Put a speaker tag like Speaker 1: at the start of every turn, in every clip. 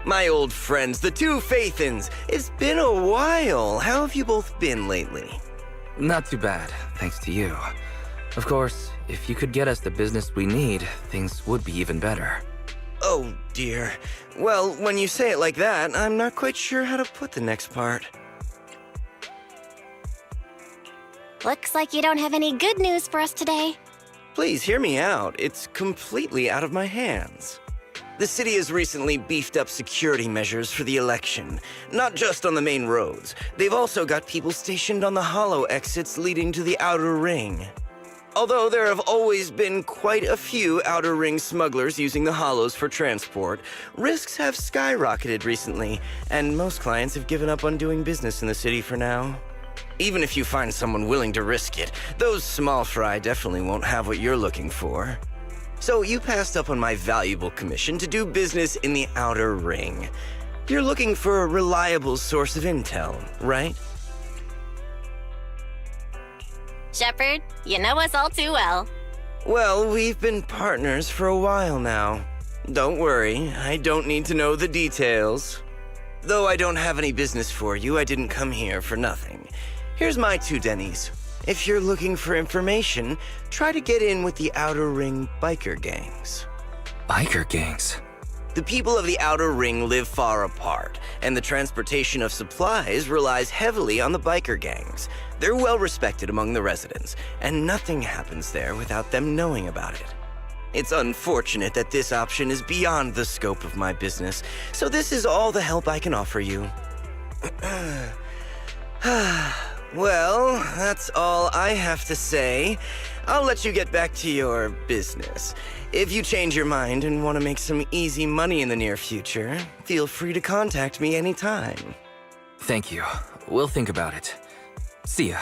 Speaker 1: My old friends, the two Faithins. It's been a while. How have you both been lately?
Speaker 2: Not too bad, thanks to you. Of course, if you could get us the business we need, things would be even better.
Speaker 1: Oh, dear. Well, when you say it like that, I'm not quite sure how to put the next part.
Speaker 3: Looks like you don't have any good news for us today.
Speaker 1: Please hear me out. It's completely out of my hands. The city has recently beefed up security measures for the election, not just on the main roads. They've also got people stationed on the hollow exits leading to the outer ring. Although there have always been quite a few outer ring smugglers using the hollows for transport, risks have skyrocketed recently, and most clients have given up on doing business in the city for now. Even if you find someone willing to risk it, those small fry definitely won't have what you're looking for. So you passed up on my valuable commission to do business in the outer ring. You're looking for a reliable source of intel, right?
Speaker 3: Shepard, you know us all too well.
Speaker 1: Well, we've been partners for a while now. Don't worry, I don't need to know the details. Though I don't have any business for you, I didn't come here for nothing. Here's my 2 dennies. If you're looking for information, try to get in with the Outer Ring biker gangs.
Speaker 2: Biker gangs?
Speaker 1: The people of the Outer Ring live far apart, and the transportation of supplies relies heavily on the biker gangs. They're well respected among the residents, and nothing happens there without them knowing about it. It's unfortunate that this option is beyond the scope of my business, so this is all the help I can offer you. Well, that's all I have to say. I'll let you get back to your business. If you change your mind and want to make some easy money in the near future, feel free to contact me anytime.
Speaker 2: Thank you. We'll think about it. See ya.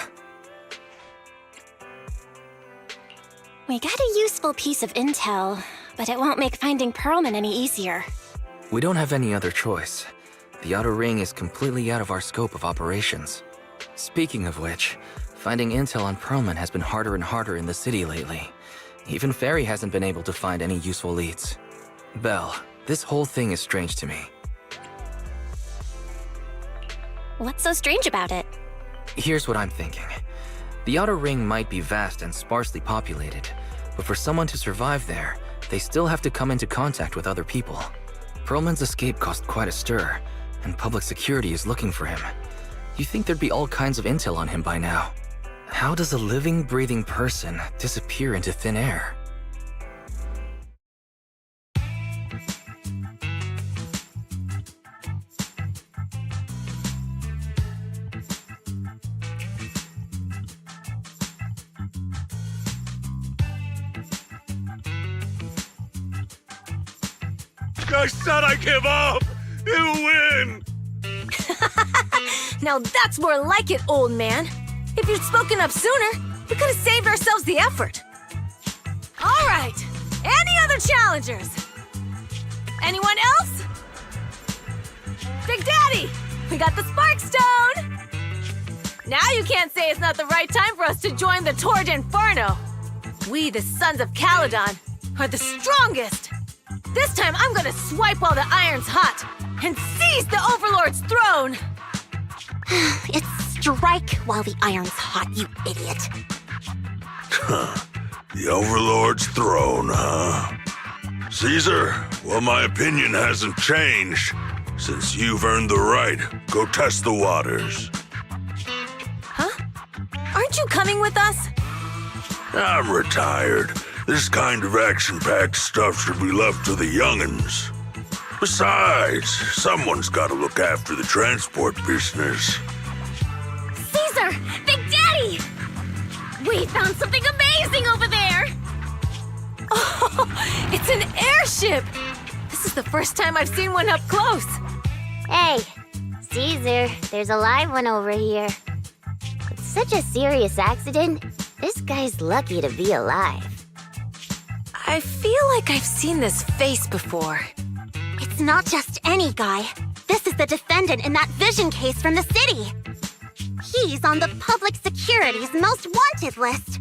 Speaker 3: We got a useful piece of intel, but it won't make finding Pearlman any easier.
Speaker 2: We don't have any other choice. The Outer Ring is completely out of our scope of operations. Speaking of which, finding intel on Pearlman has been harder and harder in the city lately. Even Ferry hasn't been able to find any useful leads. Belle, this whole thing is strange to me.
Speaker 3: What's so strange about it?
Speaker 2: Here's what I'm thinking. The Outer Ring might be vast and sparsely populated, but for someone to survive there, they still have to come into contact with other people. Pearlman's escape caused quite a stir, and public security is looking for him. You'd think there'd be all kinds of intel on him by now. How does a living, breathing person disappear into thin air?
Speaker 4: I said I give up! You win!
Speaker 5: Now that's more like it, old man. If you'd spoken up sooner, we could have saved ourselves the effort. All right, any other challengers? Anyone else? Big Daddy, we got the Spark Stone! Now you can't say it's not the right time for us to join the Torrid Inferno. We, the Sons of Caledon, are the strongest. This time I'm gonna swipe while the iron's hot and seize the Overlord's throne!
Speaker 3: It's strike while the iron's hot, you idiot.
Speaker 4: The Overlord's throne, huh? Caesar, well, my opinion hasn't changed. Since you've earned the right, go test the waters.
Speaker 5: Huh? Aren't you coming with us?
Speaker 4: I'm retired. This kind of action-packed stuff should be left to the young'uns. Besides, someone's got to look after the transport business.
Speaker 3: Caesar! Big Daddy! We found something amazing over there!
Speaker 5: Oh, it's an airship! This is the first time I've seen one up close.
Speaker 6: Hey, Caesar, there's a live one over here. With such a serious accident, this guy's lucky to be alive.
Speaker 5: I feel like I've seen this face before.
Speaker 3: It's not just any guy. This is the defendant in that vision case from the city. He's on the public security's most wanted list.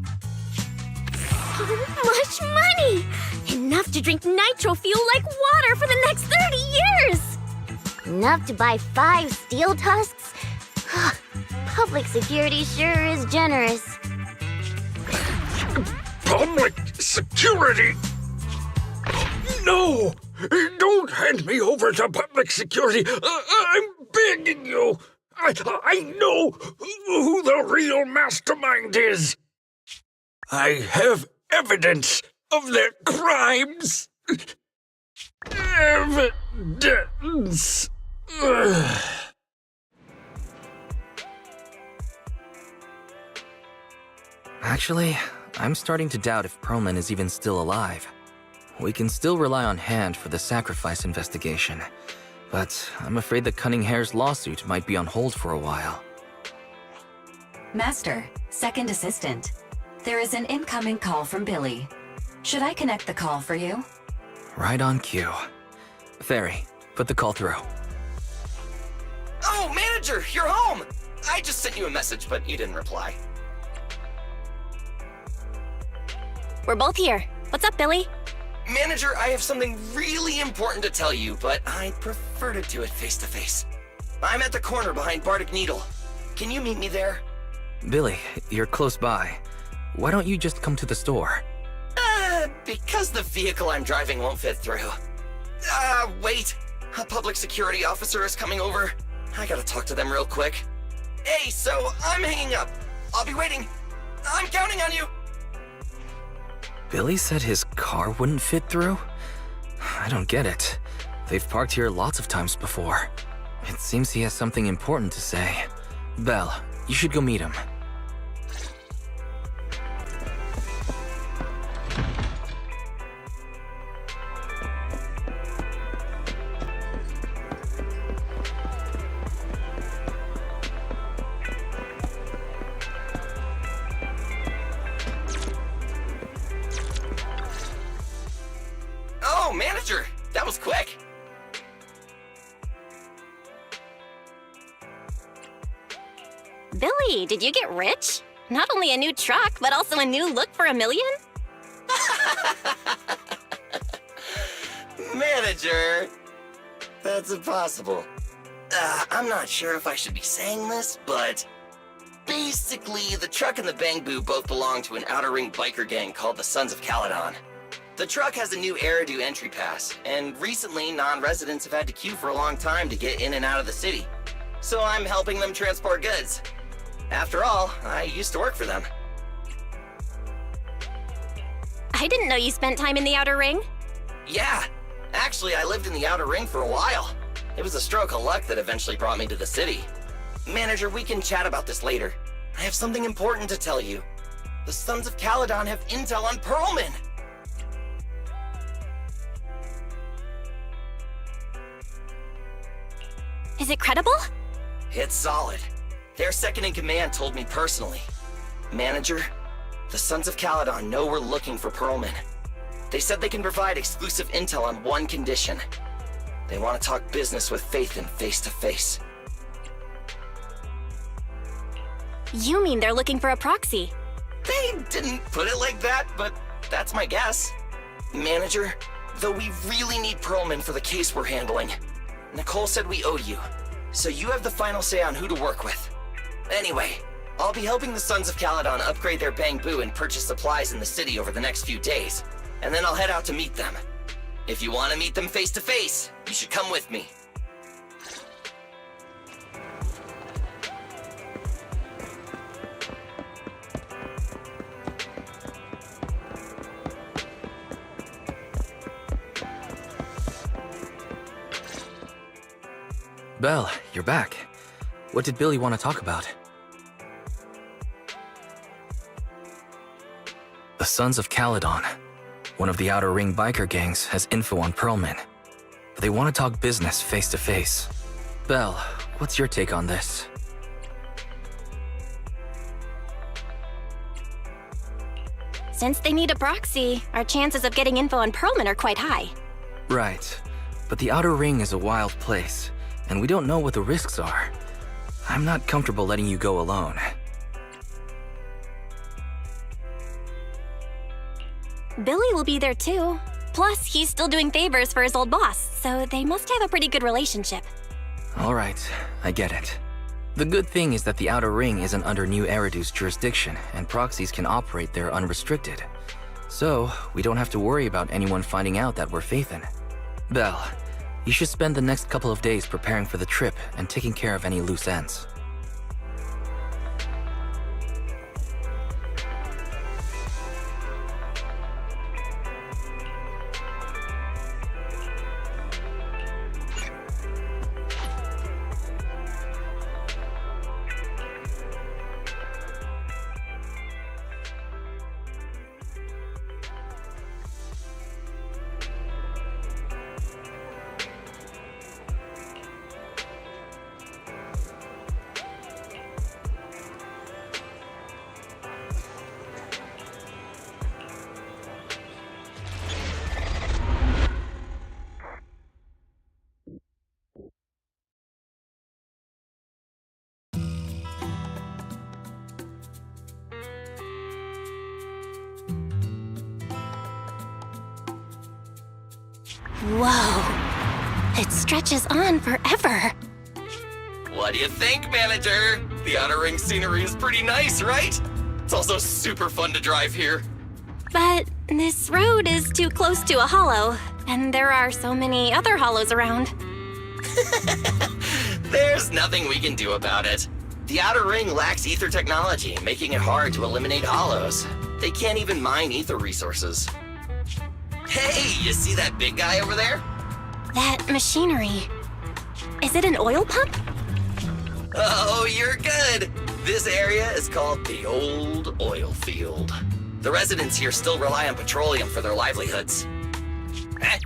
Speaker 3: Much money! Enough to drink nitro fuel like water for the next 30 years!
Speaker 6: Enough to buy 5 steel tusks? Public security sure is generous.
Speaker 4: Public security? No! Don't hand me over to public security! I'm begging you! I know who the real mastermind is! I have evidence of their crimes! Evidence!
Speaker 2: Actually, I'm starting to doubt if Perlman is even still alive. We can still rely on Hand for the sacrifice investigation, but I'm afraid the Cunning Hare's lawsuit might be on hold for a while.
Speaker 7: Master, second assistant. There is an incoming call from Billy. Should I connect the call for you?
Speaker 2: Right on cue. Fairy, put the call through.
Speaker 1: Oh, manager, you're home! I just sent you a message, but you didn't reply.
Speaker 5: We're both here. What's up, Billy?
Speaker 1: Manager, I have something really important to tell you, but I'd prefer to do it face-to-face. I'm at the corner behind Bardic Needle. Can you meet me there?
Speaker 2: Billy, you're close by. Why don't you just come to the store?
Speaker 1: Because the vehicle I'm driving won't fit through. Wait. A public security officer is coming over. I gotta talk to them real quick. Hey, so I'm hanging up. I'll be waiting. I'm counting on you.
Speaker 2: Billy said his car wouldn't fit through? I don't get it. They've parked here lots of times before. It seems he has something important to say. Belle, you should go meet him.
Speaker 1: Oh, manager, that was quick.
Speaker 5: Billy, did you get rich? Not only a new truck, but also a new look for $1 million?
Speaker 1: Manager, that's impossible. I'm not sure if I should be saying this, but basically, the truck and the Bang Boo both belong to an outer ring biker gang called the Sons of Caledon. The truck has a new Eridu entry pass, and recently non-residents have had to queue for a long time to get in and out of the city. So I'm helping them transport goods. After all, I used to work for them.
Speaker 5: I didn't know you spent time in the Outer Ring.
Speaker 1: Yeah, actually I lived in the outer ring for a while. It was a stroke of luck that eventually brought me to the city. Manager, we can chat about this later. I have something important to tell you. The Sons of Caledon have intel on Perlman.
Speaker 5: Is it credible?
Speaker 1: It's solid. Their second-in-command told me personally. Manager, the Sons of Caledon know we're looking for Perlman. They said they can provide exclusive intel on one condition. They want to talk business with Phaethon face-to-face.
Speaker 5: You mean they're looking for a proxy?
Speaker 1: They didn't put it like that, but that's my guess. Manager, though we really need Perlman for the case we're handling, Nicole said we owe you, so you have the final say on who to work with. Anyway, I'll be helping the Sons of Caledon upgrade their Bang Boo and purchase supplies in the city over the next few days, and then I'll head out to meet them. If you want to meet them face-to-face, you should come with me.
Speaker 2: Belle, you're back. What did Billy want to talk about? The Sons of Caledon, one of the Outer Ring biker gangs, has info on Perlman. They want to talk business face-to-face. Belle, what's your take on this?
Speaker 5: Since they need a proxy, our chances of getting info on Perlman are quite high.
Speaker 2: Right, but the Outer Ring is a wild place, and we don't know what the risks are. I'm not comfortable letting you go alone.
Speaker 5: Billy will be there too. Plus, he's still doing favors for his old boss, so they must have a pretty good relationship.
Speaker 2: Alright, I get it. The good thing is that the Outer Ring isn't under New Eridu's jurisdiction, and proxies can operate there unrestricted. So, we don't have to worry about anyone finding out that we're Phaethon. Belle, you should spend the next couple of days preparing for the trip and taking care of any loose ends.
Speaker 3: Whoa. It stretches on forever.
Speaker 1: What do you think, manager? The Outer Ring scenery is pretty nice, right? It's also super fun to drive here.
Speaker 3: But this road is too close to a hollow, and there are so many other hollows around.
Speaker 1: There's nothing we can do about it. The Outer Ring lacks ether technology, making it hard to eliminate hollows. They can't even mine ether resources. Hey, you see that big guy over there?
Speaker 3: That machinery. Is it an oil pump?
Speaker 1: Oh, you're good. This area is called the Old Oil Field. The residents here still rely on petroleum for their livelihoods. Eh?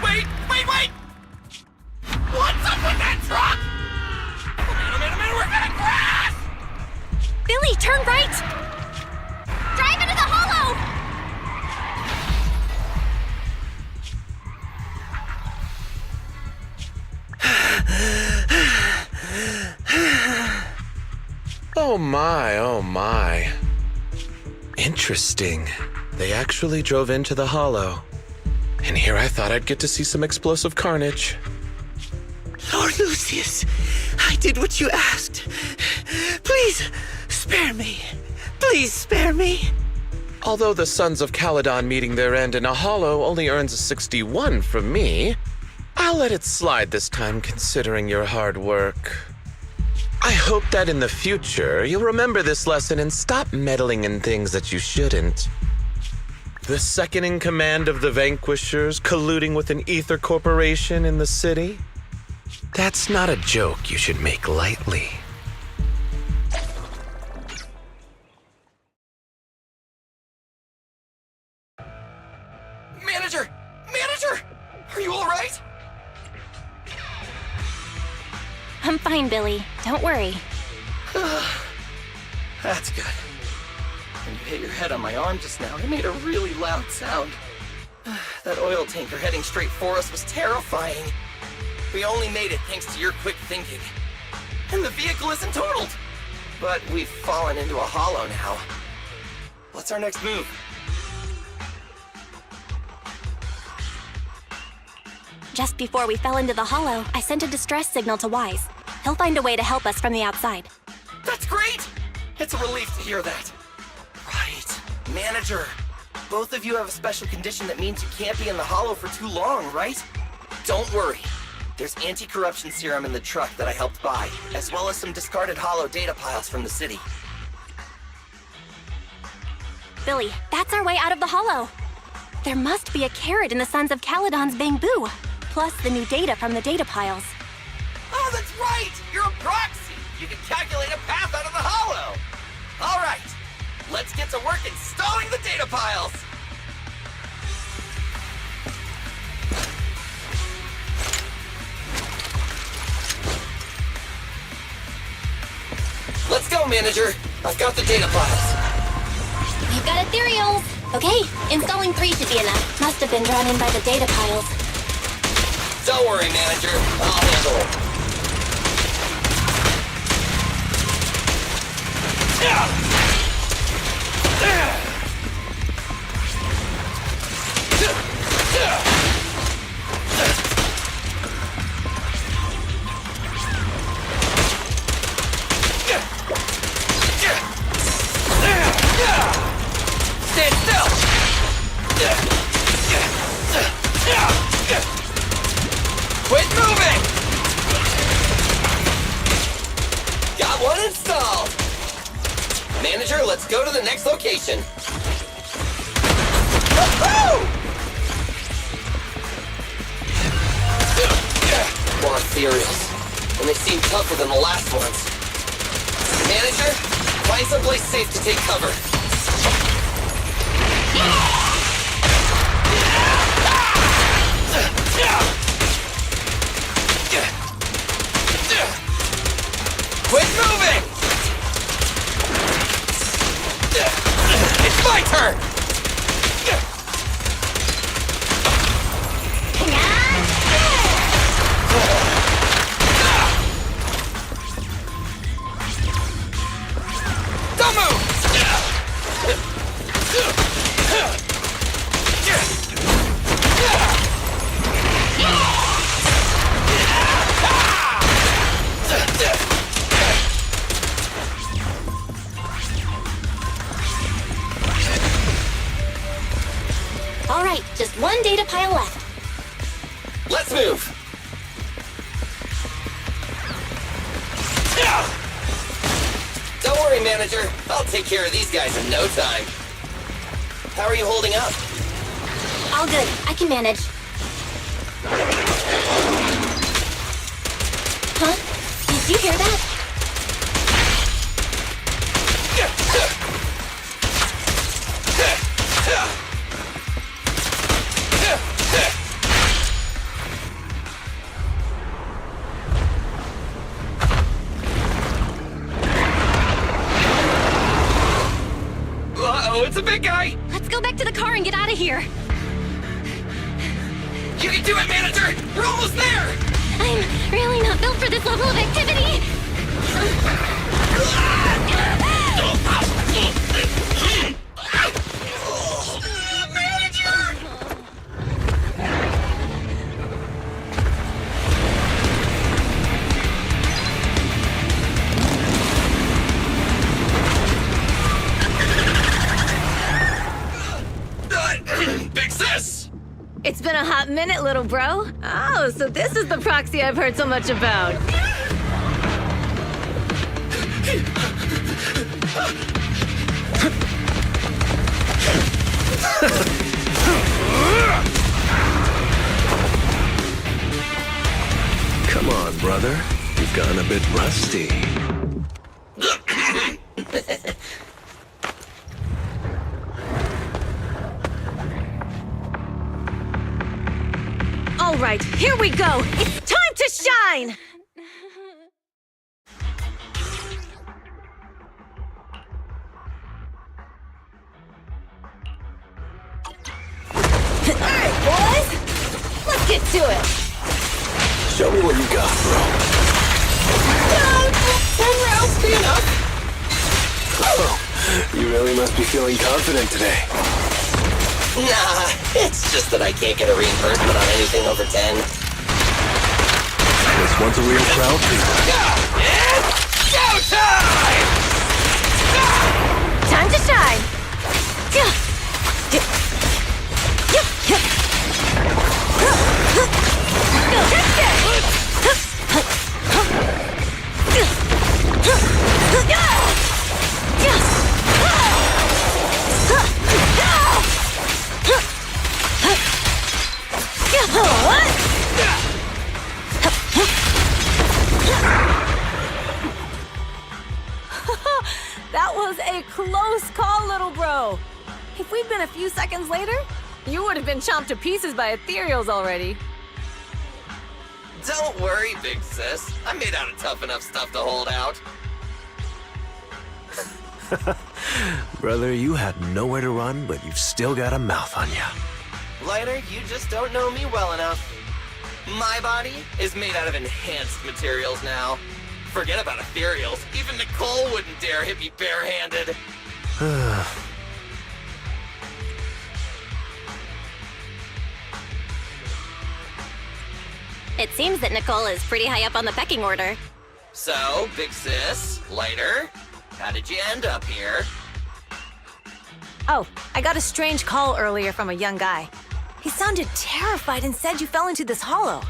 Speaker 1: Wait! What's up with that truck? Oh man, we're gonna crash!
Speaker 3: Billy, turn right! Drive into the hollow!
Speaker 8: Oh my. Interesting. They actually drove into the hollow. And here I thought I'd get to see some explosive carnage.
Speaker 1: Lord Lucius, I did what you asked. Please, spare me. Please spare me.
Speaker 8: Although the Sons of Caledon meeting their end in a hollow only earns a 61 from me, I'll let it slide this time considering your hard work. I hope that in the future you'll remember this lesson and stop meddling in things that you shouldn't. The second in command of the Vanquishers colluding with an ether corporation in the city? That's not a joke you should make lightly.
Speaker 1: Manager! Are you all right?
Speaker 3: I'm fine, Billy. Don't worry.
Speaker 1: That's good. When you hit your head on my arm just now, it made a really loud sound. That oil tanker heading straight for us was terrifying. We only made it thanks to your quick thinking. And the vehicle isn't totaled. But we've fallen into a hollow now. What's our next move?
Speaker 3: Just before we fell into the hollow, I sent a distress signal to Wise. He'll find a way to help us from the outside.
Speaker 1: That's great! It's a relief to hear that. Right. Manager, both of you have a special condition that means you can't be in the hollow for too long, right? Don't worry. There's anti-corruption serum in the truck that I helped buy, as well as some discarded hollow data piles from the city.
Speaker 3: Billy, that's our way out of the hollow. There must be a carrot in the Sons of Caledon's bamboo, plus the new data from the data piles.
Speaker 1: Oh, that's right! You're a proxy! You can calculate a path out of the hollow! All right, let's get to work installing the data piles! Let's go, manager! I've got the data piles.
Speaker 3: We've got ethereals! Okay, installing 3 should be enough. Must have been drawn in by the data piles.
Speaker 1: Don't worry, manager. I'll handle it.
Speaker 9: location. More cereals. And they seem tougher than the last ones. Manager, find someplace safe to take cover. Quit moving! It's my turn! Don't move!
Speaker 3: All right, just one data pile left.
Speaker 9: Let's move! Don't worry, manager. I'll take care of these guys in no time. How are you holding up?
Speaker 3: All good. I can manage. Huh? Did you hear that?
Speaker 9: Uh-oh, it's a big guy!
Speaker 3: Let's go back to the car and get out of here.
Speaker 9: You can do it, manager! You're almost there!
Speaker 3: I'm really not built for this level of activity.
Speaker 9: Big sis!
Speaker 5: It's been a hot minute, little bro. Oh, so this is the proxy I've heard so much about.
Speaker 10: Come on, brother. You've gotten a bit rusty.
Speaker 5: All right, here we go. It's time to shine! All right, boys. Let's get to it.
Speaker 10: Show me what you got, bro.
Speaker 9: 10 rounds be enough!
Speaker 10: Oh, you really must be feeling confident today.
Speaker 9: Nah, it's just that I can't get a reimbursement on anything over 10.
Speaker 10: This one's a real crowd pleaser.
Speaker 9: It's showtime!
Speaker 5: Time to shine. Go, that's it. That was a close call, little bro. If we'd been a few seconds later, you would have been chomped to pieces by ethereals already.
Speaker 9: Don't worry, big sis. I'm made out of tough enough stuff to hold out.
Speaker 10: Brother, you had nowhere to run, but you've still got a mouth on you.
Speaker 9: Lighter, you just don't know me well enough. My body is made out of enhanced materials now. Forget about ethereals. Even Nicole wouldn't dare hit me barehanded.
Speaker 3: It seems that Nicole is pretty high up on the pecking order.
Speaker 9: So, big sis, Lighter, how did you end up here?
Speaker 5: Oh, I got a strange call earlier from a young guy. He sounded terrified and said you fell into this hollow.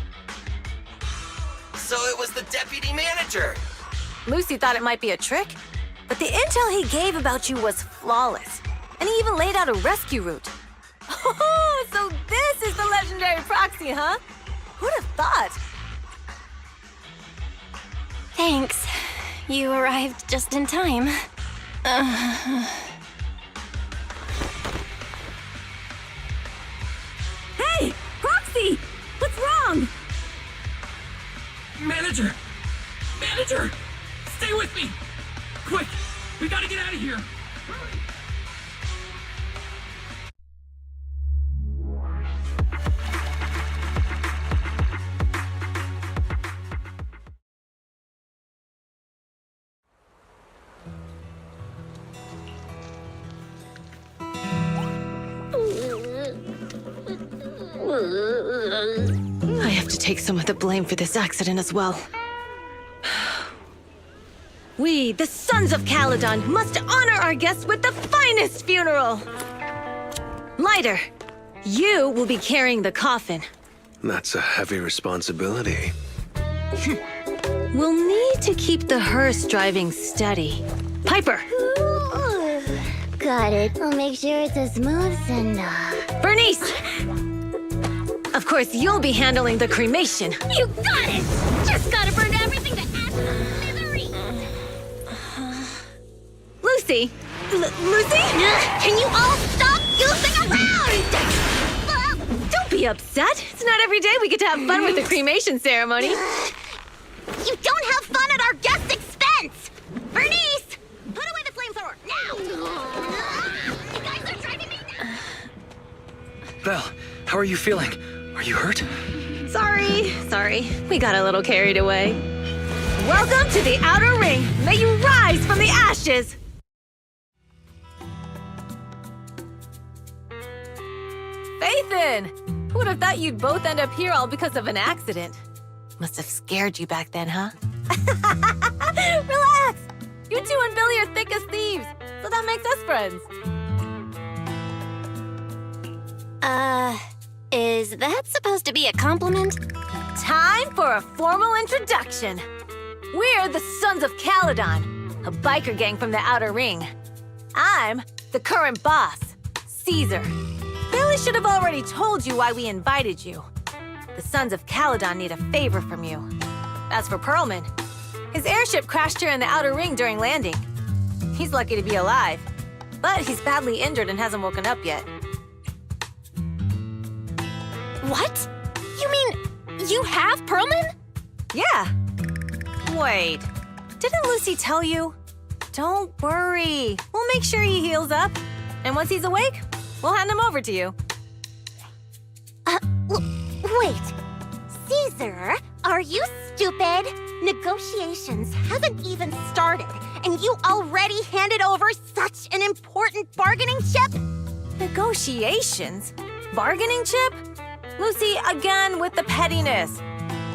Speaker 9: So it was the deputy manager.
Speaker 5: Lucy thought it might be a trick, but the intel he gave about you was flawless. And he even laid out a rescue route. Oh, so this is the legendary proxy, huh? Who'd have thought?
Speaker 3: Thanks. You arrived just in time.
Speaker 5: Hey! Proxy! What's wrong?
Speaker 11: Manager! Manager! Stay with me! Quick! We gotta get out of here! Hurry!
Speaker 5: I have to take some of the blame for this accident as well. We, the Sons of Caledon, must honor our guests with the finest funeral! Lighter, you will be carrying the coffin.
Speaker 10: That's a heavy responsibility.
Speaker 5: We'll need to keep the hearse driving steady. Piper!
Speaker 6: Got it. I'll make sure it's a smooth send-off.
Speaker 5: Bernice! Of course, you'll be handling the cremation.
Speaker 3: You got it! Just gotta burn everything to ashes and smithereens!
Speaker 5: Lucy! Lucy?
Speaker 3: Can you all stop goofing around?
Speaker 5: Don't be upset. It's not every day we get to have fun with the cremation ceremony.
Speaker 3: You don't have fun at our guest expense! Bernice! Put away the flamethrower, now! You guys are driving me nuts!
Speaker 2: Belle, how are you feeling? Are you hurt?
Speaker 5: Sorry. We got a little carried away. Welcome to the Outer Ring. May you rise from the ashes. Faithin! Who would have thought you'd both end up here all because of an accident? Must have scared you back then, huh? Relax! You two and Billy are thick as thieves, so that makes us friends.
Speaker 3: Is that supposed to be a compliment?
Speaker 5: Time for a formal introduction. We're the Sons of Caledon, a biker gang from the Outer Ring. I'm the current boss, Caesar. Billy should have already told you why we invited you. The Sons of Caledon need a favor from you. As for Pearlman, his airship crashed here in the Outer Ring during landing. He's lucky to be alive, but he's badly injured and hasn't woken up yet.
Speaker 3: What? You mean you have Pearlman?
Speaker 5: Yeah. Wait, didn't Lucy tell you? Don't worry. We'll make sure he heals up. And once he's awake, we'll hand him over to you.
Speaker 3: Wait. Caesar, are you stupid? Negotiations haven't even started, and you already handed over such an important bargaining chip?
Speaker 5: Negotiations? Bargaining chip? Lucy, again with the pettiness.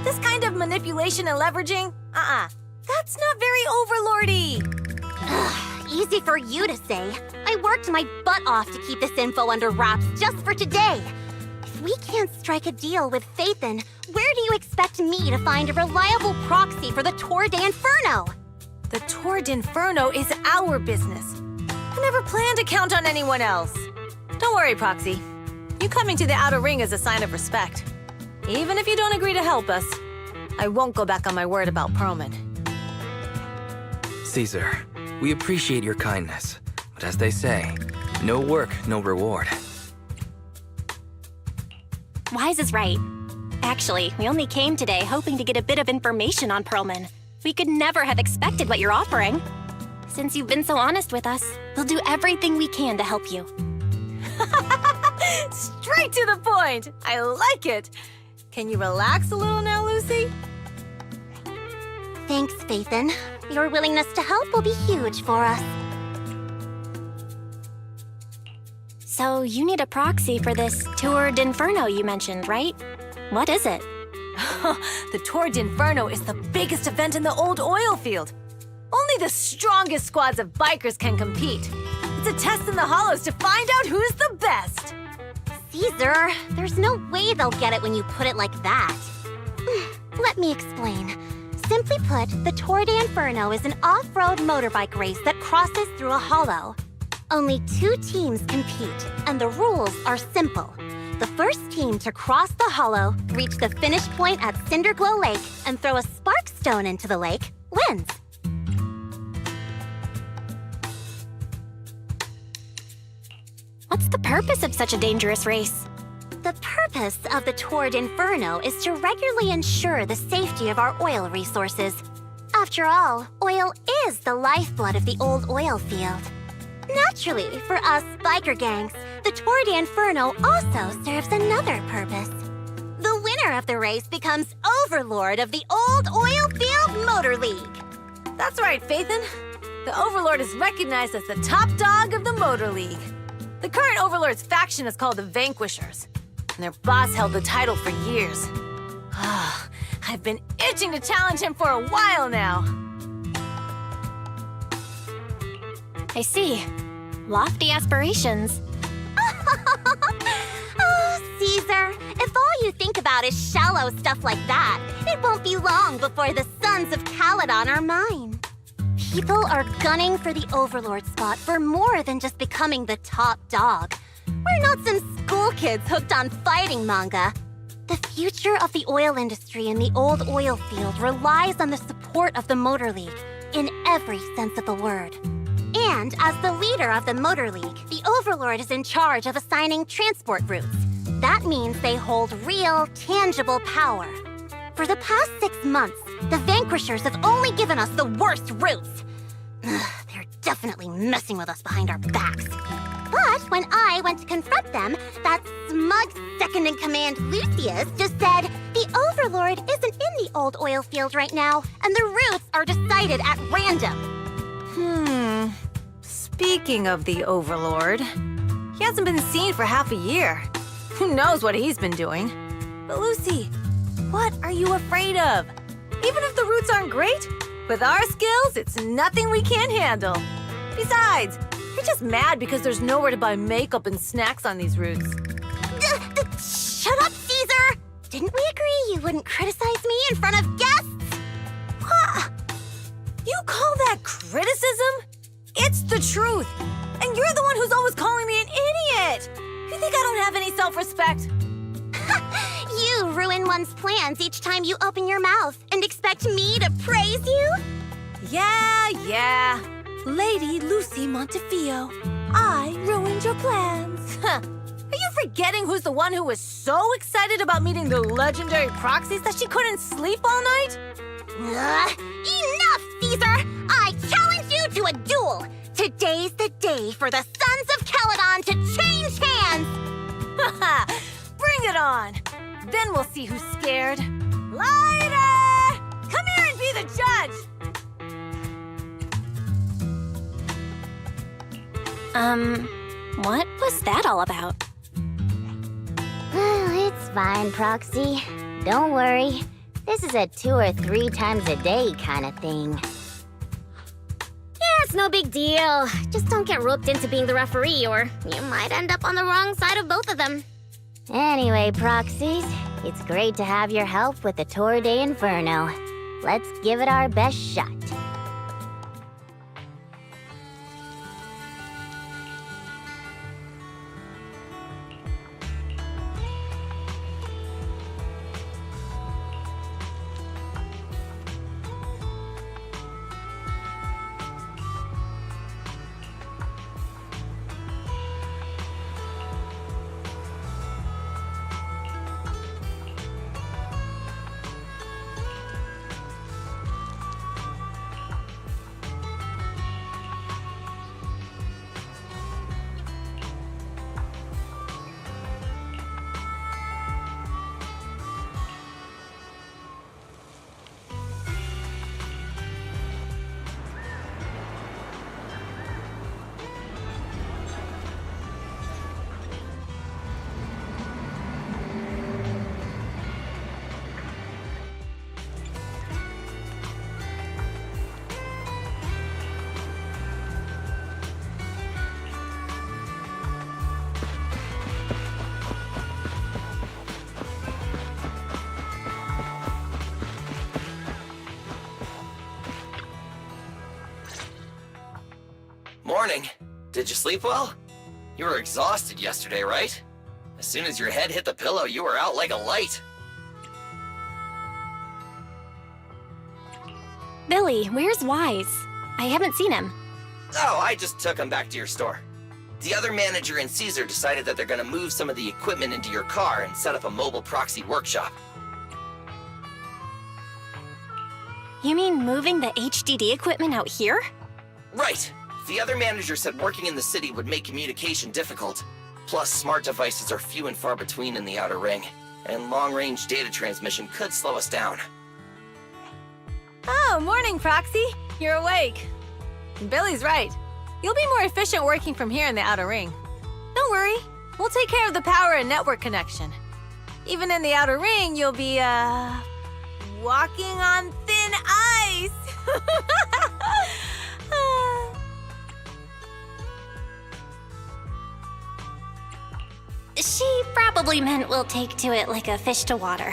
Speaker 5: This kind of manipulation and leveraging? That's not very overlordy.
Speaker 3: Easy for you to say. I worked my butt off to keep this info under wraps just for today. If we can't strike a deal with Faithin, where do you expect me to find a reliable proxy for the Tour d'Inferno?
Speaker 5: The Tour d'Inferno is our business. I never planned to count on anyone else. Don't worry, Proxy. You coming to the Outer Ring is a sign of respect. Even if you don't agree to help us, I won't go back on my word about Pearlman.
Speaker 2: Caesar, we appreciate your kindness, but as they say, no work, no reward.
Speaker 3: Wise is right. Actually, we only came today hoping to get a bit of information on Pearlman. We could never have expected what you're offering. Since you've been so honest with us, we'll do everything we can to help you.
Speaker 5: Straight to the point! I like it! Can you relax a little now, Lucy?
Speaker 3: Thanks, Faithin. Your willingness to help will be huge for us. So you need a proxy for this Tour d'Inferno you mentioned, right? What is it?
Speaker 5: The Tour d'Inferno is the biggest event in the old oil field. Only the strongest squads of bikers can compete. It's a test in the hollows to find out who's the best.
Speaker 3: Caesar, there's no way they'll get it when you put it like that. Let me explain. Simply put, the Tour d'Inferno is an off-road motorbike race that crosses through a hollow. Only 2 teams compete, and the rules are simple. The first team to cross the hollow, reach the finish point at Cinderglow Lake, and throw a spark stone into the lake wins.
Speaker 5: What's the purpose of such a dangerous race?
Speaker 3: The purpose of the Tour d'Inferno is to regularly ensure the safety of our oil resources. After all, oil is the lifeblood of the old oil field. Naturally, for us biker gangs, the Tour d'Inferno also serves another purpose. The winner of the race becomes overlord of the old oil field motor league.
Speaker 5: That's right, Phaethon. The Overlord is recognized as the top dog of the Motor League. The current Overlord's faction is called the Vanquishers, and their boss held the title for years. I've been itching to challenge him for a while now.
Speaker 3: I see. Lofty aspirations. Oh, Caesar, if all you think about is shallow stuff like that, it won't be long before the sons of Caledon are mine. People are gunning for the Overlord spot for more than just becoming the top dog. We're not some school kids hooked on fighting manga. The future of the oil industry in the old oil field relies on the support of the Motor League, in every sense of the word. And as the leader of the Motor League, the Overlord is in charge of assigning transport routes. That means they hold real, tangible power. For the past 6 months, the Vanquishers have only given us the worst routes. They're definitely messing with us behind our backs. But when I went to confront them, that smug second-in-command Lucius just said the Overlord isn't in the old oil field right now, and the routes are decided at random.
Speaker 5: Speaking of the Overlord, he hasn't been seen for half a year. Who knows what he's been doing? But Lucy, what are you afraid of? Even if the routes aren't great, with our skills, it's nothing we can't handle. Besides, you're just mad because there's nowhere to buy makeup and snacks on these routes.
Speaker 3: Shut up, Caesar! Didn't we agree you wouldn't criticize me in front of guests?
Speaker 5: What? You call that criticism? It's the truth. And you're the one who's always calling me an idiot. You think I don't have any self-respect?
Speaker 3: You ruin one's plans each time you open your mouth and expect me to praise you?
Speaker 5: Yeah. Lady Lucy Montefiore, I ruined your plans. Are you forgetting who's the one who was so excited about meeting the legendary proxies that she couldn't sleep all night?
Speaker 3: Enough, Caesar! I challenge you to a duel! Today's the day for the Sons of Caledon to change hands!
Speaker 5: Bring it on! Then we'll see who's scared. Lighter! Come here and be the judge!
Speaker 3: What was that all about?
Speaker 6: It's fine, Proxy. Don't worry. This is a 2 or 3 times a day kind of thing.
Speaker 3: Yeah, it's no big deal. Just don't get roped into being the referee, or you might end up on the wrong side of both of them.
Speaker 6: Anyway, Proxies, it's great to have your help with the Tour d'Inferno. Let's give it our best shot.
Speaker 9: Morning. Did you sleep well? You were exhausted yesterday, right? As soon as your head hit the pillow, you were out like a light.
Speaker 3: Billy, where's Wise? I haven't seen him.
Speaker 9: Oh, I just took him back to your store. The other manager and Caesar decided that they're gonna move some of the equipment into your car and set up a mobile proxy workshop.
Speaker 3: You mean moving the HDD equipment out here?
Speaker 9: Right. The other manager said working in the city would make communication difficult. Plus, smart devices are few and far between in the Outer Ring, and long-range data transmission could slow us down.
Speaker 5: Oh, morning, Proxy. You're awake. Billy's right. You'll be more efficient working from here in the Outer Ring. Don't worry. We'll take care of the power and network connection. Even in the Outer Ring, you'll be, walking on thin ice.
Speaker 3: She probably meant we'll take to it like a fish to water.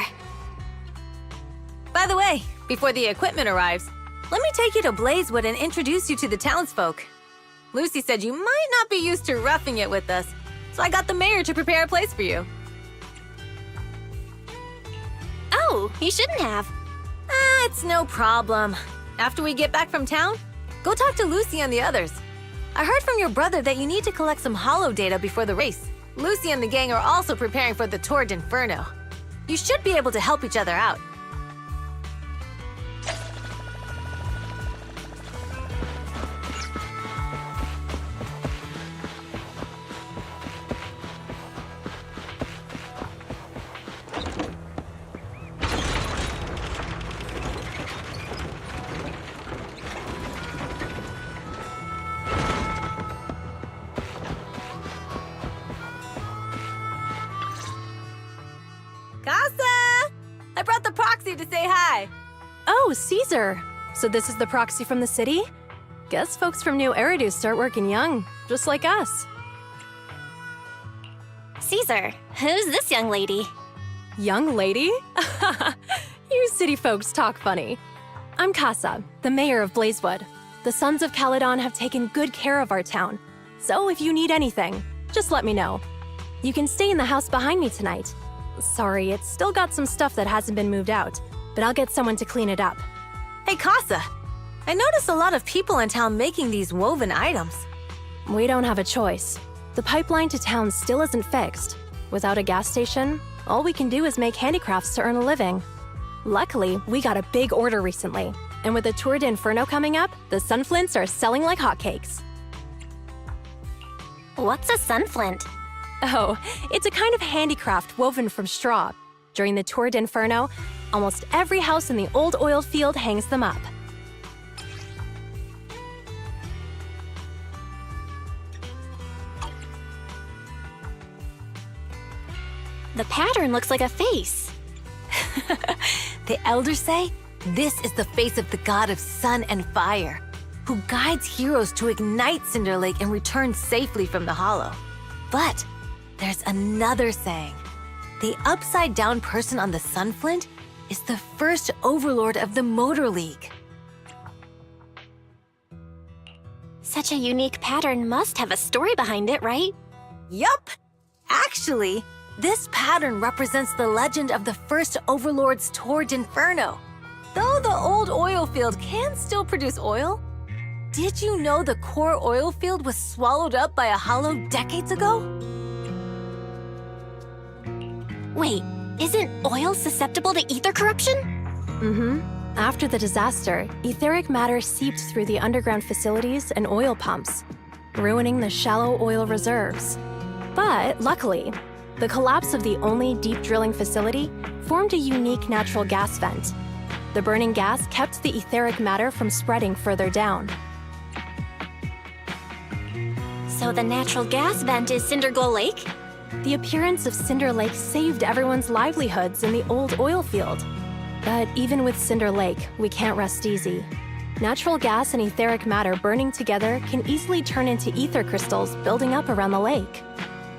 Speaker 5: By the way, before the equipment arrives, let me take you to Blazewood and introduce you to the townsfolk. Lucy said you might not be used to roughing it with us, so I got the mayor to prepare a place for you.
Speaker 3: Oh, you shouldn't have.
Speaker 5: It's no problem. After we get back from town, go talk to Lucy and the others. I heard from your brother that you need to collect some holo data before the race. Lucy and the gang are also preparing for the Tour d'Inferno. You should be able to help each other out. Casa! I brought the proxy to say hi.
Speaker 12: Oh, Caesar. So this is the proxy from the city? Guess folks from New Eridu start working young, just like us.
Speaker 3: Caesar, who's this young lady?
Speaker 12: Young lady? You city folks talk funny. I'm Casa, the mayor of Blazewood. The Sons of Caledon have taken good care of our town. So if you need anything, just let me know. You can stay in the house behind me tonight. Sorry, it's still got some stuff that hasn't been moved out, but I'll get someone to clean it up.
Speaker 5: Hey, Casa. I noticed a lot of people in town making these woven items.
Speaker 12: We don't have a choice. The pipeline to town still isn't fixed. Without a gas station, all we can do is make handicrafts to earn a living. Luckily, we got a big order recently, and with the Tour d'Inferno coming up, the sunflints are selling like hotcakes.
Speaker 3: What's a sunflint?
Speaker 12: Oh, it's a kind of handicraft woven from straw. During the Tour d'Inferno, almost every house in the old oil field hangs them up.
Speaker 3: The pattern looks like a face.
Speaker 5: The elders say this is the face of the god of sun and fire, who guides heroes to ignite Cinder Lake and return safely from the hollow. But there's another saying. The upside-down person on the sunflint is the first overlord of the Motor League.
Speaker 3: Such a unique pattern must have a story behind it, right?
Speaker 5: Yup! Actually, this pattern represents the legend of the first overlord's Tour d'Inferno. Though the old oil field can still produce oil, did you know the core oil field was swallowed up by a hollow decades ago?
Speaker 3: Wait, isn't oil susceptible to ether corruption?
Speaker 12: Mm-hmm. After the disaster, etheric matter seeped through the underground facilities and oil pumps, ruining the shallow oil reserves. But luckily, the collapse of the only deep drilling facility formed a unique natural gas vent. The burning gas kept the etheric matter from spreading further down.
Speaker 3: So the natural gas vent is Cinder Gull Lake?
Speaker 12: The appearance of Cinder Lake saved everyone's livelihoods in the old oil field. But even with Cinder Lake, we can't rest easy. Natural gas and etheric matter burning together can easily turn into ether crystals building up around the lake.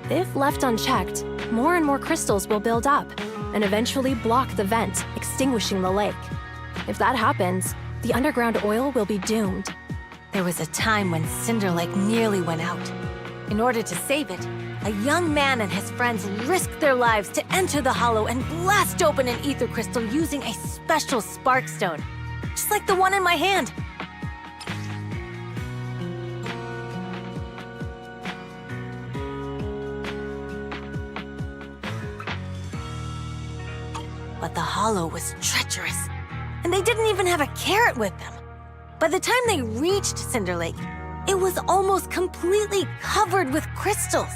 Speaker 12: If left unchecked, more and more crystals will build up and eventually block the vent, extinguishing the lake. If that happens, the underground oil will be doomed.
Speaker 5: There was a time when Cinder Lake nearly went out. In order to save it, a young man and his friends risked their lives to enter the hollow and blast open an ether crystal using a special spark stone, just like the one in my hand. But the hollow was treacherous, and they didn't even have a carrot with them. By the time they reached Cinder Lake, it was almost completely covered with crystals.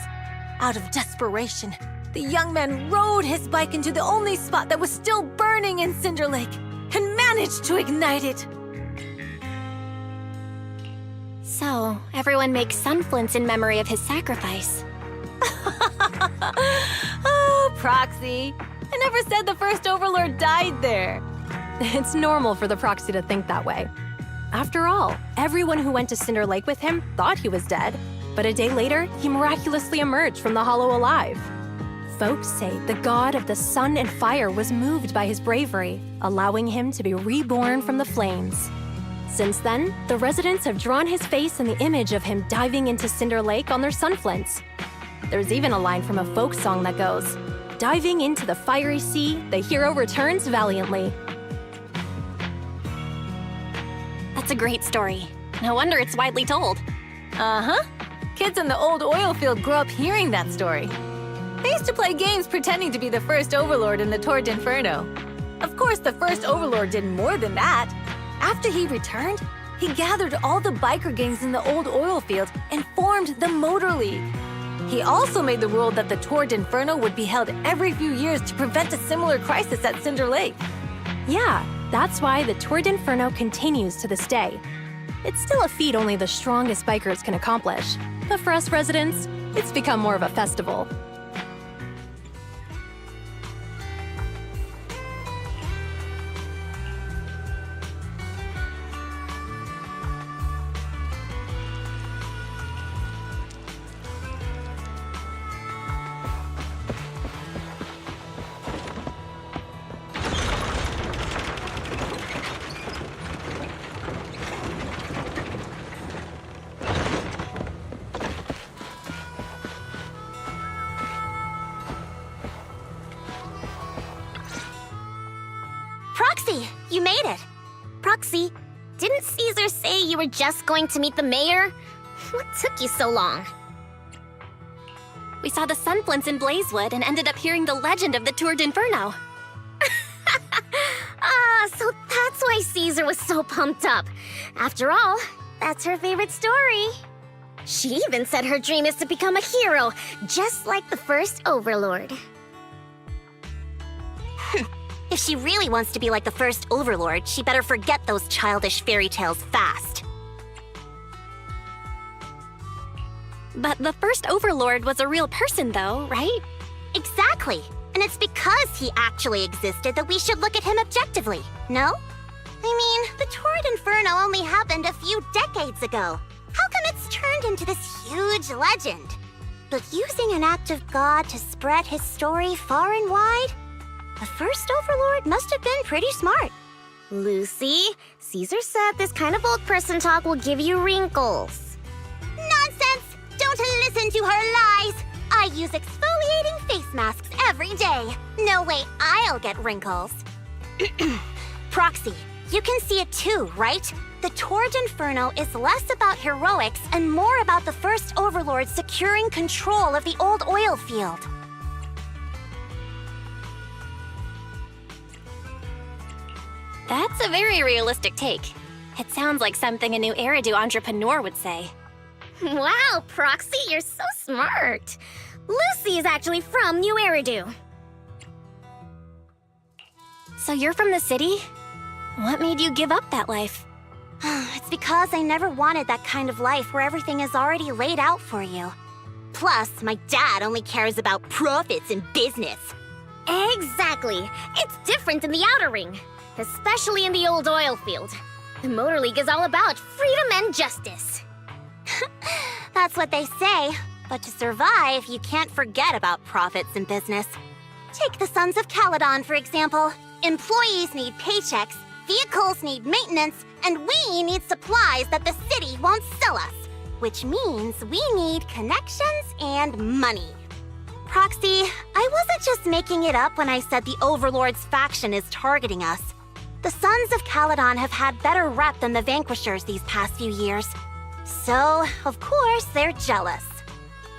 Speaker 5: Out of desperation, the young man rode his bike into the only spot that was still burning in Cinder Lake and managed to ignite it.
Speaker 12: So, everyone makes sunflints in memory of his sacrifice.
Speaker 5: Oh, Proxy. I never said the first Overlord died there.
Speaker 12: It's normal for the Proxy to think that way. After all, everyone who went to Cinder Lake with him thought he was dead, but a day later, he miraculously emerged from the hollow alive. Folks say the god of the sun and fire was moved by his bravery, allowing him to be reborn from the flames. Since then, the residents have drawn his face and the image of him diving into Cinder Lake on their sunflints. There's even a line from a folk song that goes, "Diving into the fiery sea, the hero returns valiantly." That's a great story. No wonder it's widely told.
Speaker 5: Uh-huh. Kids in the old oil field grew up hearing that story. They used to play games pretending to be the first Overlord in the Tour d'Inferno. Of course, the first Overlord did more than that. After he returned, he gathered all the biker gangs in the old oil field and formed the Motor League. He also made the rule that the Tour d'Inferno would be held every few years to prevent a similar crisis at Cinder Lake.
Speaker 12: Yeah, that's why the Tour d'Inferno continues to this day. It's still a feat only the strongest bikers can accomplish, but for us residents, it's become more of a festival.
Speaker 3: Proxy, you made it.
Speaker 6: Proxy, didn't Caesar say you were just going to meet the mayor? What took you so long?
Speaker 12: We saw the sunflints in Blazewood and ended up hearing the legend of the Tour d'Inferno.
Speaker 6: So that's why Caesar was so pumped up. After all, that's her favorite story. She even said her dream is to become a hero, just like the first Overlord.
Speaker 3: If she really wants to be like the first Overlord, she better forget those childish fairy tales fast.
Speaker 12: But the first Overlord was a real person though, right?
Speaker 3: Exactly. And it's because he actually existed that we should look at him objectively, no? I mean, the Tour d'Inferno only happened a few decades ago. How come it's turned into this huge legend? But using an act of God to spread his story far and wide? The first Overlord must have been pretty smart.
Speaker 6: Lucy, Caesar said this kind of old person talk will give you wrinkles.
Speaker 3: Nonsense! Don't listen to her lies! I use exfoliating face masks every day. No way I'll get wrinkles. Proxy, you can see it too, right? The Tour d'Inferno is less about heroics and more about the first Overlord securing control of the old oil field.
Speaker 12: That's a very realistic take. It sounds like something a new Eridu entrepreneur would say.
Speaker 6: Wow, Proxy, you're so smart. Lucy is actually from New Eridu.
Speaker 12: So you're from the city? What made you give up that life?
Speaker 3: It's because I never wanted that kind of life where everything is already laid out for you. Plus, my dad only cares about profits and business.
Speaker 6: Exactly. It's different in the Outer Ring, especially in the old oil field. The Motor League is all about freedom and justice.
Speaker 3: That's what they say. But to survive, you can't forget about profits and business. Take the Sons of Caledon, for example. Employees need paychecks, vehicles need maintenance, and we need supplies that the city won't sell us. which means we need connections and money. Proxy, I wasn't just making it up when I said the Overlord's faction is targeting us. The Sons of Caledon have had better rep than the Vanquishers these past few years. So, of course, they're jealous.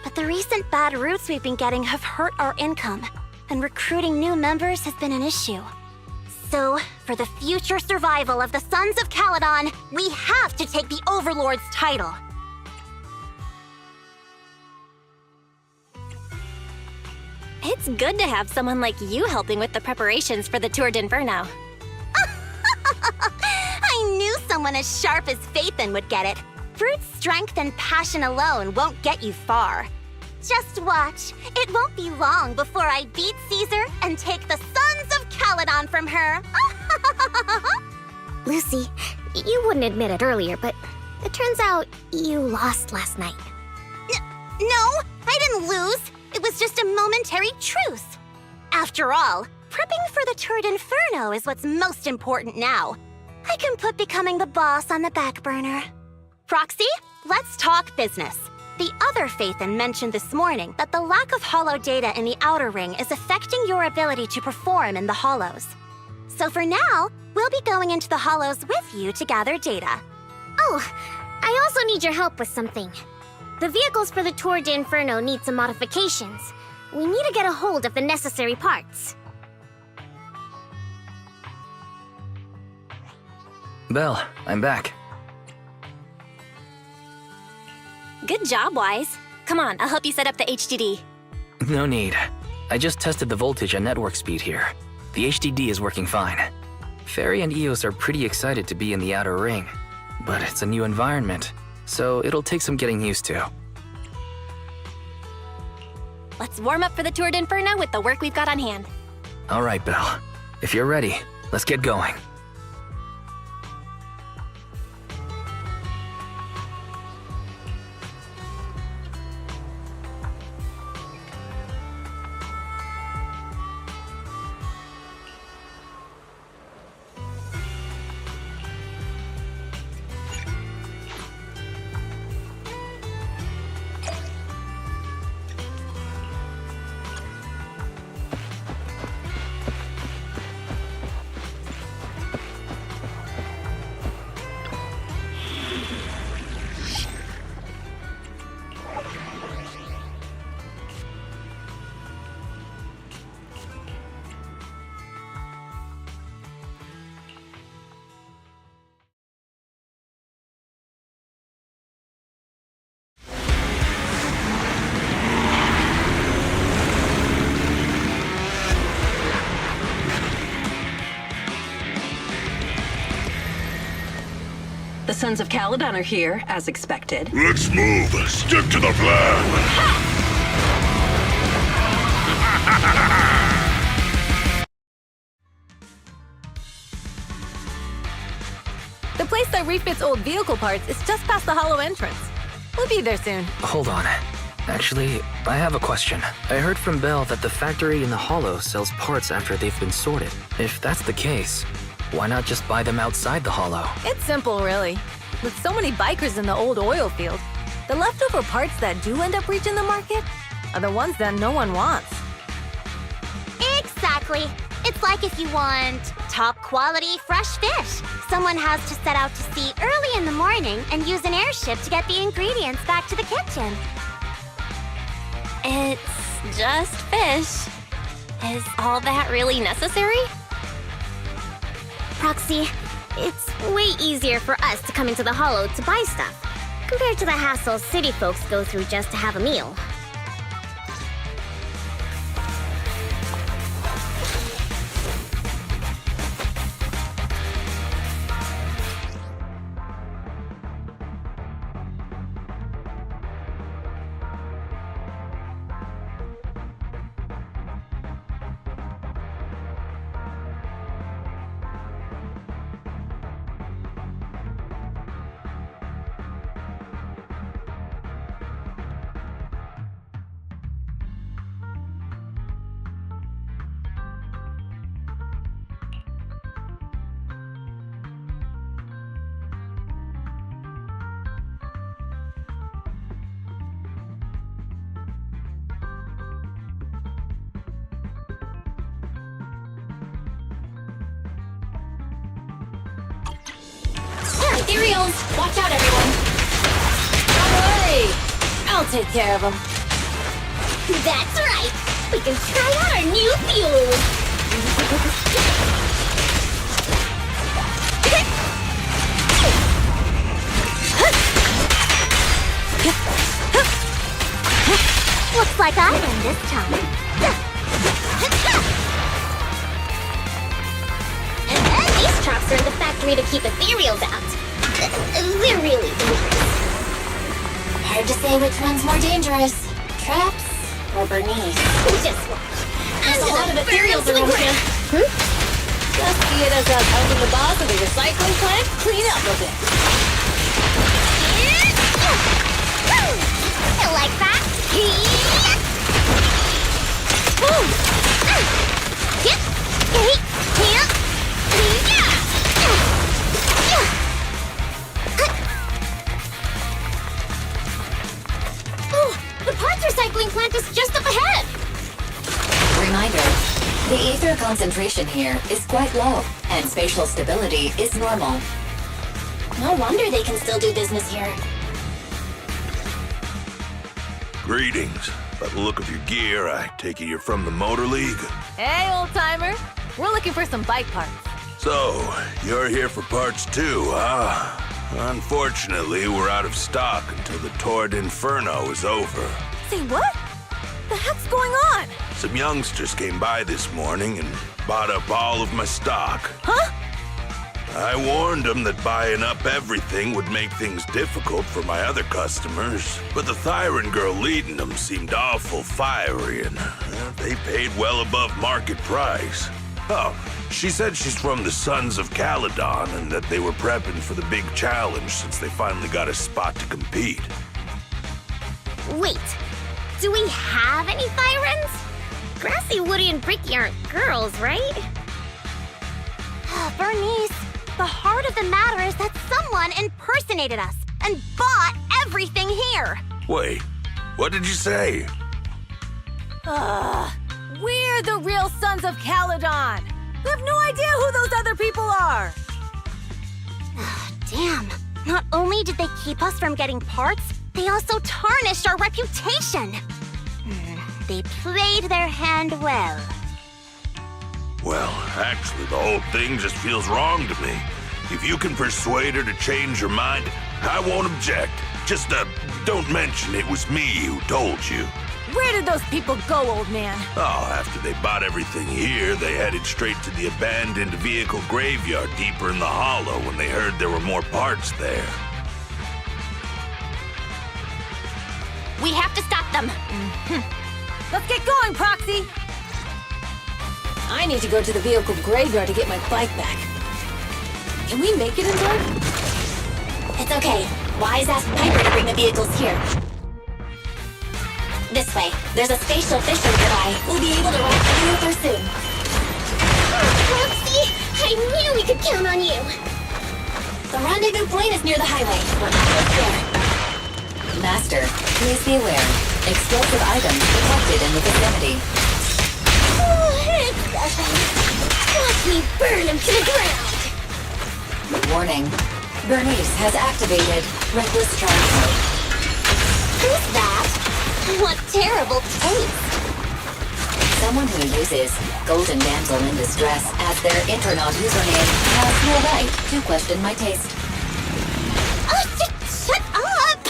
Speaker 3: But the recent bad routes we've been getting have hurt our income, and recruiting new members has been an issue. So, for the future survival of the Sons of Caledon, we have to take the Overlord's title.
Speaker 12: It's good to have someone like you helping with the preparations for the Tour d'Inferno.
Speaker 3: I knew someone as sharp as Phaethon would get it. Brute strength and passion alone won't get you far. Just watch. It won't be long before I beat Caesar and take the Sons of Caledon from her.
Speaker 6: Lucy, you wouldn't admit it earlier, but it turns out you lost last night.
Speaker 3: No, I didn't lose. It was just a momentary truce. After all, prepping for the Tour d'Inferno is what's most important now. I can put becoming the boss on the back burner. Proxy, let's talk business. The other Phaethon mentioned this morning that the lack of hollow data in the Outer Ring is affecting your ability to perform in the hollows. So for now, we'll be going into the hollows with you to gather data.
Speaker 6: Oh, I also need your help with something. The vehicles for the Tour d'Inferno need some modifications. We need to get a hold of the necessary parts.
Speaker 2: Belle, I'm back.
Speaker 12: Good job, Wise. Come on, I'll help you set up the HDD.
Speaker 2: No need. I just tested the voltage and network speed here. The HDD is working fine. Fairy and Eos are pretty excited to be in the Outer Ring, but it's a new environment, so it'll take some getting used to.
Speaker 12: Let's warm up for the Tour d'Inferno with the work we've got on hand.
Speaker 2: All right, Belle. If you're ready, let's get going.
Speaker 7: The Sons of Caledon are here, as expected.
Speaker 4: Let's move. Stick to the plan.
Speaker 5: The place that refits old vehicle parts is just past the hollow entrance. We'll be there soon.
Speaker 2: Hold on. Actually, I have a question. I heard from Belle that the factory in the Hollow sells parts after they've been sorted. If that's the case, why not just buy them outside the Hollow?
Speaker 5: It's simple, really. With so many bikers in the old oil field, the leftover parts that do end up reaching the market are the ones that no one wants.
Speaker 3: Exactly. It's like if you want top quality fresh fish. Someone has to set out to sea early in the morning and use an airship to get the ingredients back to the kitchen.
Speaker 12: It's just fish. Is all that really necessary?
Speaker 6: Proxy, it's way easier for us to come into the Hollow to buy stuff, compared to the hassle city folks go through just to have a meal.
Speaker 5: ethereals! Watch out, everyone! Don't worry! I'll take care of them.
Speaker 6: That's right! We can try out our new fuel!
Speaker 3: Looks like I win this time.
Speaker 6: These traps are in the factory to keep ethereals out. They're really dangerous.
Speaker 5: Hard to say which one's more dangerous. Traps or Bernice?
Speaker 6: Just watch.
Speaker 5: There's a lot of ethereals around here. Just see it as us helping the boss of the recycling plant clean up a bit.
Speaker 6: You like that?
Speaker 5: Oh, the parts recycling plant is just up ahead.
Speaker 7: Reminder, the ether concentration here is quite low, and spatial stability is normal.
Speaker 6: No wonder they can still do business here.
Speaker 4: Greetings. By the look of your gear, I take it you're from the Motor League?
Speaker 5: Hey, old-timer. We're looking for some bike parts.
Speaker 4: So, you're here for parts too, huh? Unfortunately, we're out of stock until the Torrid Inferno is over.
Speaker 5: Say what? The heck's going on?
Speaker 4: Some youngsters came by this morning and bought up all of my stock.
Speaker 5: Huh?
Speaker 4: I warned them that buying up everything would make things difficult for my other customers, but the Thyron girl leading them seemed awful fiery, and they paid well above market price. Oh, she said she's from the Sons of Caledon and that they were prepping for the big challenge since they finally got a spot to compete.
Speaker 6: Wait, do we have any Thyrans? Grassy, Woody, and Bricky aren't girls, right?
Speaker 3: Bernice, the heart of the matter is that someone impersonated us and bought everything here.
Speaker 4: Wait, what did you say?
Speaker 5: We're the real Sons of Caledon. We have no idea who those other people are.
Speaker 3: Damn. Not only did they keep us from getting parts, they also tarnished our reputation. They played their hand well.
Speaker 4: Well, actually, the whole thing just feels wrong to me. If you can persuade her to change her mind, I won't object. Just, don't mention it was me who told you.
Speaker 5: Where did those people go, old man?
Speaker 4: Oh, after they bought everything here, they headed straight to the abandoned vehicle graveyard deeper in the hollow when they heard there were more parts there.
Speaker 3: We have to stop them.
Speaker 5: Let's get going, Proxy. I need to go to the vehicle graveyard to get my bike back. Can we make it in time?
Speaker 6: It's okay. Wise asked Piper to bring the vehicles here. This way. There's a spatial fisher nearby. We'll be able to ride through her soon. Roxy, I knew we could count on you. The rendezvous point is near the highway. We're almost there.
Speaker 7: Master, please be aware. Explosive items detected in the vicinity.
Speaker 6: It's nothing. Watch me burn him to the ground.
Speaker 7: Warning. Bernice has activated Reckless Drive mode.
Speaker 6: Who's that? What terrible taste.
Speaker 7: Someone who uses Golden Damsel in Distress as their Inferno username has no right to question my taste.
Speaker 6: Shut up!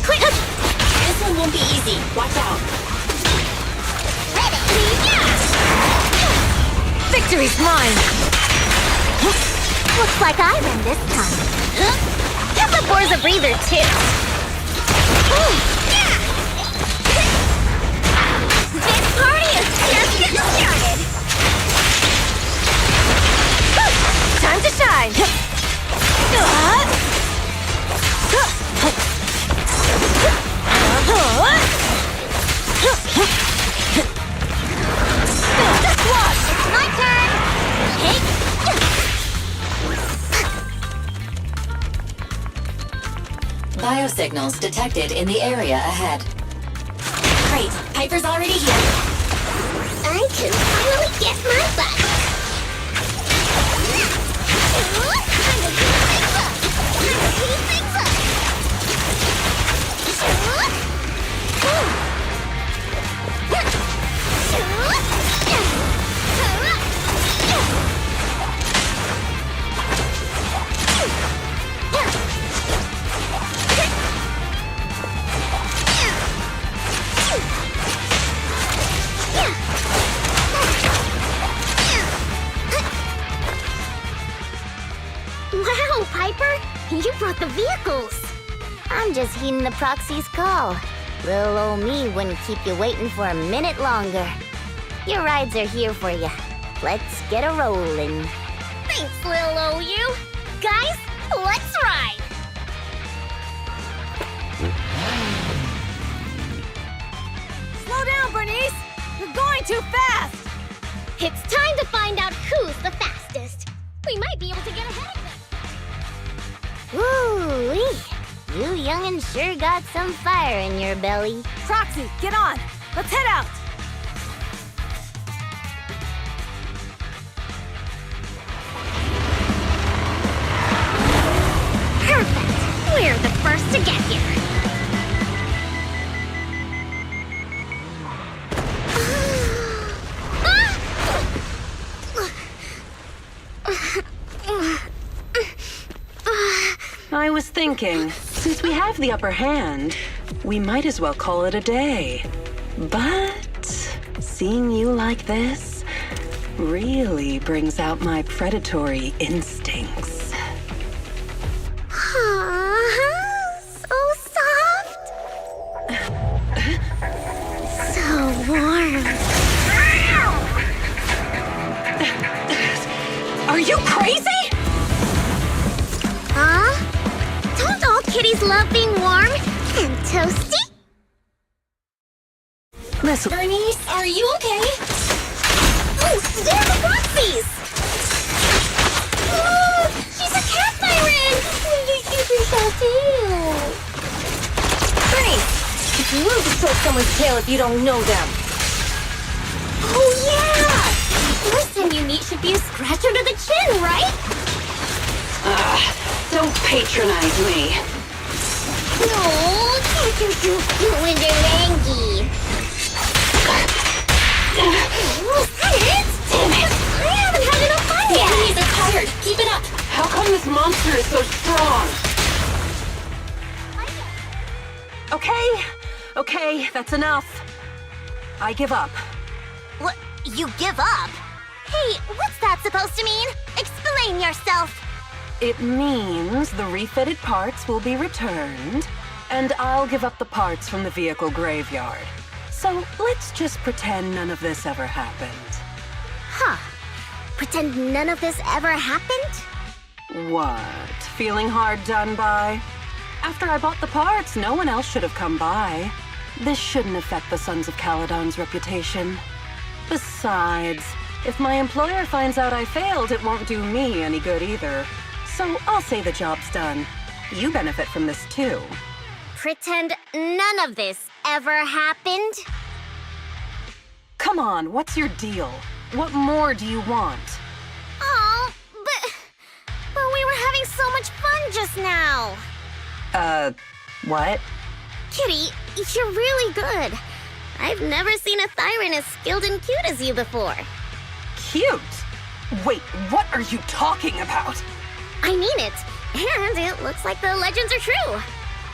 Speaker 3: Quick!
Speaker 6: This one won't be easy. Watch out.
Speaker 5: Victory's mine!
Speaker 3: Looks like I win this time.
Speaker 6: Give the boys a breather, too. This party is just getting started.
Speaker 5: Time to shine!
Speaker 3: My turn!
Speaker 7: signals detected in the area ahead. Great, Piper's already here.
Speaker 6: I can finally get my butt. Time to heat things up. Wow, Piper! You brought the vehicles! I'm just heeding the proxy's call. Little old me wouldn't keep you waiting for a minute longer. Your rides are here for you. Let's get a rolling. Thanks, little old you. Guys, let's ride!
Speaker 5: Slow down, Bernice! You're going too fast!
Speaker 6: It's time to find out who's the fastest. We might be able to get ahead of them. Woo-wee! You young'uns sure got some fire in your belly.
Speaker 5: Proxy, get on! Let's head out!
Speaker 6: Perfect! We're the first to get here.
Speaker 13: I was thinking, since we have the upper hand, we might as well call it a day. But seeing you like this really brings out my predatory instincts.
Speaker 6: So soft. So warm.
Speaker 13: Are you crazy?
Speaker 6: Huh? Don't all kitties love being warm and toasty?
Speaker 13: Listen,
Speaker 6: Bernice, are you okay? Oh, they're the Roxys! Oh, she's a cat siren! You keep yourself too.
Speaker 5: Bernice, it's rude to stroke someone's tail if you don't know them.
Speaker 6: Oh, yeah! First time you meet should be a scratch under the chin, right?
Speaker 13: don't patronize me.
Speaker 6: No, can't you do Winderlangy? Almost had it! Damn it! I haven't had enough fun yet! The enemies are tired! Keep it up!
Speaker 13: How come this monster is so strong? Okay, that's enough. I give up.
Speaker 3: What? You give up? Hey, what's that supposed to mean? Explain yourself.
Speaker 13: It means the refitted parts will be returned, and I'll give up the parts from the vehicle graveyard. So let's just pretend none of this ever happened.
Speaker 6: Huh. Pretend none of this ever happened?
Speaker 13: What? Feeling hard done by? After I bought the parts, no one else should have come by. This shouldn't affect the Sons of Caledon's reputation. Besides, if my employer finds out I failed, it won't do me any good either. So I'll say the job's done. You benefit from this too.
Speaker 6: Pretend none of this ever happened?
Speaker 13: Come on, what's your deal? What more do you want?
Speaker 6: Oh, but we were having so much fun just now.
Speaker 13: What?
Speaker 6: Kitty, you're really good. I've never seen a Thyran as skilled and cute as you before.
Speaker 13: Cute? Wait, what are you talking about?
Speaker 6: I mean it. And it looks like the legends are true.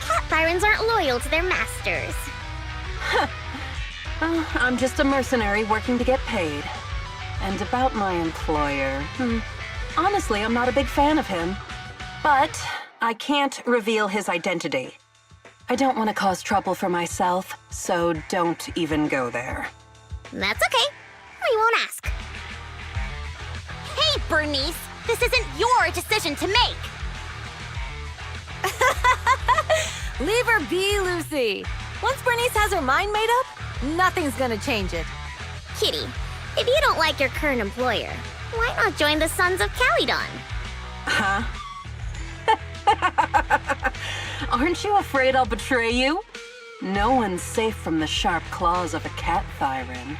Speaker 6: Cat Thyrans aren't loyal to their masters.
Speaker 13: Well, I'm just a mercenary working to get paid. And about my employer, honestly, I'm not a big fan of him. But I can't reveal his identity. I don't want to cause trouble for myself, so don't even go there.
Speaker 6: That's okay. We won't ask.
Speaker 3: Hey, Bernice, this isn't your decision to make.
Speaker 5: Leave her be, Lucy. Once Bernice has her mind made up, nothing's gonna change it.
Speaker 6: Kitty, if you don't like your current employer, why not join the Sons of Caledon?
Speaker 13: Huh? Aren't you afraid I'll betray you? No one's safe from the sharp claws of a cat Thyran.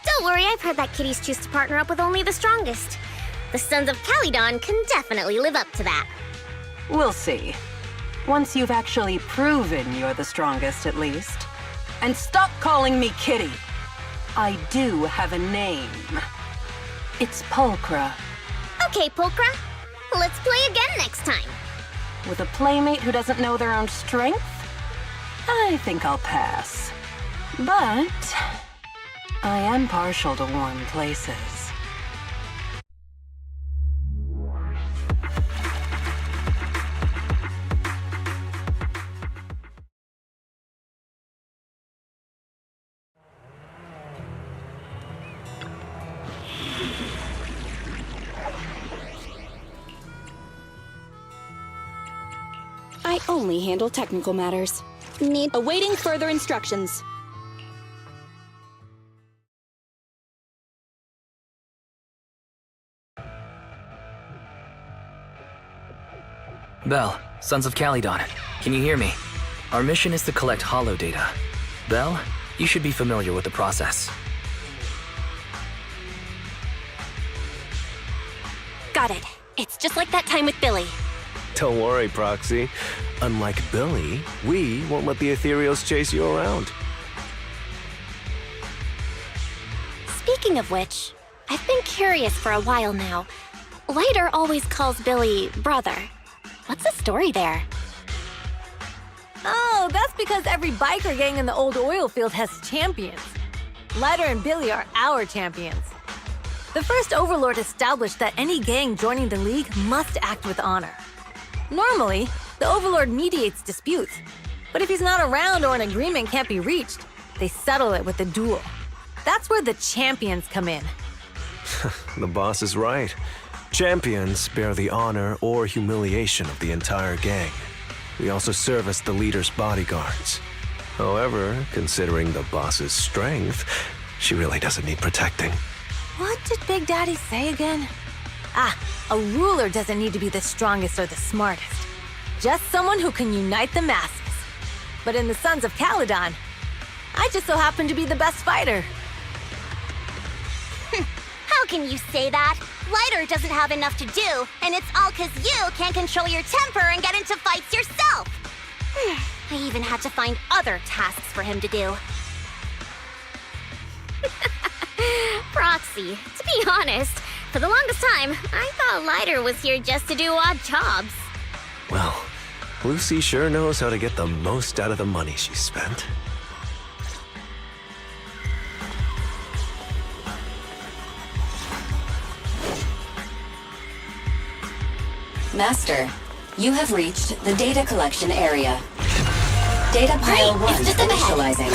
Speaker 6: Don't worry, I've heard that kitties choose to partner up with only the strongest. The Sons of Caledon can definitely live up to that.
Speaker 13: We'll see. Once you've actually proven you're the strongest, at least. And stop calling me Kitty. I do have a name. It's Pulchra.
Speaker 6: Okay, Pulchra. Let's play again next time.
Speaker 13: With a playmate who doesn't know their own strength? I think I'll pass. But I am partial to warm places.
Speaker 14: I only handle technical matters. Awaiting further instructions.
Speaker 2: Belle, Sons of Caledon, can you hear me? Our mission is to collect holo data. Belle, you should be familiar with the process.
Speaker 3: Got it. It's just like that time with Billy.
Speaker 10: Don't worry, Proxy. Unlike Billy, we won't let the Ethereals chase you around.
Speaker 3: Speaking of which, I've been curious for a while now. Lighter always calls Billy brother. What's the story there?
Speaker 5: Oh, that's because every biker gang in the old oil field has champions. Lighter and Billy are our champions. The first Overlord established that any gang joining the League must act with honor. Normally, the Overlord mediates disputes, but if he's not around or an agreement can't be reached, they settle it with a duel. That's where the champions come in.
Speaker 10: The boss is right. Champions bear the honor or humiliation of the entire gang. We also serve as the leader's bodyguards. However, considering the boss's strength, she really doesn't need protecting.
Speaker 5: What did Big Daddy say again? A ruler doesn't need to be the strongest or the smartest. Just someone who can unite the masses. But in the Sons of Caledon, I just so happen to be the best fighter.
Speaker 3: How can you say that? Lighter doesn't have enough to do, and it's all 'cause you can't control your temper and get into fights yourself. I even had to find other tasks for him to do.
Speaker 6: Proxy, to be honest, for the longest time, I thought Lighter was here just to do odd jobs.
Speaker 10: Well, Lucy sure knows how to get the most out of the money she spent.
Speaker 7: Master, you have reached the data collection area. Data pile 1 initializing.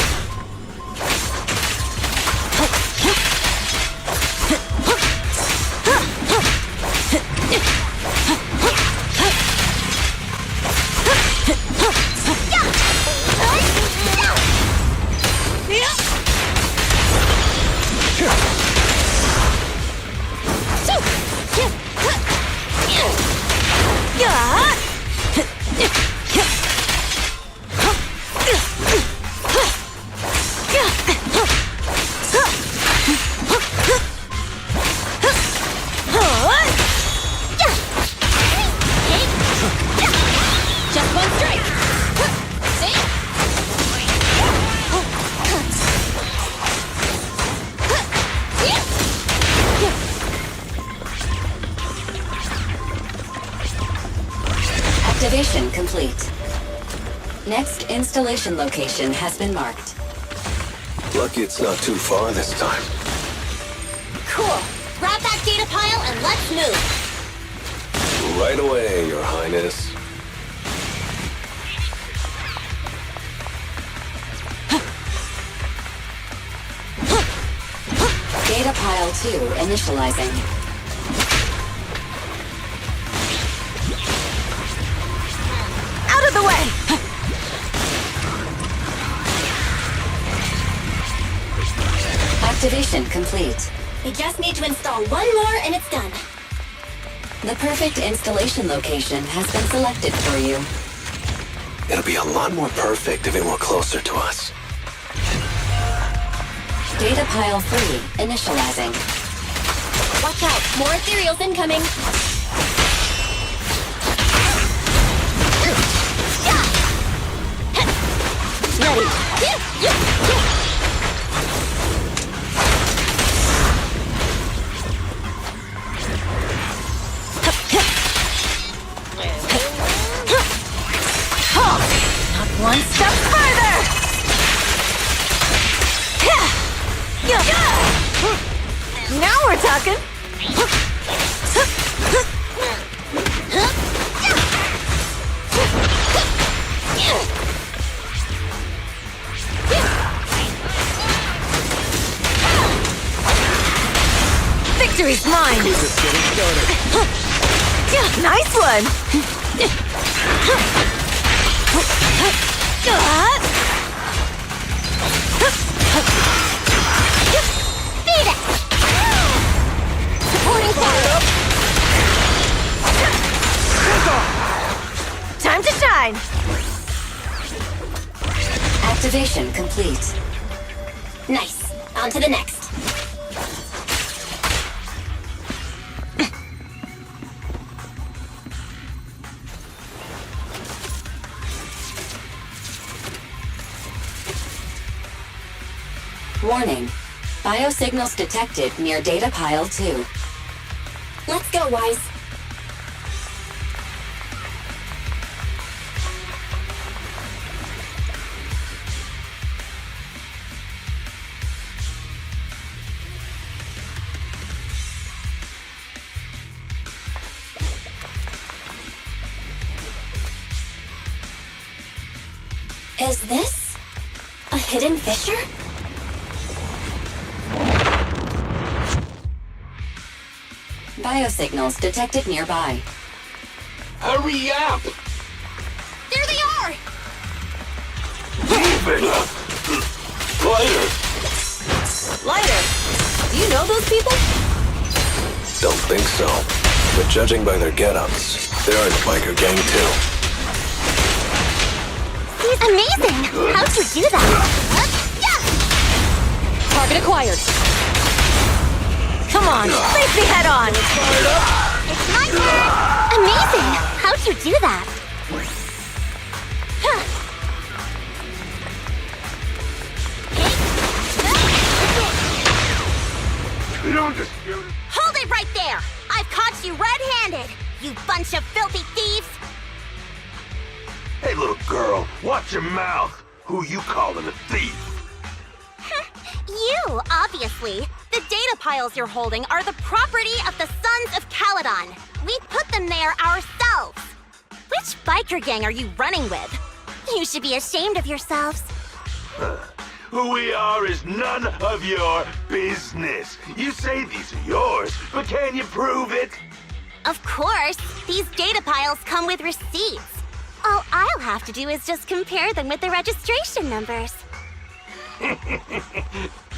Speaker 7: Activation complete. Next installation location has been marked.
Speaker 10: Lucky it's not too far this time.
Speaker 3: Cool. Grab that data pile and let's move.
Speaker 10: Right away, Your Highness.
Speaker 7: Data pile 2 initializing.
Speaker 5: Out of the way!
Speaker 7: Activation complete.
Speaker 3: We just need to install one more and it's done.
Speaker 7: The perfect installation location has been selected for you.
Speaker 10: It'll be a lot more perfect if it were closer to us.
Speaker 7: Data pile 3 initializing.
Speaker 6: Watch out, more ethereals incoming.
Speaker 5: Not one step further! Now we're talking! Victory's mine! Nice one!
Speaker 3: Beat it! Supporting fire!
Speaker 5: Time to shine!
Speaker 7: Activation complete.
Speaker 6: Nice. On to the next.
Speaker 7: Warning. Biosignals detected near data pile 2.
Speaker 6: Let's go, Wise. Is this a hidden fissure?
Speaker 7: Biosignals detected nearby.
Speaker 4: Hurry up!
Speaker 3: There they are!
Speaker 5: Lighter! Do you know those people?
Speaker 10: Don't think so. But judging by their get-ups, they're in the biker gang too.
Speaker 3: He's amazing! How'd you do that?
Speaker 5: Target acquired. Come on, face me head on!
Speaker 3: It's my turn! Amazing! How'd you do that? Hold it right there! I've caught you red-handed, you bunch of filthy thieves!
Speaker 4: Hey, little girl, watch your mouth. Who you calling a thief?
Speaker 3: You, obviously. The data piles you're holding are the property of the Sons of Caledon. We put them there ourselves. Which biker gang are you running with? You should be ashamed of yourselves.
Speaker 4: Who we are is none of your business. You say these are yours, but can you prove it?
Speaker 3: Of course, these data piles come with receipts. All I'll have to do is just compare them with the registration numbers.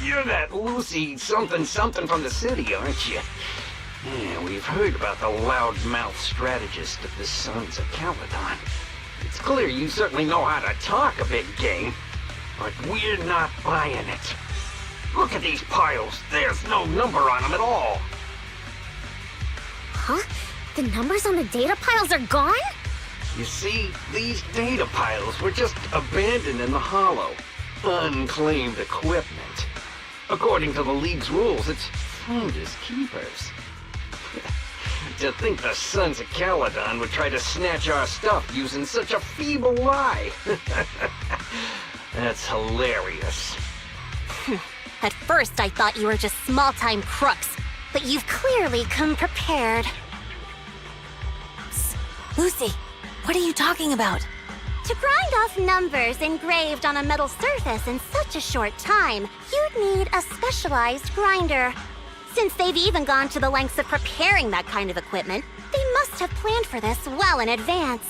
Speaker 15: You're that Lucy something from the city, aren't you? Yeah, we've heard about the loudmouth strategist of the Sons of Caledon. It's clear you certainly know how to talk a big game, but we're not buying it. Look at these piles. There's no number on them at all.
Speaker 6: Huh? The numbers on the data piles are gone?
Speaker 15: You see, these data piles were just abandoned in the hollow. Unclaimed equipment. According to the League's rules, it's founders keepers. To think the Sons of Caledon would try to snatch our stuff using such a feeble lie. That's hilarious.
Speaker 3: At first, I thought you were just small-time crooks, but you've clearly come prepared.
Speaker 5: Lucy, what are you talking about?
Speaker 3: To grind off numbers engraved on a metal surface in such a short time, you'd need a specialized grinder. Since they've even gone to the lengths of preparing that kind of equipment, they must have planned for this well in advance.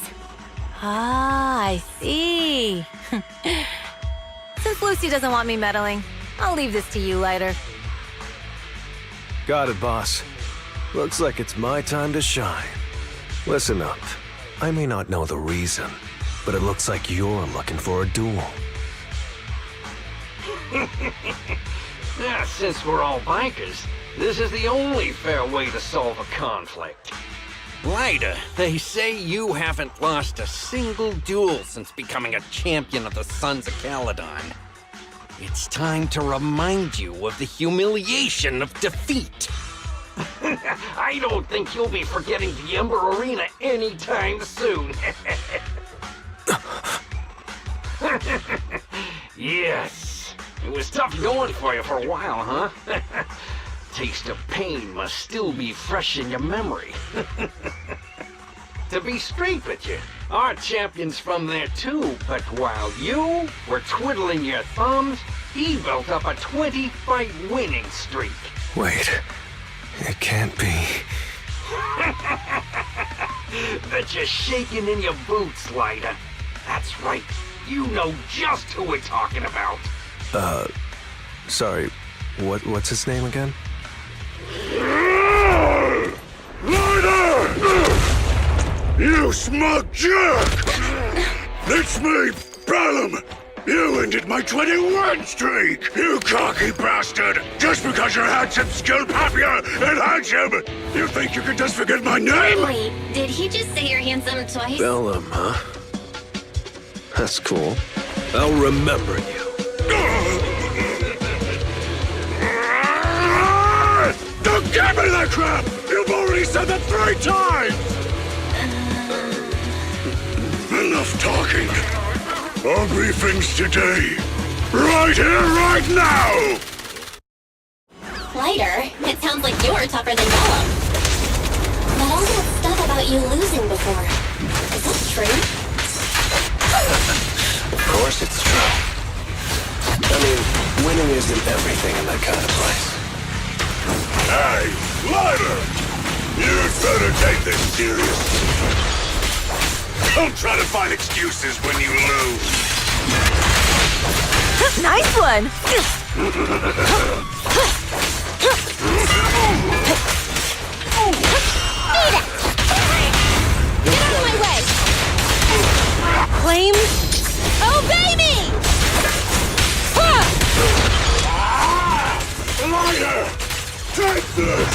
Speaker 5: Ah, I see. Since Lucy doesn't want me meddling, I'll leave this to you, Lighter.
Speaker 10: Got it, boss. Looks like it's my time to shine. Listen up. I may not know the reason, but it looks like you're looking for a duel.
Speaker 15: Yeah, since we're all bikers, this is the only fair way to solve a conflict.
Speaker 16: Ryder, they say you haven't lost a single duel since becoming a champion of the Sons of Caledon. It's time to remind you of the humiliation of defeat.
Speaker 15: I don't think you'll be forgetting the Ember Arena anytime soon. Yes, it was tough going for you for a while, huh? Taste of pain must still be fresh in your memory. To be straight with you, our champion's from there too, but while you were twiddling your thumbs, he built up a 20-fight winning streak.
Speaker 10: Wait, it can't be.
Speaker 15: Bet you're shaking in your boots, Lyda. That's right, you know just who we're talking about.
Speaker 10: Sorry, what's his name again?
Speaker 4: Ryder! You smug jerk! It's me, Bellum! You ended my 21 streak, you cocky bastard! Just because you're handsome, skilled, happier, and handsome! You think you can just forget my name?
Speaker 6: Wait, did he just say you're handsome twice?
Speaker 10: Bellum, huh? That's cool. I'll remember you.
Speaker 4: Don't give me that crap! You've already said that 3 times! Enough talking. I'll brief things today. Right here, right now!
Speaker 6: Ryder, it sounds like you're tougher than Bellum. But all that stuff about you losing before, is that true?
Speaker 10: Of course it's true. I mean, winning isn't everything in that kind of place.
Speaker 4: Hey, Ryder! You'd better take this seriously. Don't try to find excuses when you lose.
Speaker 5: Nice one!
Speaker 3: Get out of my way!
Speaker 5: Flame? Oh, baby!
Speaker 4: Ryder! Take this!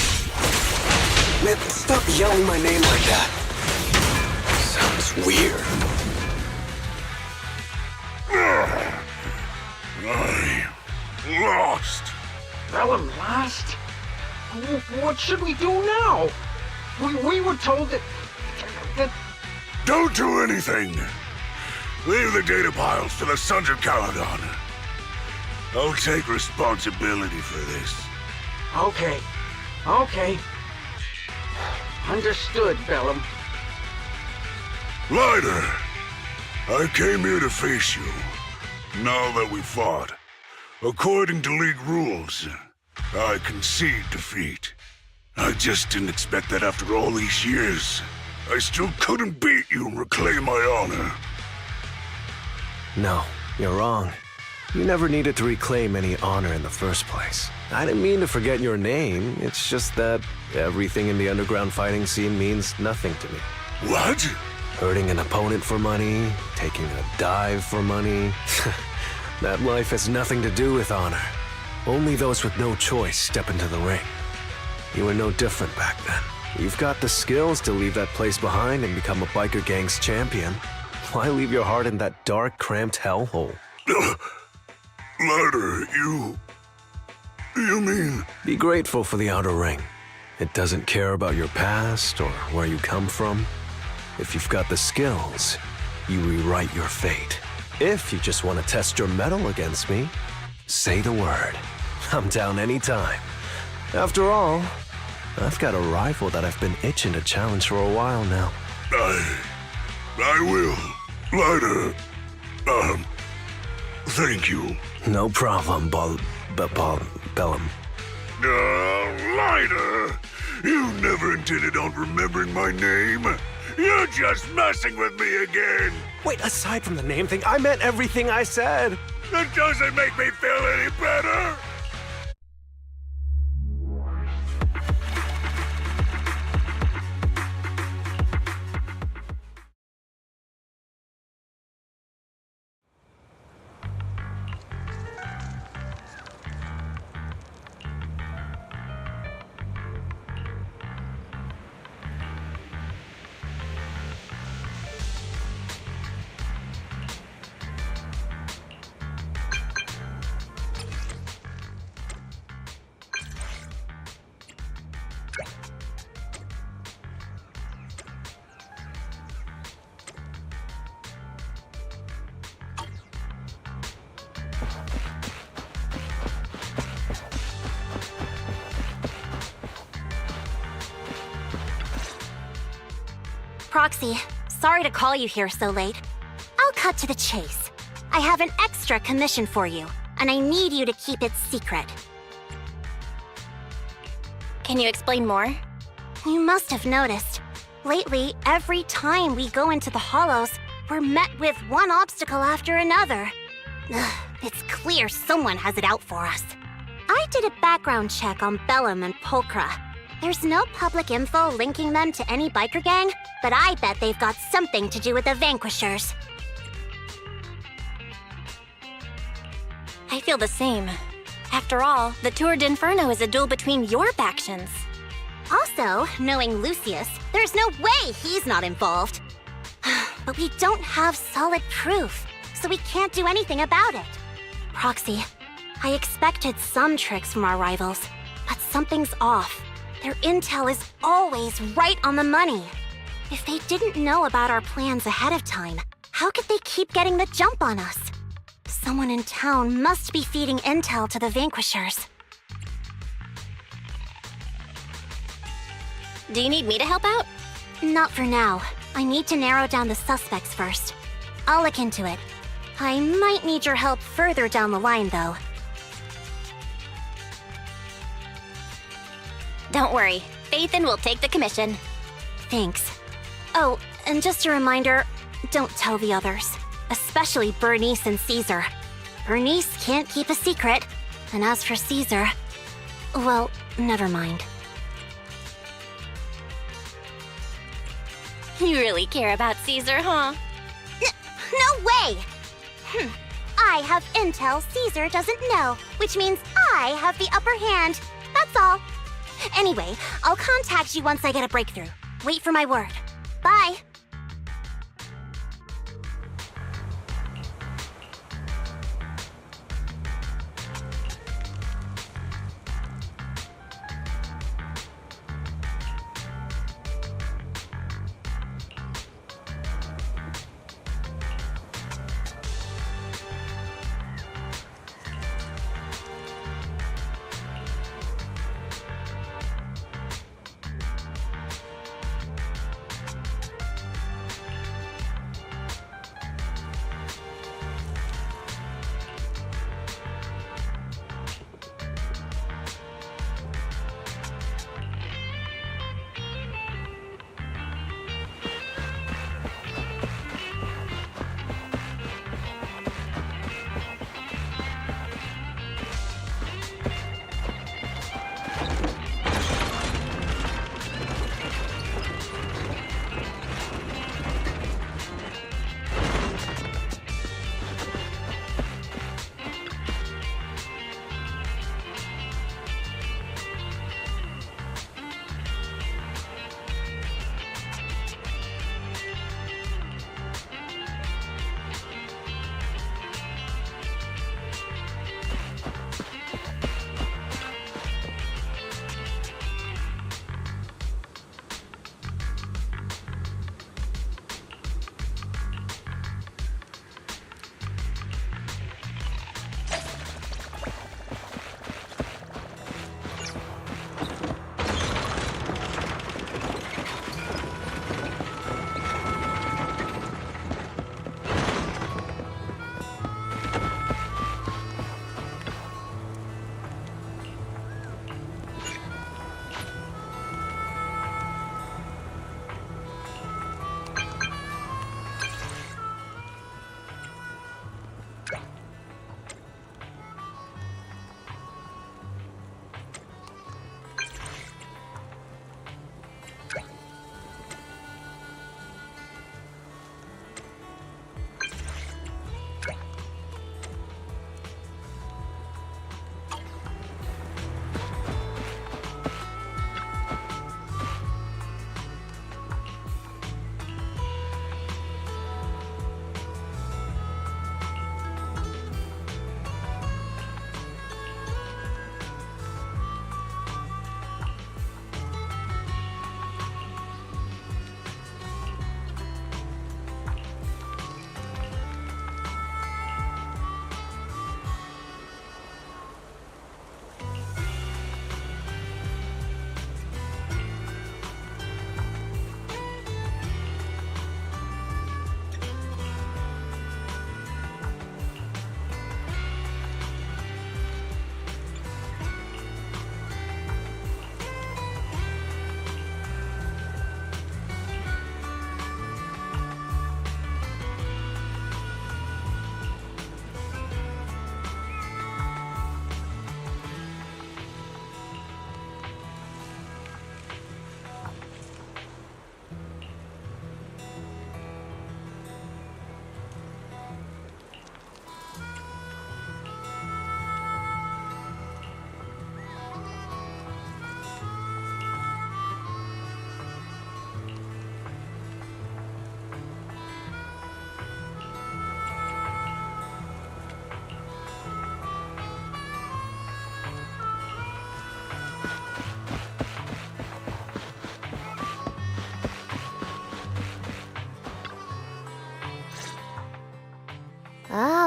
Speaker 10: Man, stop yelling my name like that. Sounds weird.
Speaker 4: I lost.
Speaker 15: Bellum lost? What should we do now? We were told that...
Speaker 4: Don't do anything. Leave the data piles to the Sons of Caledon. I'll take responsibility for this.
Speaker 15: Okay. Understood, Bellum.
Speaker 4: Ryder, I came here to face you. Now that we fought, according to League rules, I concede defeat. I just didn't expect that after all these years, I still couldn't beat you and reclaim my honor.
Speaker 10: No, you're wrong. You never needed to reclaim any honor in the first place. I didn't mean to forget your name. It's just that everything in the underground fighting scene means nothing to me.
Speaker 4: What?
Speaker 10: Hurting an opponent for money, taking a dive for money. That life has nothing to do with honor. Only those with no choice step into the ring. You were no different back then. You've got the skills to leave that place behind and become a biker gang's champion. Why leave your heart in that dark, cramped hellhole?
Speaker 4: Ryder, you mean...
Speaker 10: Be grateful for the outer ring. It doesn't care about your past or where you come from. If you've got the skills, you rewrite your fate. If you just want to test your mettle against me, say the word. I'm down anytime. After all, I've got a rival that I've been itching to challenge for a while now.
Speaker 4: I will. Ryder, thank you.
Speaker 10: No problem, Bellum.
Speaker 4: Ryder, you never intended on remembering my name. You're just messing with me again.
Speaker 10: Wait, aside from the name thing, I meant everything I said.
Speaker 4: That doesn't make me feel any better.
Speaker 3: Proxy, sorry to call you here so late. I'll cut to the chase. I have an extra commission for you, and I need you to keep it secret.
Speaker 6: Can you explain more?
Speaker 3: You must have noticed. Lately, every time we go into the Hollows, we're met with one obstacle after another. Ugh, it's clear someone has it out for us. I did a background check on Bellum and Pulchra. There's no public info linking them to any biker gang, but I bet they've got something to do with the Vanquishers.
Speaker 6: I feel the same. After all, the Tour d'Inferno is a duel between your factions.
Speaker 3: Also, knowing Lucius, there's no way he's not involved. But we don't have solid proof, so we can't do anything about it. Proxy, I expected some tricks from our rivals, but something's off. Their intel is always right on the money. If they didn't know about our plans ahead of time, how could they keep getting the jump on us? Someone in town must be feeding intel to the Vanquishers.
Speaker 6: Do you need me to help out?
Speaker 3: Not for now. I need to narrow down the suspects first. I'll look into it. I might need your help further down the line, though.
Speaker 6: Don't worry. Phaethon will take the commission.
Speaker 3: Thanks. Oh, and just a reminder, don't tell the others. Especially Bernice and Caesar. Bernice can't keep a secret. And as for Caesar, well, never mind.
Speaker 6: You really care about Caesar, huh?
Speaker 3: No way! I have intel Caesar doesn't know, which means I have the upper hand. That's all. Anyway, I'll contact you once I get a breakthrough. Wait for my word. Bye.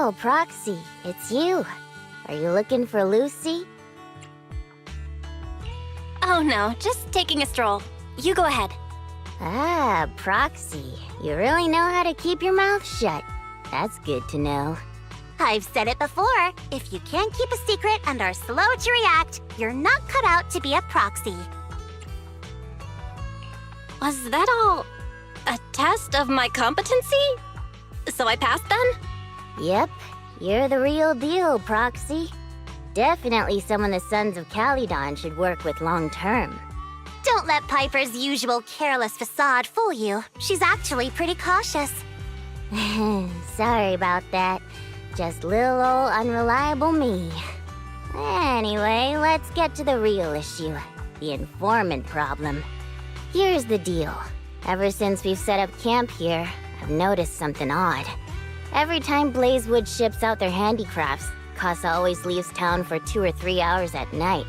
Speaker 6: Oh, Proxy, it's you. Are you looking for Lucy?
Speaker 3: Oh no, just taking a stroll. You go ahead.
Speaker 6: Ah, Proxy. You really know how to keep your mouth shut. That's good to know.
Speaker 3: I've said it before. If you can't keep a secret and are slow to react, you're not cut out to be a proxy. Was that all a test of my competency? So I passed then?
Speaker 6: Yep, you're the real deal, Proxy. Definitely someone the Sons of Caledon should work with long term.
Speaker 3: Don't let Piper's usual careless facade fool you. She's actually pretty cautious.
Speaker 6: Sorry about that. Just little old unreliable me. Anyway, let's get to the real issue. The informant problem. Here's the deal. Ever since we've set up camp here, I've noticed something odd. Every time Blazewood ships out their handicrafts, Casa always leaves town for 2 or 3 hours at night,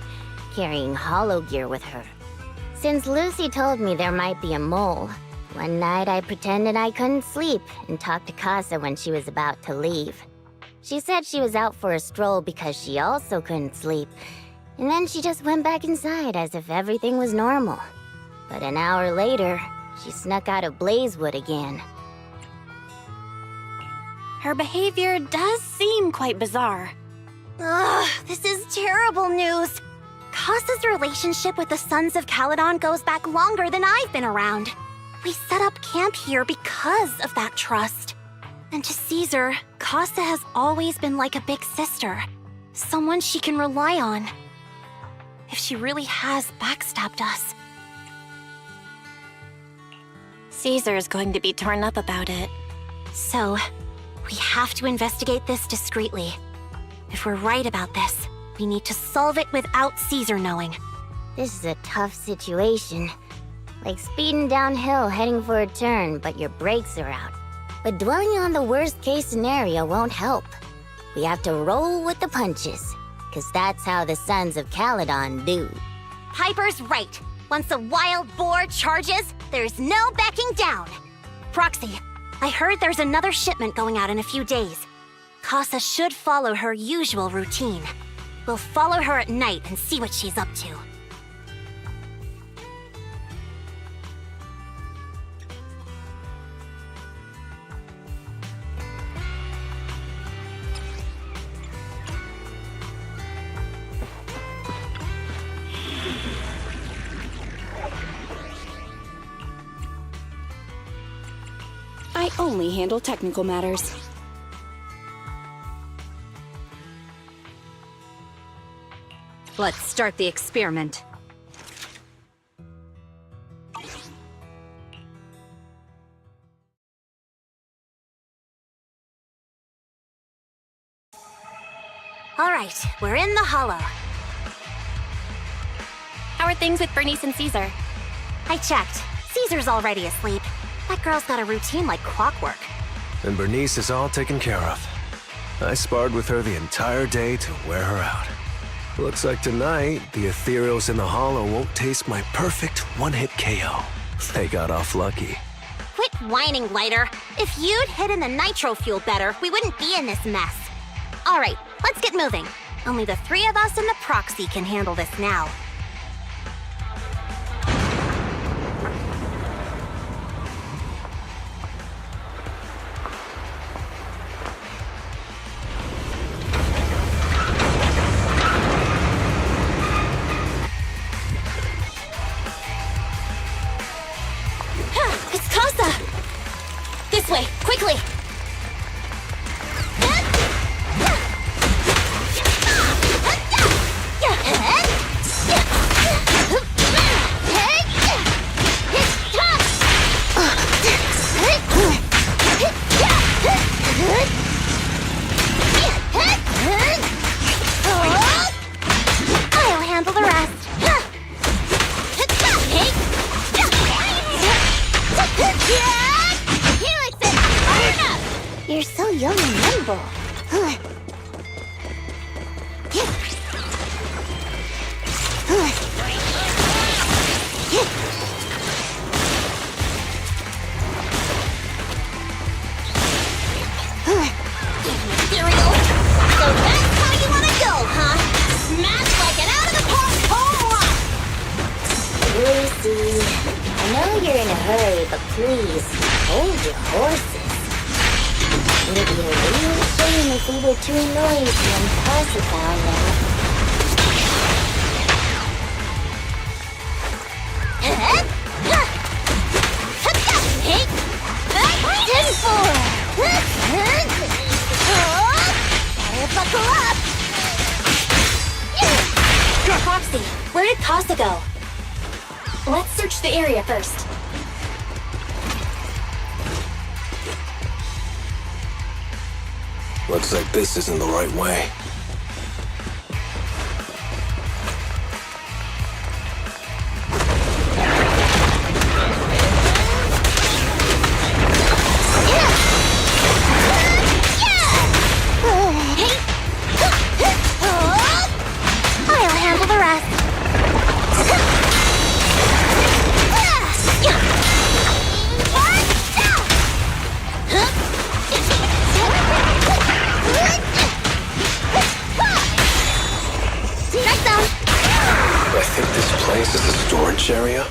Speaker 6: carrying hollow gear with her. Since Lucy told me there might be a mole, one night I pretended I couldn't sleep and talked to Casa when she was about to leave. She said she was out for a stroll because she also couldn't sleep, and then she just went back inside as if everything was normal. But an hour later, she snuck out of Blazewood again.
Speaker 3: Her behavior does seem quite bizarre. Ugh, this is terrible news. Casa's relationship with the Sons of Caledon goes back longer than I've been around. We set up camp here because of that trust. And to Caesar, Casa has always been like a big sister. Someone she can rely on. If she really has backstabbed us. Caesar's going to be torn up about it. So, we have to investigate this discreetly. If we're right about this, we need to solve it without Caesar knowing.
Speaker 6: This is a tough situation. Like speeding downhill heading for a turn, but your brakes are out. But dwelling on the worst-case scenario won't help. We have to roll with the punches, because that's how the Sons of Caledon do.
Speaker 3: Piper's right. Once a wild boar charges, there's no backing down. Proxy, I heard there's another shipment going out in a few days. Casa should follow her usual routine. We'll follow her at night and see what she's up to.
Speaker 14: I only handle technical matters.
Speaker 5: Let's start the experiment.
Speaker 3: All right, we're in the hollow. How are things with Bernice and Caesar? I checked. Caesar's already asleep. That girl's got a routine like clockwork.
Speaker 10: And Bernice is all taken care of. I sparred with her the entire day to wear her out. Looks like tonight, the ethereals in the hollow won't taste my perfect one-hit KO. They got off lucky.
Speaker 3: Quit whining, Lighter. If you'd hidden the nitro fuel better, we wouldn't be in this mess. All right, let's get moving. Only the 3 of us and the proxy can handle this now. It's Casa! This way, quickly! I'll handle the rest.
Speaker 6: You're so young and nimble.
Speaker 3: Theory
Speaker 6: hurry, but please, hold your horses. It'd be a real shame if we were too noisy and Casa found them. Better buckle up! Proxy, where did Casa go? Let's search the area first.
Speaker 10: Looks like this isn't the right way.
Speaker 6: I'll handle the rest.
Speaker 10: I think this place is a storage area.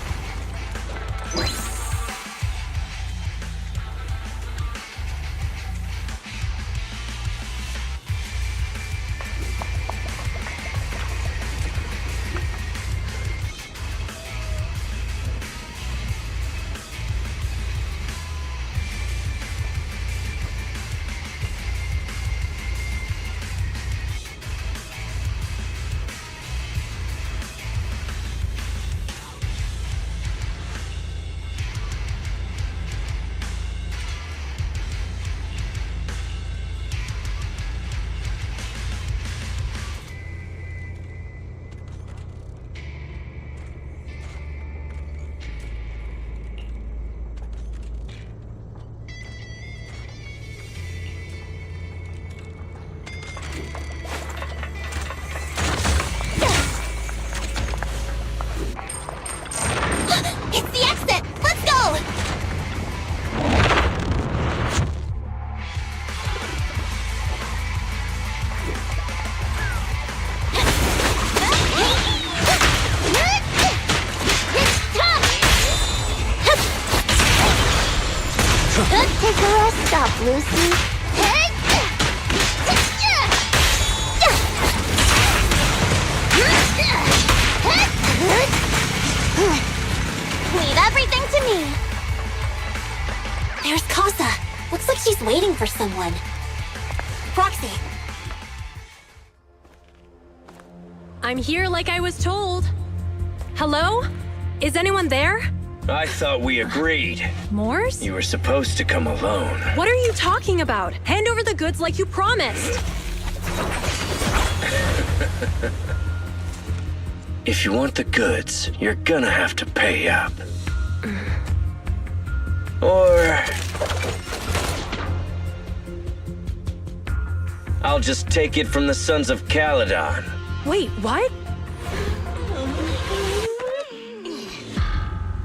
Speaker 6: It's the exit! Let's go! Take a rest stop, Lucy. Leave everything to me. There's Casa. Looks like she's waiting for someone. Proxy.
Speaker 12: I'm here like I was told. Hello? Is anyone there?
Speaker 17: I thought we agreed.
Speaker 12: Morse?
Speaker 17: You were supposed to come alone.
Speaker 12: What are you talking about? Hand over the goods like you promised.
Speaker 17: If you want the goods, you're gonna have to pay up. Or... I'll just take it from the Sons of Caledon.
Speaker 12: Wait, what?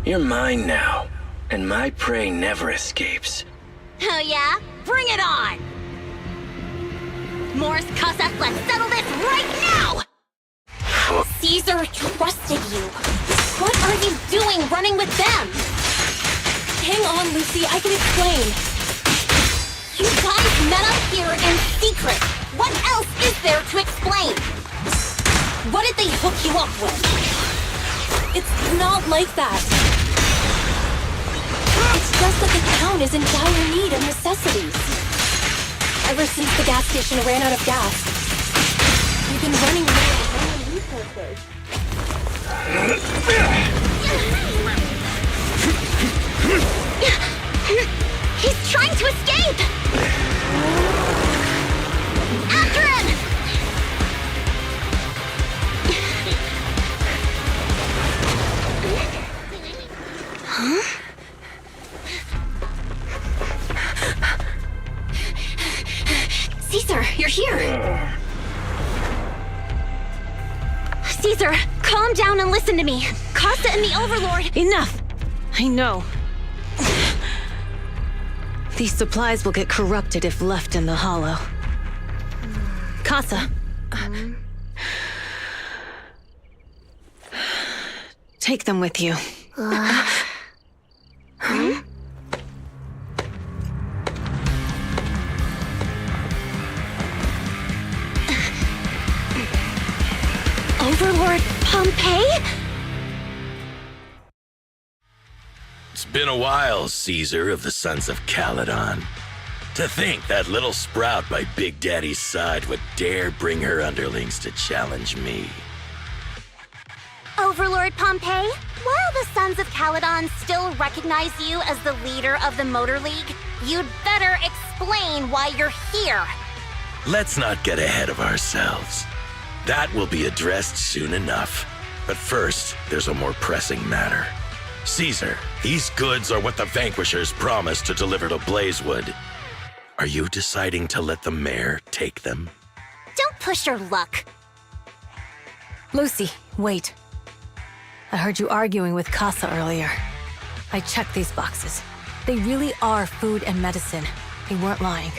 Speaker 17: You're mine now, and my prey never escapes.
Speaker 3: Oh yeah? Bring it on! Morse, Casa, let's settle this right now! Caesar trusted you. What are you doing running with them?
Speaker 12: Hang on, Lucy, I can explain.
Speaker 3: You guys met up here in secret. What else is there to explain? What did they hook you up with?
Speaker 12: It's not like that. It's just that the town is in dire need of necessities. Ever since the gas station ran out of gas, we've been running low on resources.
Speaker 3: He's trying to escape! After him! Huh? Caesar, you're here! Caesar, calm down and listen to me. Casa and the Overlord...
Speaker 5: Enough! I know. These supplies will get corrupted if left in the hollow. Casa. Take them with you.
Speaker 3: Overlord Pompeii?
Speaker 17: It's been a while, Caesar of the Sons of Caledon. To think that little sprout by Big Daddy's side would dare bring her underlings to challenge me.
Speaker 3: Overlord Pompeii, while the Sons of Caledon still recognize you as the leader of the Motor League, you'd better explain why you're here.
Speaker 17: Let's not get ahead of ourselves. That will be addressed soon enough. But first, there's a more pressing matter. Caesar, these goods are what the Vanquishers promised to deliver to Blazewood. Are you deciding to let the mayor take them?
Speaker 3: Don't push your luck.
Speaker 5: Lucy, wait. I heard you arguing with Casa earlier. I checked these boxes. They really are food and medicine. They weren't lying,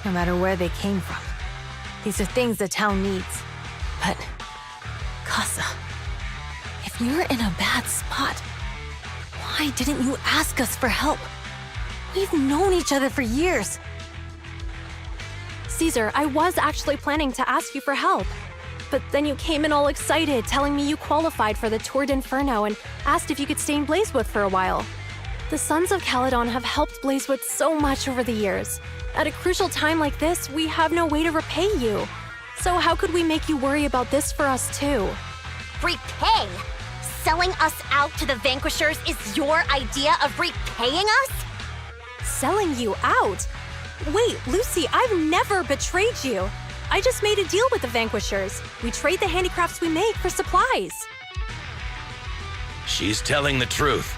Speaker 5: no matter where they came from. These are things the town needs. But, Casa, if you're in a bad spot, why didn't you ask us for help? We've known each other for years.
Speaker 12: Caesar, I was actually planning to ask you for help. But then you came in all excited, telling me you qualified for the Tour d'Inferno and asked if you could stay in Blazewood for a while. The Sons of Caledon have helped Blazewood so much over the years. At a crucial time like this, we have no way to repay you. So how could we make you worry about this for us too?
Speaker 3: Repay? Selling us out to the Vanquishers is your idea of repaying us?
Speaker 12: Selling you out? Wait, Lucy, I've never betrayed you. I just made a deal with the Vanquishers. We trade the handicrafts we make for supplies.
Speaker 17: She's telling the truth.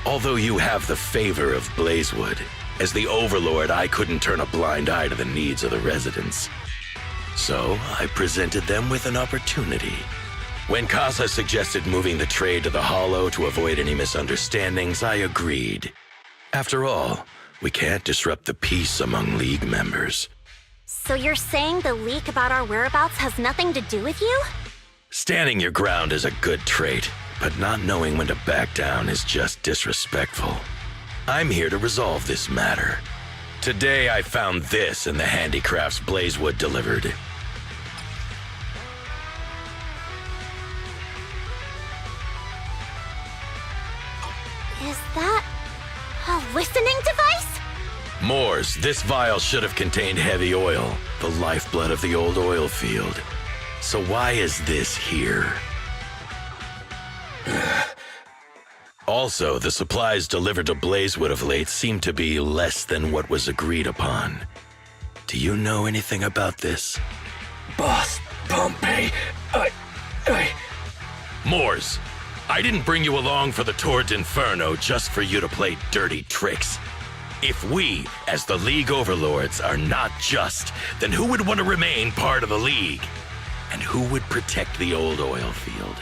Speaker 17: Although you have the favor of Blazewood, as the Overlord, I couldn't turn a blind eye to the needs of the residents. So I presented them with an opportunity. When Casa suggested moving the trade to the Hollow to avoid any misunderstandings, I agreed. After all, we can't disrupt the peace among League members.
Speaker 3: So you're saying the leak about our whereabouts has nothing to do with you?
Speaker 17: Standing your ground is a good trait, but not knowing when to back down is just disrespectful. I'm here to resolve this matter. Today I found this in the handicrafts Blazewood delivered.
Speaker 3: Is that a listening device?
Speaker 17: Moors, this vial should have contained heavy oil, the lifeblood of the old oil field. So why is this here? Also, the supplies delivered to Blazewood of late seem to be less than what was agreed upon. Do you know anything about this? Boss, Pompeii, Moors, I didn't bring you along for the Tour d'Inferno just for you to play dirty tricks. If we, as the League Overlords, are not just, then who would want to remain part of the League? And who would protect the old oil field?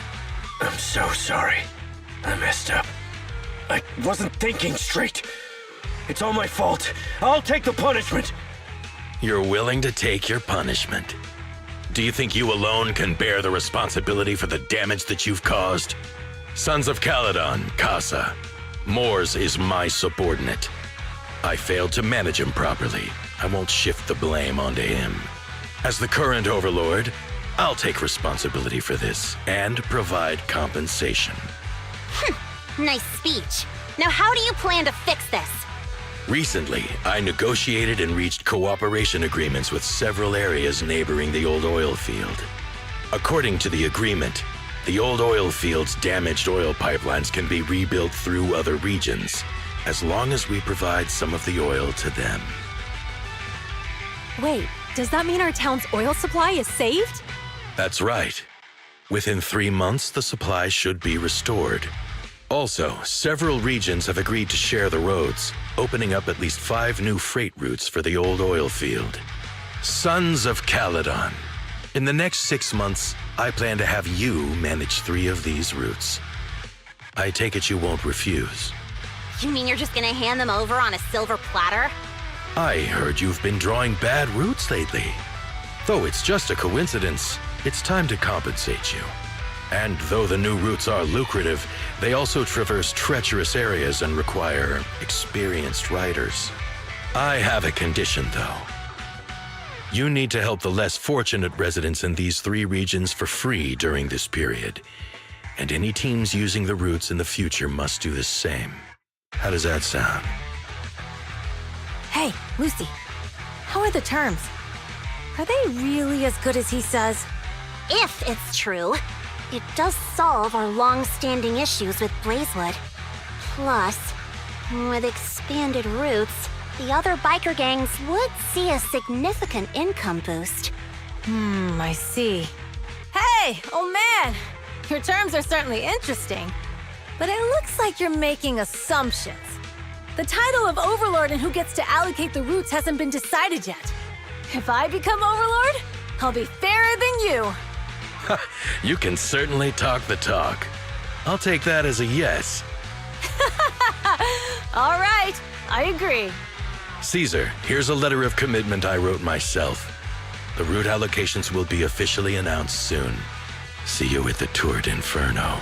Speaker 17: I'm so sorry. I messed up.
Speaker 18: I wasn't thinking straight. It's all my fault. I'll take the punishment.
Speaker 17: You're willing to take your punishment. Do you think you alone can bear the responsibility for the damage that you've caused? Sons of Caledon, Casa. Moors is my subordinate. I failed to manage him properly. I won't shift the blame onto him. As the current Overlord, I'll take responsibility for this and provide compensation.
Speaker 3: Nice speech. Now how do you plan to fix this?
Speaker 17: Recently, I negotiated and reached cooperation agreements with several areas neighboring the old oil field. According to the agreement, the old oil field's damaged oil pipelines can be rebuilt through other regions, as long as we provide some of the oil to them.
Speaker 12: Wait, does that mean our town's oil supply is saved?
Speaker 17: That's right. Within 3 months, the supply should be restored. Also, several regions have agreed to share the roads, opening up at least 5 new freight routes for the old oil field. Sons of Caledon. In the next 6 months, I plan to have you manage 3 of these routes. I take it you won't refuse.
Speaker 3: You mean you're just gonna hand them over on a silver platter?
Speaker 17: I heard you've been drawing bad routes lately. Though it's just a coincidence, it's time to compensate you. And though the new routes are lucrative, they also traverse treacherous areas and require experienced riders. I have a condition, though. You need to help the less fortunate residents in these 3 regions for free during this period. And any teams using the routes in the future must do the same. How does that sound?
Speaker 5: Hey, Lucy. How are the terms? Are they really as good as he says?
Speaker 3: If it's true, it does solve our long-standing issues with Blazewood. Plus, with expanded routes, the other biker gangs would see a significant income boost.
Speaker 5: I see. Hey, old man! Your terms are certainly interesting, but it looks like you're making assumptions. The title of Overlord and who gets to allocate the routes hasn't been decided yet. If I become Overlord, I'll be fairer than you.
Speaker 17: You can certainly talk the talk. I'll take that as a yes.
Speaker 5: All right, I agree.
Speaker 17: Caesar, here's a letter of commitment I wrote myself. The route allocations will be officially announced soon. See you at the Tour d'Inferno.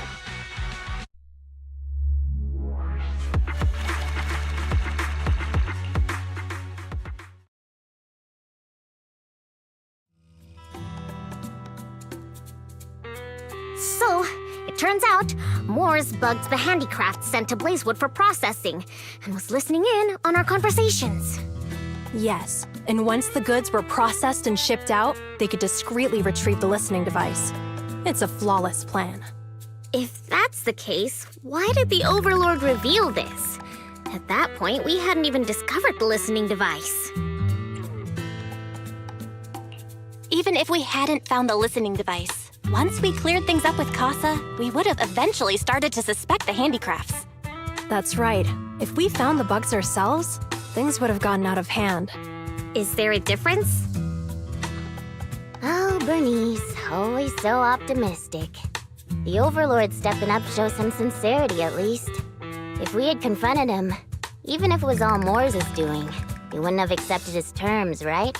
Speaker 6: So, it turns out, Moores bugged the handicraft sent to Blazewood for processing, and was listening in on our conversations.
Speaker 12: Yes, and once the goods were processed and shipped out, they could discreetly retrieve the listening device. It's a flawless plan.
Speaker 6: If that's the case, why did the Overlord reveal this? At that point, we hadn't even discovered the listening device.
Speaker 3: Even if we hadn't found the listening device, once we cleared things up with Casa, we would have eventually started to suspect the handicrafts.
Speaker 12: That's right. If we found the bugs ourselves, things would have gotten out of hand.
Speaker 6: Is there a difference? Oh, Bernice, always so optimistic. The Overlord stepping up shows some sincerity, at least. If we had confronted him, even if it was all Moores' doing, he wouldn't have accepted his terms, right?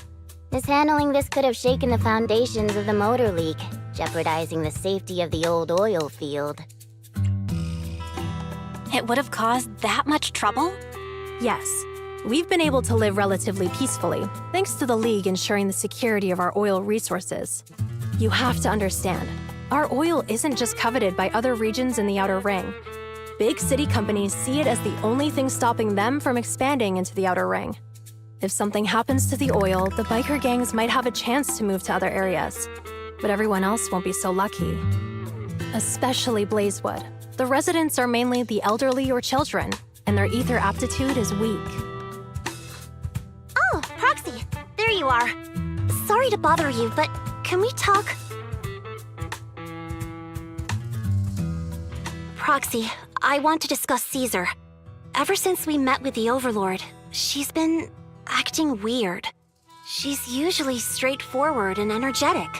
Speaker 6: Mishandling this could have shaken the foundations of the Motor League, jeopardizing the safety of the old oil field.
Speaker 3: It would have caused that much trouble?
Speaker 12: Yes. We've been able to live relatively peacefully, thanks to the League ensuring the security of our oil resources. You have to understand, our oil isn't just coveted by other regions in the Outer Ring. Big city companies see it as the only thing stopping them from expanding into the Outer Ring. If something happens to the oil, the biker gangs might have a chance to move to other areas. But everyone else won't be so lucky. Especially Blazewood. The residents are mainly the elderly or children, and their ether aptitude is weak.
Speaker 3: Oh, Proxy, there you are. Sorry to bother you, but can we talk? Proxy, I want to discuss Caesar. Ever since we met with the Overlord, she's been acting weird. She's usually straightforward and energetic.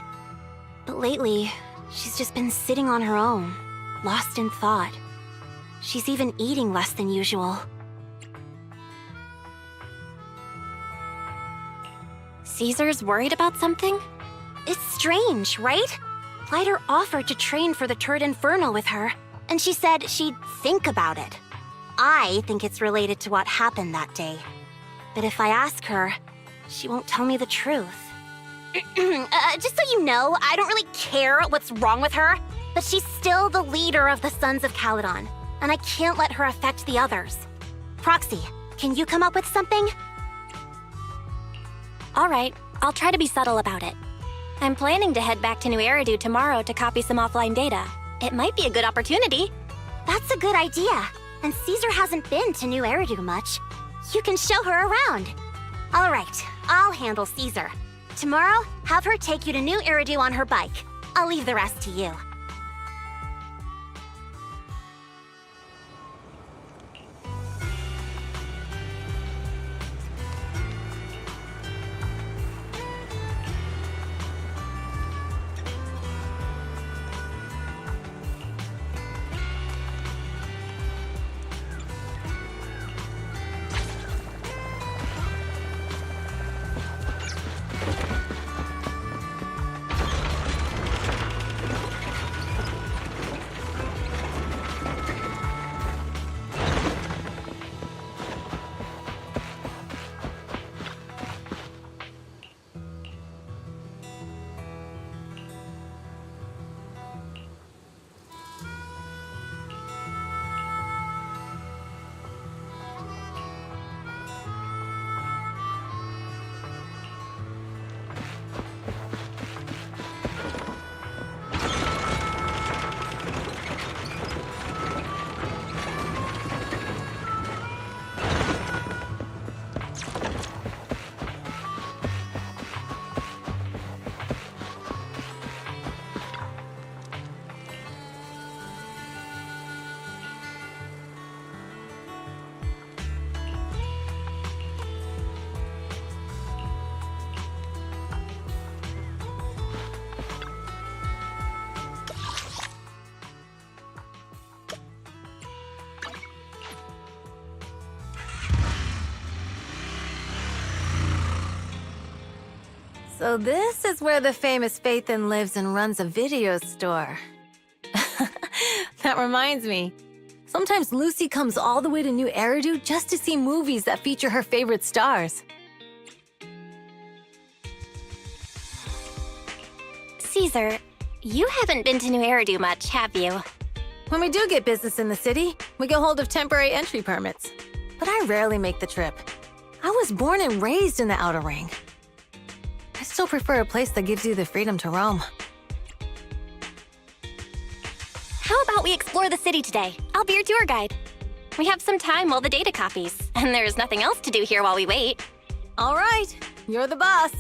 Speaker 3: But lately, she's just been sitting on her own, lost in thought. She's even eating less than usual. Caesar's worried about something? It's strange, right? Lighter offered to train for the Tour d'Inferno with her, and she said she'd think about it. I think it's related to what happened that day. But if I ask her, she won't tell me the truth. Just so you know, I don't really care what's wrong with her, but she's still the leader of the Sons of Caledon, and I can't let her affect the others. Proxy, can you come up with something? All right, I'll try to be subtle about it. I'm planning to head back to New Eridu tomorrow to copy some offline data. It might be a good opportunity. That's a good idea, and Caesar hasn't been to New Eridu much. You can show her around. All right, I'll handle Caesar. Tomorrow, have her take you to New Eridu on her bike. I'll leave the rest to you.
Speaker 5: So this is where the famous Phaethon lives and runs a video store. That reminds me. Sometimes Lucy comes all the way to New Eridu just to see movies that feature her favorite stars.
Speaker 3: Caesar, you haven't been to New Eridu much, have you?
Speaker 5: When we do get business in the city, we get hold of temporary entry permits. But I rarely make the trip. I was born and raised in the Outer Ring. I still prefer a place that gives you the freedom to roam.
Speaker 3: How about we explore the city today? I'll be your tour guide. We have some time while the data copies, and there's nothing else to do here while we wait.
Speaker 5: All right, you're the boss.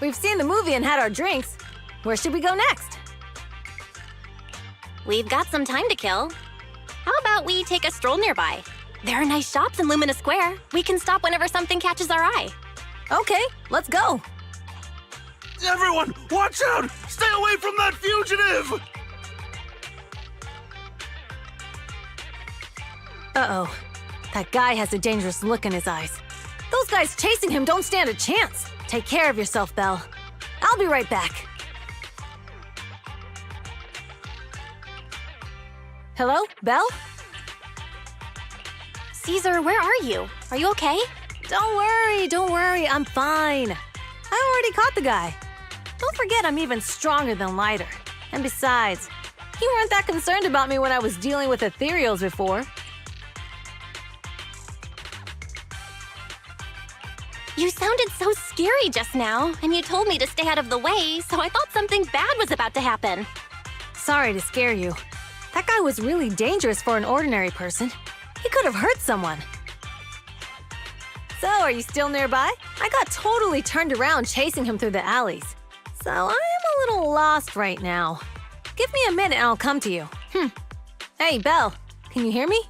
Speaker 5: We've seen the movie and had our drinks. Where should we go next?
Speaker 3: We've got some time to kill. How about we take a stroll nearby? There are nice shops in Lumina Square. We can stop whenever something catches our eye.
Speaker 5: Okay, let's go.
Speaker 18: Everyone, watch out! Stay away from that fugitive!
Speaker 5: Uh-oh. That guy has a dangerous look in his eyes. Those guys chasing him don't stand a chance. Take care of yourself, Belle. I'll be right back. Hello? Belle?
Speaker 3: Caesar, where are you? Are you okay?
Speaker 5: Don't worry, I'm fine. I already caught the guy. Don't forget I'm even stronger than Lighter. And besides, you weren't that concerned about me when I was dealing with ethereals before.
Speaker 3: You sounded so scary just now, and you told me to stay out of the way, so I thought something bad was about to happen.
Speaker 5: Sorry to scare you. That guy was really dangerous for an ordinary person. He could have hurt someone. So, are you still nearby? I got totally turned around chasing him through the alleys. So, I am a little lost right now. Give me a minute and I'll come to you. Hey, Belle, can you hear me?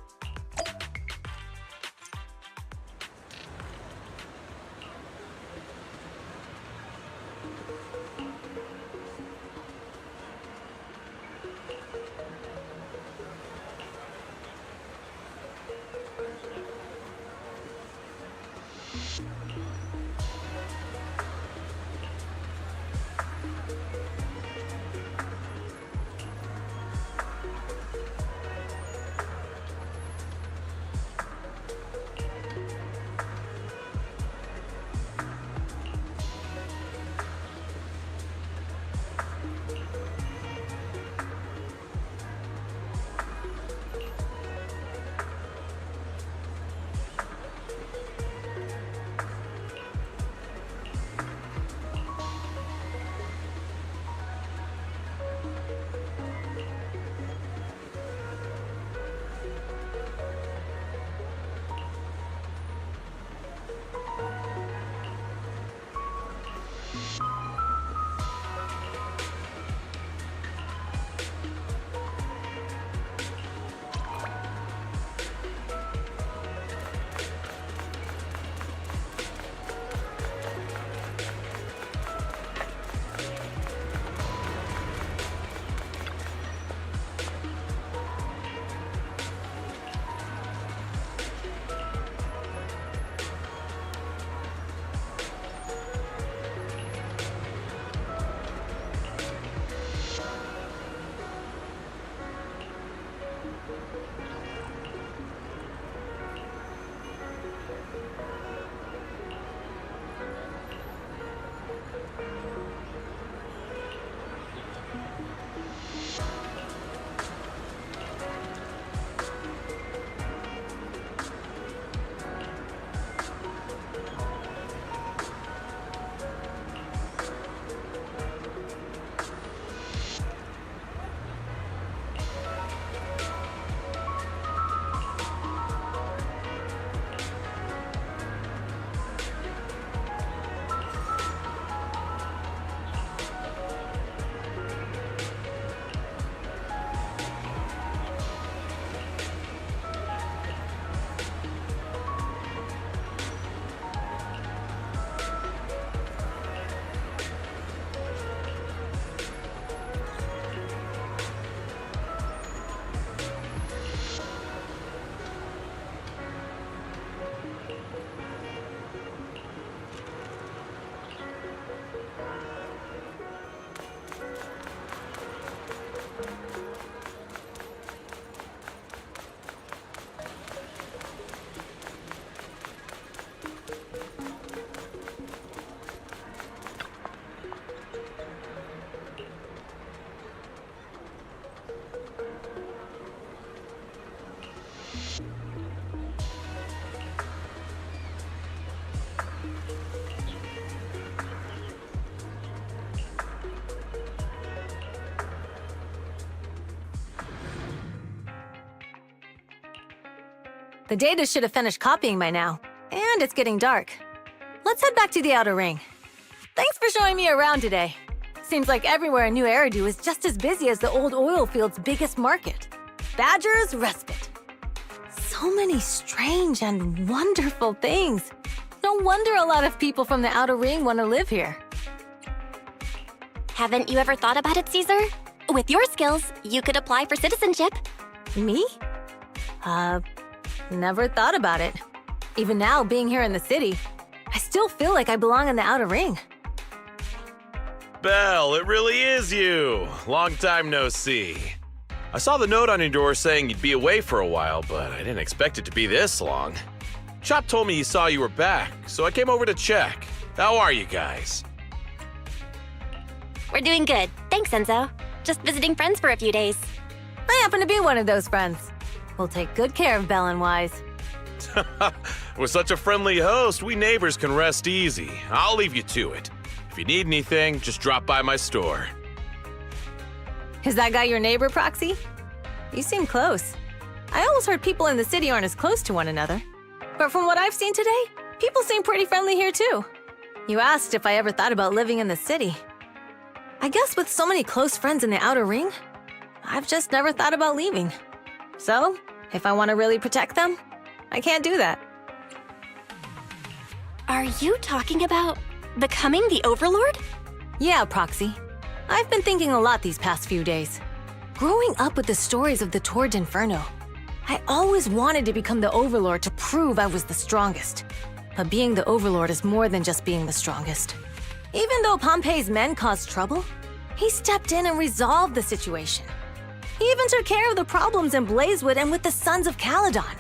Speaker 5: The data should have finished copying by now. And it's getting dark. Let's head back to the Outer Ring. Thanks for showing me around today. Seems like everywhere in New Eridu is just as busy as the old oil field's biggest market. Badger's Respite. So many strange and wonderful things. No wonder a lot of people from the Outer Ring want to live here.
Speaker 3: Haven't you ever thought about it, Caesar? With your skills, you could apply for citizenship.
Speaker 5: Me? Never thought about it. Even now, being here in the city, I still feel like I belong in the Outer Ring.
Speaker 17: Belle, it really is you. Long time no see.
Speaker 8: I saw the note on your door saying you'd be away for a while, but I didn't expect it to be this long. Chop told me he saw you were back, so I came over to check. How are you guys?
Speaker 3: We're doing good. Thanks, Enzo. Just visiting friends for a few days.
Speaker 5: I happen to be one of those friends. We'll take good care of Belle and Wise.
Speaker 8: With such a friendly host, we neighbors can rest easy. I'll leave you to it. If you need anything, just drop by my store.
Speaker 5: Is that guy your neighbor, Proxy? You seem close. I always heard people in the city aren't as close to one another. But from what I've seen today, people seem pretty friendly here too. You asked if I ever thought about living in the city. I guess with so many close friends in the outer ring, I've just never thought about leaving. So, if I want to really protect them, I can't do that.
Speaker 3: Are you talking about becoming the Overlord?
Speaker 5: Yeah, Proxy. I've been thinking a lot these past few days. Growing up with the stories of the Tour d'Inferno, I always wanted to become the Overlord to prove I was the strongest. But being the Overlord is more than just being the strongest. Even though Pompey's men caused trouble, he stepped in and resolved the situation. He even took care of the problems in Blazewood and with the Sons of Caledon.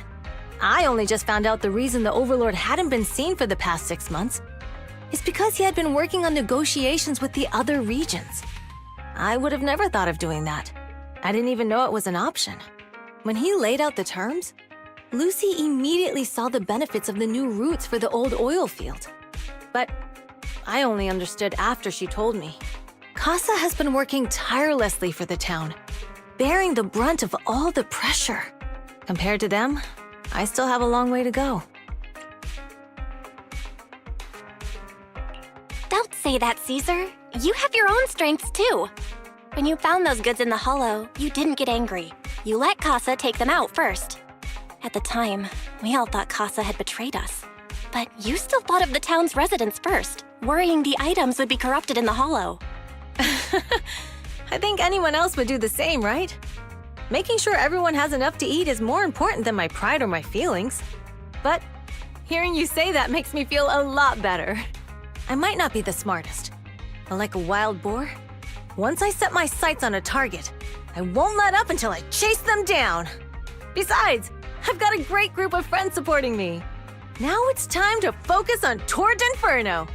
Speaker 5: I only just found out the reason the Overlord hadn't been seen for the past 6 months is because he had been working on negotiations with the other regions. I would have never thought of doing that. I didn't even know it was an option. When he laid out the terms, Lucy immediately saw the benefits of the new routes for the old oil field. But I only understood after she told me. Casa has been working tirelessly for the town, bearing the brunt of all the pressure. Compared to them, I still have a long way to go.
Speaker 3: Don't say that, Caesar. You have your own strengths too. When you found those goods in the hollow, you didn't get angry. You let Casa take them out first. At the time, we all thought Casa had betrayed us. But you still thought of the town's residents first, worrying the items would be corrupted in the hollow.
Speaker 5: I think anyone else would do the same, right? Making sure everyone has enough to eat is more important than my pride or my feelings. But hearing you say that makes me feel a lot better. I might not be the smartest, but like a wild boar, once I set my sights on a target, I won't let up until I chase them down. Besides, I've got a great group of friends supporting me. Now it's time to focus on Tour d'Inferno.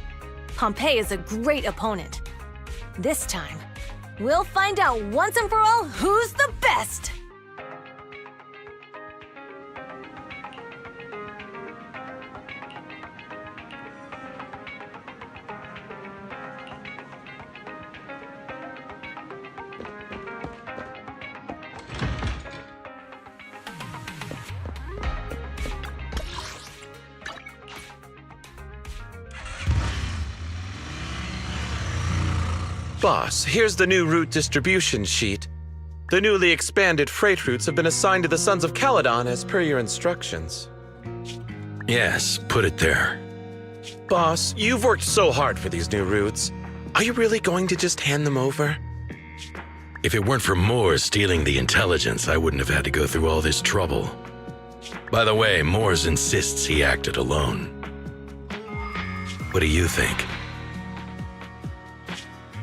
Speaker 5: Pompey is a great opponent. This time, we'll find out once and for all who's the best!
Speaker 8: Boss, here's the new route distribution sheet. The newly expanded freight routes have been assigned to the Sons of Caledon as per your instructions.
Speaker 17: Yes, put it there.
Speaker 8: Boss, you've worked so hard for these new routes. Are you really going to just hand them over?
Speaker 17: If it weren't for Moores stealing the intelligence, I wouldn't have had to go through all this trouble. By the way, Moores insists he acted alone. What do you think?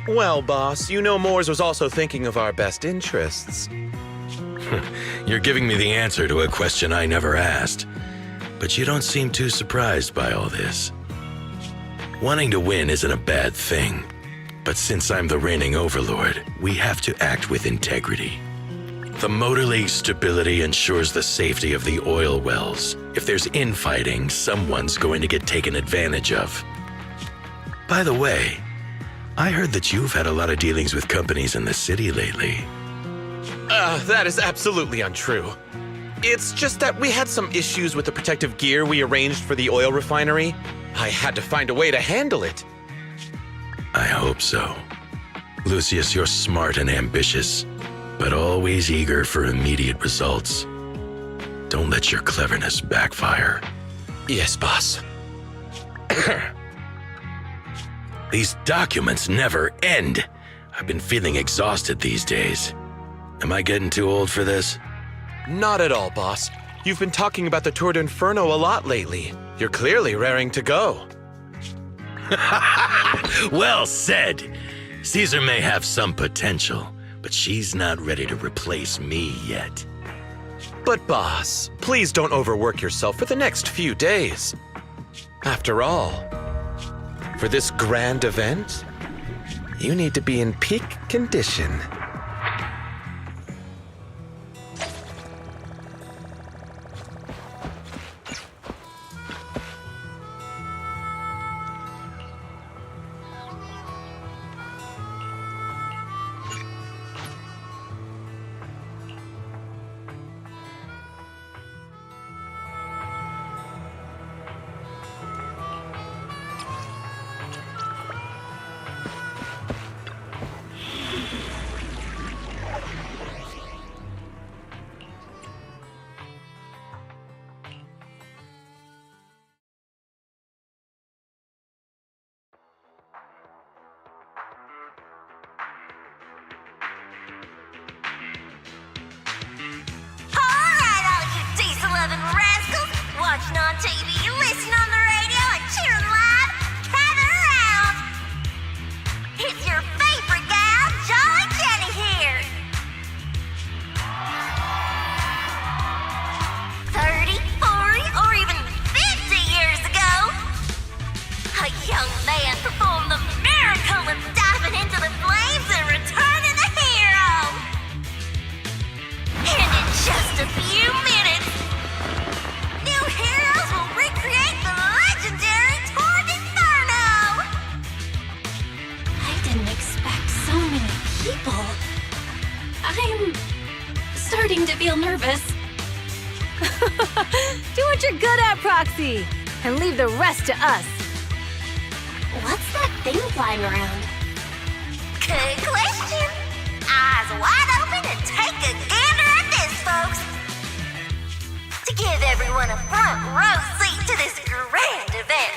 Speaker 8: Well, boss, you know Moores was also thinking of our best interests.
Speaker 17: You're giving me the answer to a question I never asked. But you don't seem too surprised by all this. Wanting to win isn't a bad thing. But since I'm the reigning overlord, we have to act with integrity. The Motor League's stability ensures the safety of the oil wells. If there's infighting, someone's going to get taken advantage of. By the way, I heard that you've had a lot of dealings with companies in the city lately.
Speaker 8: That is absolutely untrue. It's just that we had some issues with the protective gear we arranged for the oil refinery. I had to find a way to handle it.
Speaker 17: I hope so. Lucius, you're smart and ambitious, but always eager for immediate results. Don't let your cleverness backfire.
Speaker 8: Yes, boss.
Speaker 17: These documents never end. I've been feeling exhausted these days. Am I getting too old for this?
Speaker 8: Not at all, boss. You've been talking about the Tour d'Inferno a lot lately. You're clearly raring to go.
Speaker 17: Well said. Caesar may have some potential, but she's not ready to replace me yet.
Speaker 8: But boss, please don't overwork yourself for the next few days. After all, for this grand event, you need to be in peak condition.
Speaker 3: Watching on TV, listening on the radio, and cheering live, gather around. It's your favorite gal, Jolly Jenny here. 30, 40, or even 50 years ago, a young man performed the miracle of diving into the flames and returning a hero. And in just a few minutes, new heroes will recreate the legendary Tord Inferno!
Speaker 12: I didn't expect so many people. I'm starting to feel nervous.
Speaker 5: Do what you're good at, Proxy, and leave the rest to us.
Speaker 3: What's that thing flying around? Good question. Eyes wide open and take a gander at this, folks. To give everyone a front row seat to this grand event,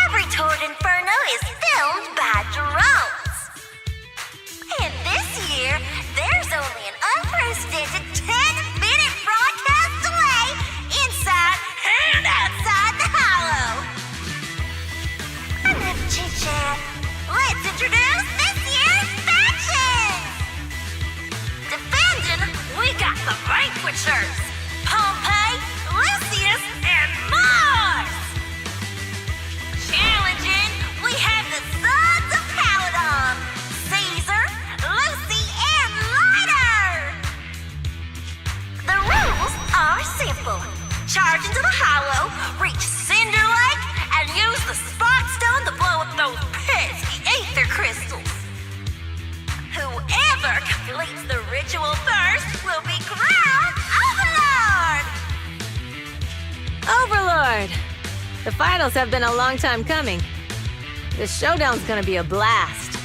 Speaker 3: every Tord Inferno is filmed by drones. And this year, there's only an unprecedented 10-minute broadcast delay inside and outside the Hollow. Enough chit-chat. Let's introduce this year's factions. Defending, we got the Vanquishers. Pompeii, Lucius, and Mars! Challenging, we have the Sons of Caledon, Caesar, Lucy, and Lighter! The rules are simple. Charge into the Hollow, reach Cinder Lake, and use the Spark Stone to blow up those pesky ether crystals. Whoever completes the ritual first will be crowned Overlord!
Speaker 5: Overlord! The finals have been a long time coming. This showdown's gonna be a blast.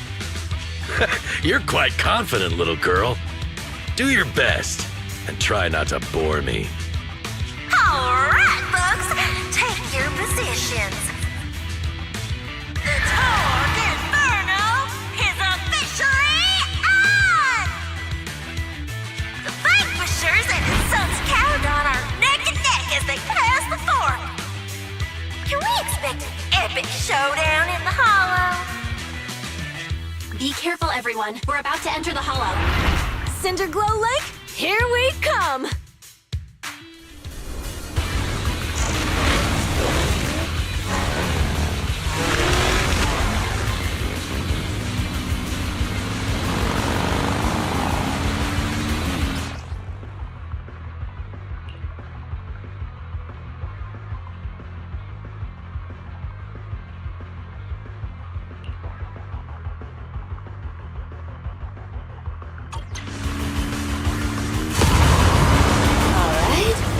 Speaker 17: You're quite confident, little girl. Do your best, and try not to bore me.
Speaker 3: Alright, folks, take your positions. The Tord Inferno is officially on! The Vanquishers and the Sons of Caledon are neck and neck as they pass the fork. Can we expect an epic showdown in the Hollow?
Speaker 12: Be careful, everyone. We're about to enter the Hollow.
Speaker 5: Cinderglow Lake, here we come!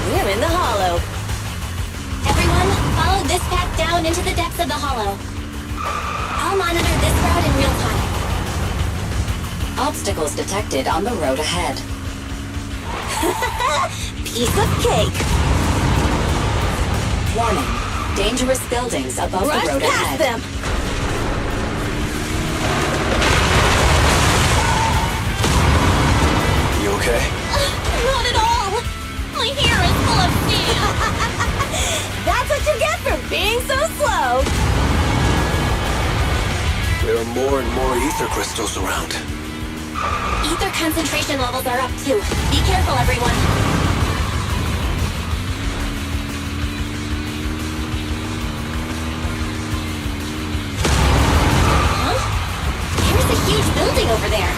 Speaker 5: We're in the Hollow.
Speaker 6: Everyone, follow this path down into the depths of the Hollow. I'll monitor this route in real time.
Speaker 7: Obstacles detected on the road ahead.
Speaker 5: Piece of cake.
Speaker 7: Warning. Dangerous buildings above
Speaker 5: Rush
Speaker 7: the road
Speaker 5: past
Speaker 7: ahead.
Speaker 5: them.
Speaker 10: You okay?
Speaker 6: Not at all. My hair is full of sand.
Speaker 5: That's what you get for being so slow.
Speaker 10: There are more and more ether crystals around.
Speaker 3: Ether concentration levels are up too. Be careful, everyone. Huh? There's a huge building over there.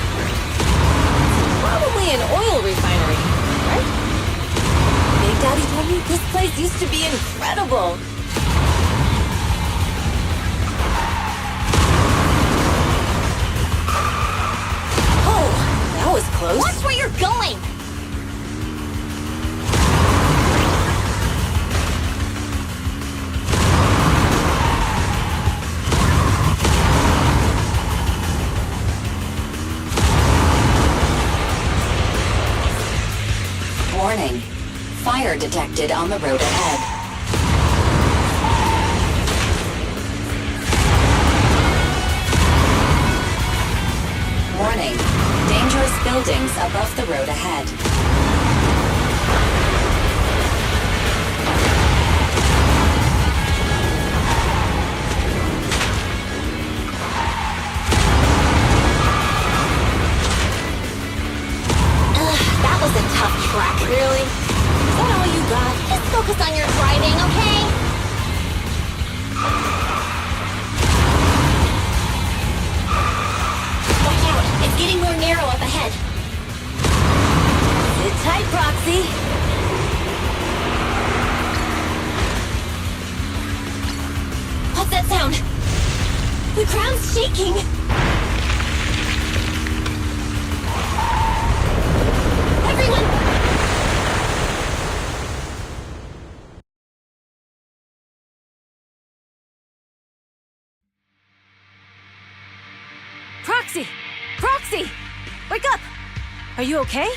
Speaker 5: Probably an oil refinery, right? Big Daddy told me this place used to be incredible. That was close.
Speaker 3: Watch where you're going!
Speaker 7: Warning. Fire detected on the road ahead. Warning. Dangerous buildings above the road ahead.
Speaker 3: That was a tough track.
Speaker 5: Really? Is that all you got?
Speaker 3: Just focus on your driving, okay? Watch out! It's getting more narrow up ahead.
Speaker 5: Sit tight, Proxy.
Speaker 3: What's that sound? The ground's shaking. Everyone!
Speaker 5: Proxy! Proxy! Wake up! Are you okay?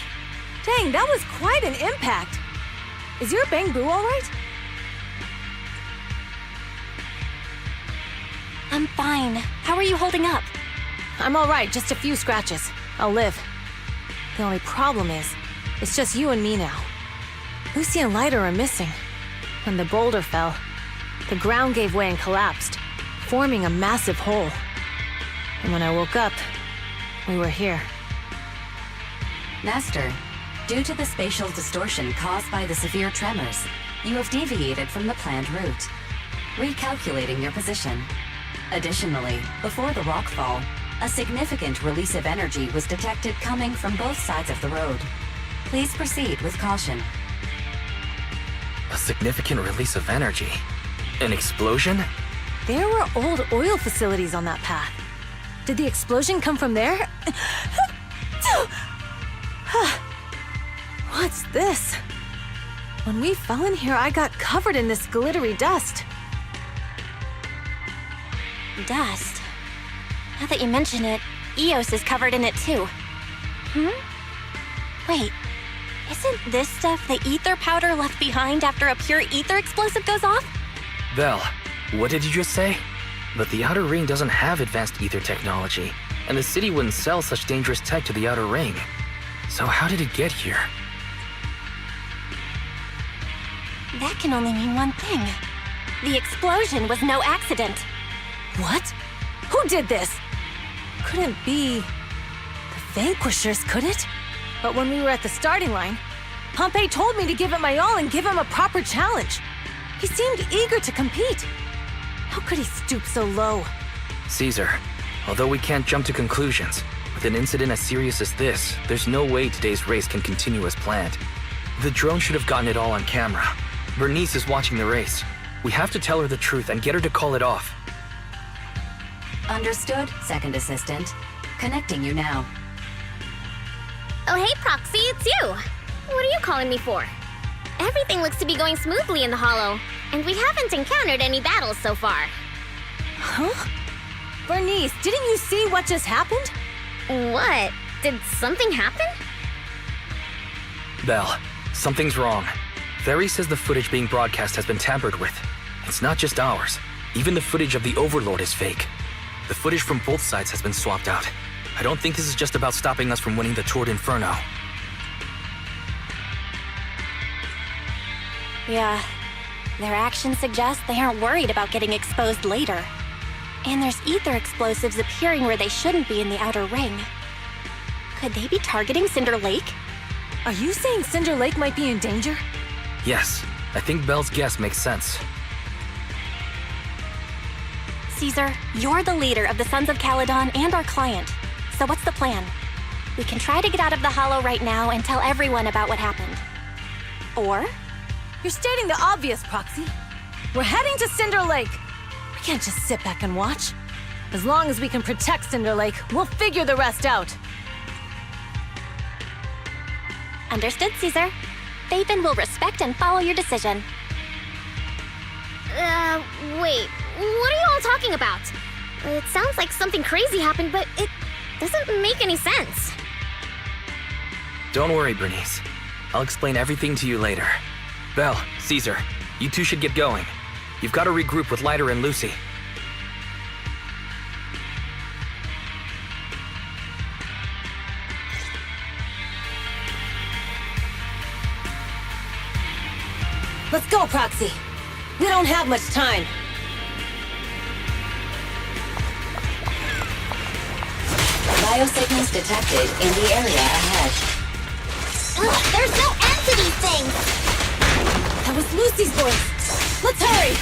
Speaker 5: Dang, that was quite an impact. Is your Bangbu all right?
Speaker 3: I'm fine. How are you holding up?
Speaker 5: I'm all right, just a few scratches. I'll live. The only problem is, it's just you and me now. Lucy and Lighter are missing. When the boulder fell, the ground gave way and collapsed, forming a massive hole. And when I woke up, we were here.
Speaker 7: Master, due to the spatial distortion caused by the severe tremors, you have deviated from the planned route, recalculating your position. Additionally, before the rockfall, a significant release of energy was detected coming from both sides of the road. Please proceed with caution.
Speaker 2: A significant release of energy? An explosion?
Speaker 5: There were old oil facilities on that path. Did the explosion come from there? What's this? When we fell in here, I got covered in this glittery dust.
Speaker 3: Dust? Now that you mention it, Eos is covered in it too. Wait, isn't this stuff the ether powder left behind after a pure ether explosive goes off?
Speaker 2: Vel, what did you just say? But the Outer Ring doesn't have advanced ether technology, and the city wouldn't sell such dangerous tech to the Outer Ring. So how did it get here?
Speaker 3: That can only mean one thing. The explosion was no accident.
Speaker 5: What? Who did this? Couldn't be the Vanquishers, could it? But when we were at the starting line, Pompey told me to give it my all and give him a proper challenge. He seemed eager to compete. How could he stoop so low?
Speaker 2: Caesar, although we can't jump to conclusions, with an incident as serious as this, there's no way today's race can continue as planned. The drone should have gotten it all on camera. Bernice is watching the race. We have to tell her the truth and get her to call it off.
Speaker 7: Understood, Second Assistant. Connecting you now.
Speaker 6: Oh, hey, Proxy, it's you. What are you calling me for? Everything looks to be going smoothly in the Hollow, and we haven't encountered any battles so far.
Speaker 5: Huh? Bernice, didn't you see what just happened?
Speaker 6: What? Did something happen?
Speaker 2: Belle, something's wrong. Very says the footage being broadcast has been tampered with. It's not just ours. Even the footage of the Overlord is fake. The footage from both sides has been swapped out. I don't think this is just about stopping us from winning the Tour d'Inferno.
Speaker 3: Yeah, their actions suggest they aren't worried about getting exposed later. And there's ether explosives appearing where they shouldn't be in the Outer Ring. Could they be targeting Cinder Lake?
Speaker 5: Are you saying Cinder Lake might be in danger?
Speaker 2: Yes, I think Belle's guess makes sense.
Speaker 3: Caesar, you're the leader of the Sons of Caledon and our client. So what's the plan? We can try to get out of the Hollow right now and tell everyone about what happened. Or?
Speaker 5: You're stating the obvious, Proxy. We're heading to Cinder Lake. We can't just sit back and watch. As long as we can protect Cinder Lake, we'll figure the rest out.
Speaker 3: Understood, Caesar. Phaethon will respect and follow your decision.
Speaker 6: Wait. What are you all talking about? It sounds like something crazy happened, but it doesn't make any sense.
Speaker 2: Don't worry, Bernice. I'll explain everything to you later. Belle, Caesar, you two should get going. You've got to regroup with Leiter and Lucy.
Speaker 5: Let's go, Proxy. We don't have much time.
Speaker 7: Biosignals detected in the area ahead.
Speaker 3: Ugh, there's no end to these things!
Speaker 5: That was Lucy's voice. Let's hurry!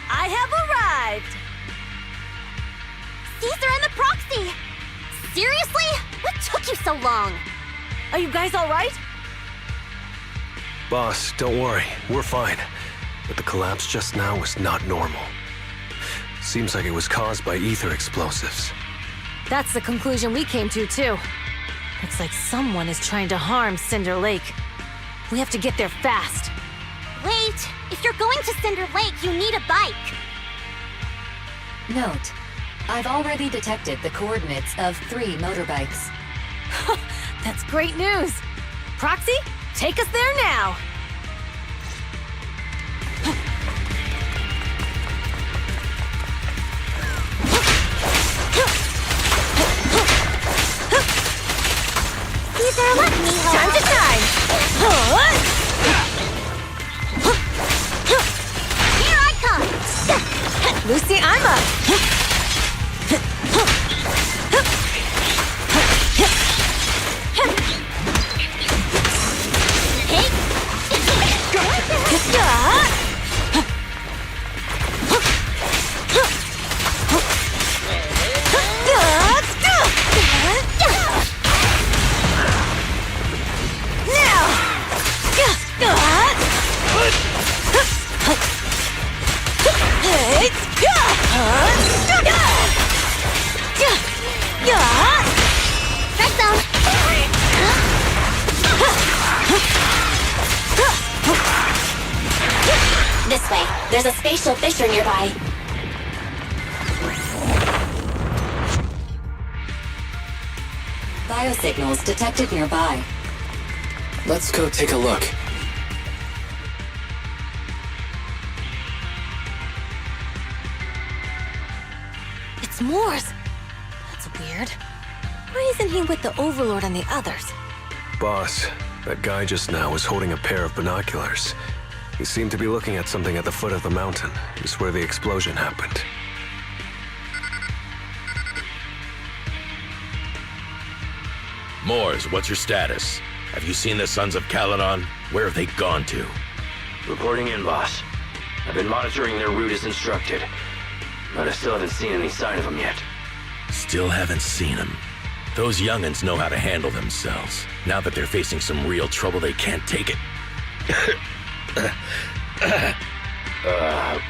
Speaker 5: I have arrived!
Speaker 3: Caesar and the Proxy! Seriously? What took you so long?
Speaker 5: Are you guys all right?
Speaker 10: Boss, don't worry. We're fine. But the collapse just now was not normal. Seems like it was caused by ether explosives.
Speaker 5: That's the conclusion we came to, too. Looks like someone is trying to harm Cinder Lake. We have to get there fast.
Speaker 3: Wait! If you're going to Cinder Lake, you need a bike!
Speaker 7: Note, I've already detected the coordinates of 3 motorbikes.
Speaker 5: That's great news! Proxy, take us there now!
Speaker 3: Caesar, let me help!
Speaker 5: Time to shine!
Speaker 3: Here I come!
Speaker 5: Lucy, I'm up!
Speaker 3: Hey! Red zone! This way. There's a spatial fissure nearby.
Speaker 7: Biosignals detected nearby.
Speaker 2: Let's go take a look.
Speaker 5: It's Moores! That's weird. Why isn't he with the Overlord and the others?
Speaker 10: Boss, that guy just now was holding a pair of binoculars. He seemed to be looking at something at the foot of the mountain, just where the explosion happened.
Speaker 17: Moores, what's your status? Have you seen the Sons of Caledon? Where have they gone to?
Speaker 18: Reporting in, boss. I've been monitoring their route as instructed, but I still haven't seen any sign of them yet.
Speaker 17: Still haven't seen them. Those young'uns know how to handle themselves. Now that they're facing some real trouble, they can't take it.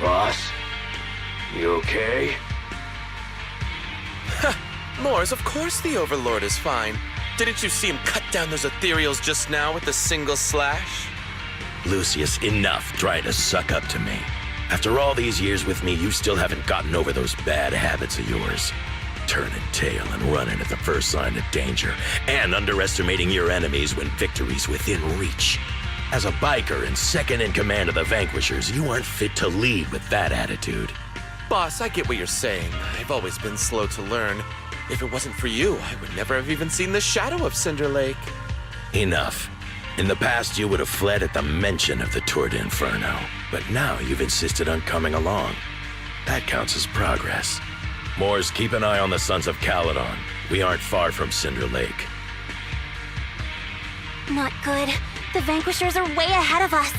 Speaker 18: Boss? You okay?
Speaker 8: Moores, of course the Overlord is fine. Didn't you see him cut down those ethereals just now with a single slash?
Speaker 17: Lucius, enough trying to suck up to me. After all these years with me, you still haven't gotten over those bad habits of yours. Turning tail and running at the first sign of danger, and underestimating your enemies when victory's within reach. As a biker and second in command of the Vanquishers, you aren't fit to lead with that attitude.
Speaker 8: Boss, I get what you're saying. I've always been slow to learn. If it wasn't for you, I would never have even seen the shadow of Cinder Lake.
Speaker 17: Enough. In the past, you would have fled at the mention of the Tour de Inferno, but now you've insisted on coming along. That counts as progress. Moors, keep an eye on the Sons of Caledon. We aren't far from Cinder Lake.
Speaker 3: Not good. The Vanquishers are way ahead of us.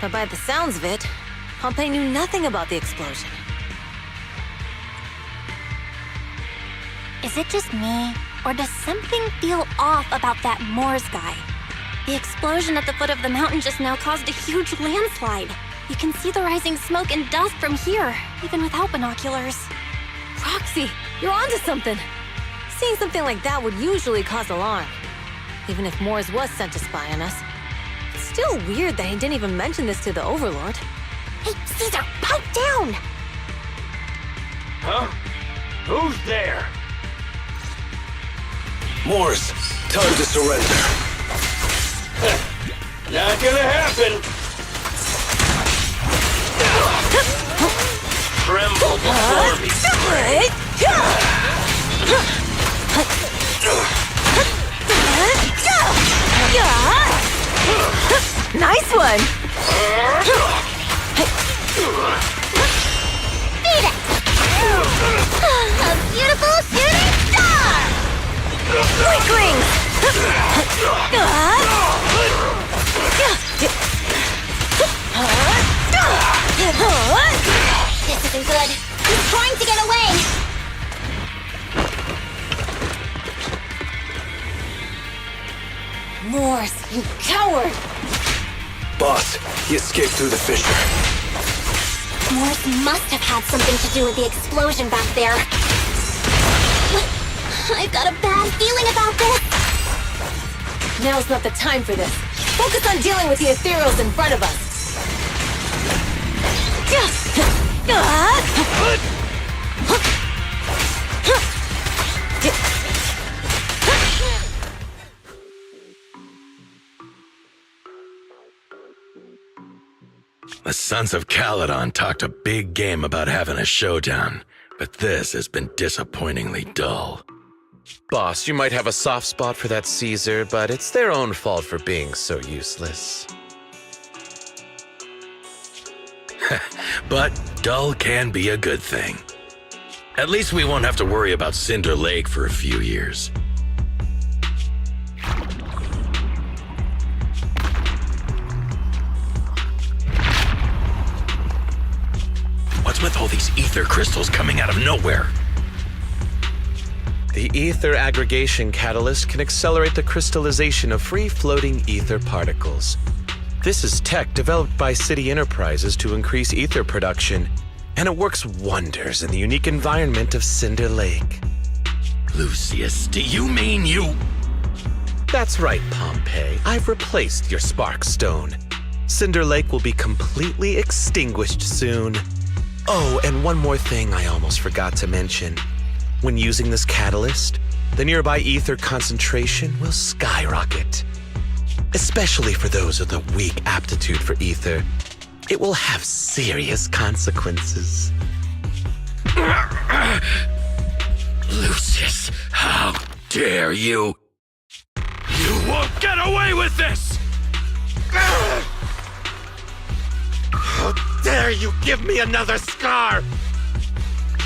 Speaker 5: But by the sounds of it, Pompey knew nothing about the explosion.
Speaker 3: Is it just me, or does something feel off about that Moors guy? The explosion at the foot of the mountain just now caused a huge landslide. You can see the rising smoke and dust from here, even without binoculars.
Speaker 5: Roxy, you're onto something. Seeing something like that would usually cause alarm. Even if Moors was sent to spy on us. It's still weird that he didn't even mention this to the Overlord.
Speaker 3: Hey, Caesar, pipe down!
Speaker 18: Huh? Who's there?
Speaker 10: Moors, time to surrender.
Speaker 18: Not gonna happen! Tremble before me, Spray!
Speaker 5: Nice one!
Speaker 3: Beat it! A beautiful shooting star!
Speaker 5: Quicklings!
Speaker 3: This isn't good. He's trying to get away!
Speaker 5: Moors, you coward!
Speaker 10: Boss, he escaped through the fissure.
Speaker 3: Moors must have had something to do with the explosion back there. I've got a bad feeling about this.
Speaker 5: Now's not the time for this. Focus on dealing with the ethereals in front of us.
Speaker 17: The Sons of Caledon talked a big game about having a showdown, but this has been disappointingly dull.
Speaker 8: Boss, you might have a soft spot for that Caesar, but it's their own fault for being so useless.
Speaker 17: But dull can be a good thing. At least we won't have to worry about Cinder Lake for a few years. What's with all these ether crystals coming out of nowhere?
Speaker 8: The ether aggregation catalyst can accelerate the crystallization of free-floating ether particles. This is tech developed by City Enterprises to increase ether production, and it works wonders in the unique environment of Cinder Lake.
Speaker 17: Lucius, do you mean you...
Speaker 8: That's right, Pompey. I've replaced your Spark Stone. Cinder Lake will be completely extinguished soon. Oh, and one more thing I almost forgot to mention. When using this catalyst, the nearby ether concentration will skyrocket. Especially for those with a weak aptitude for ether, it will have serious consequences.
Speaker 17: Lucius, how dare you? You won't get away with this!
Speaker 8: How dare you give me another scar!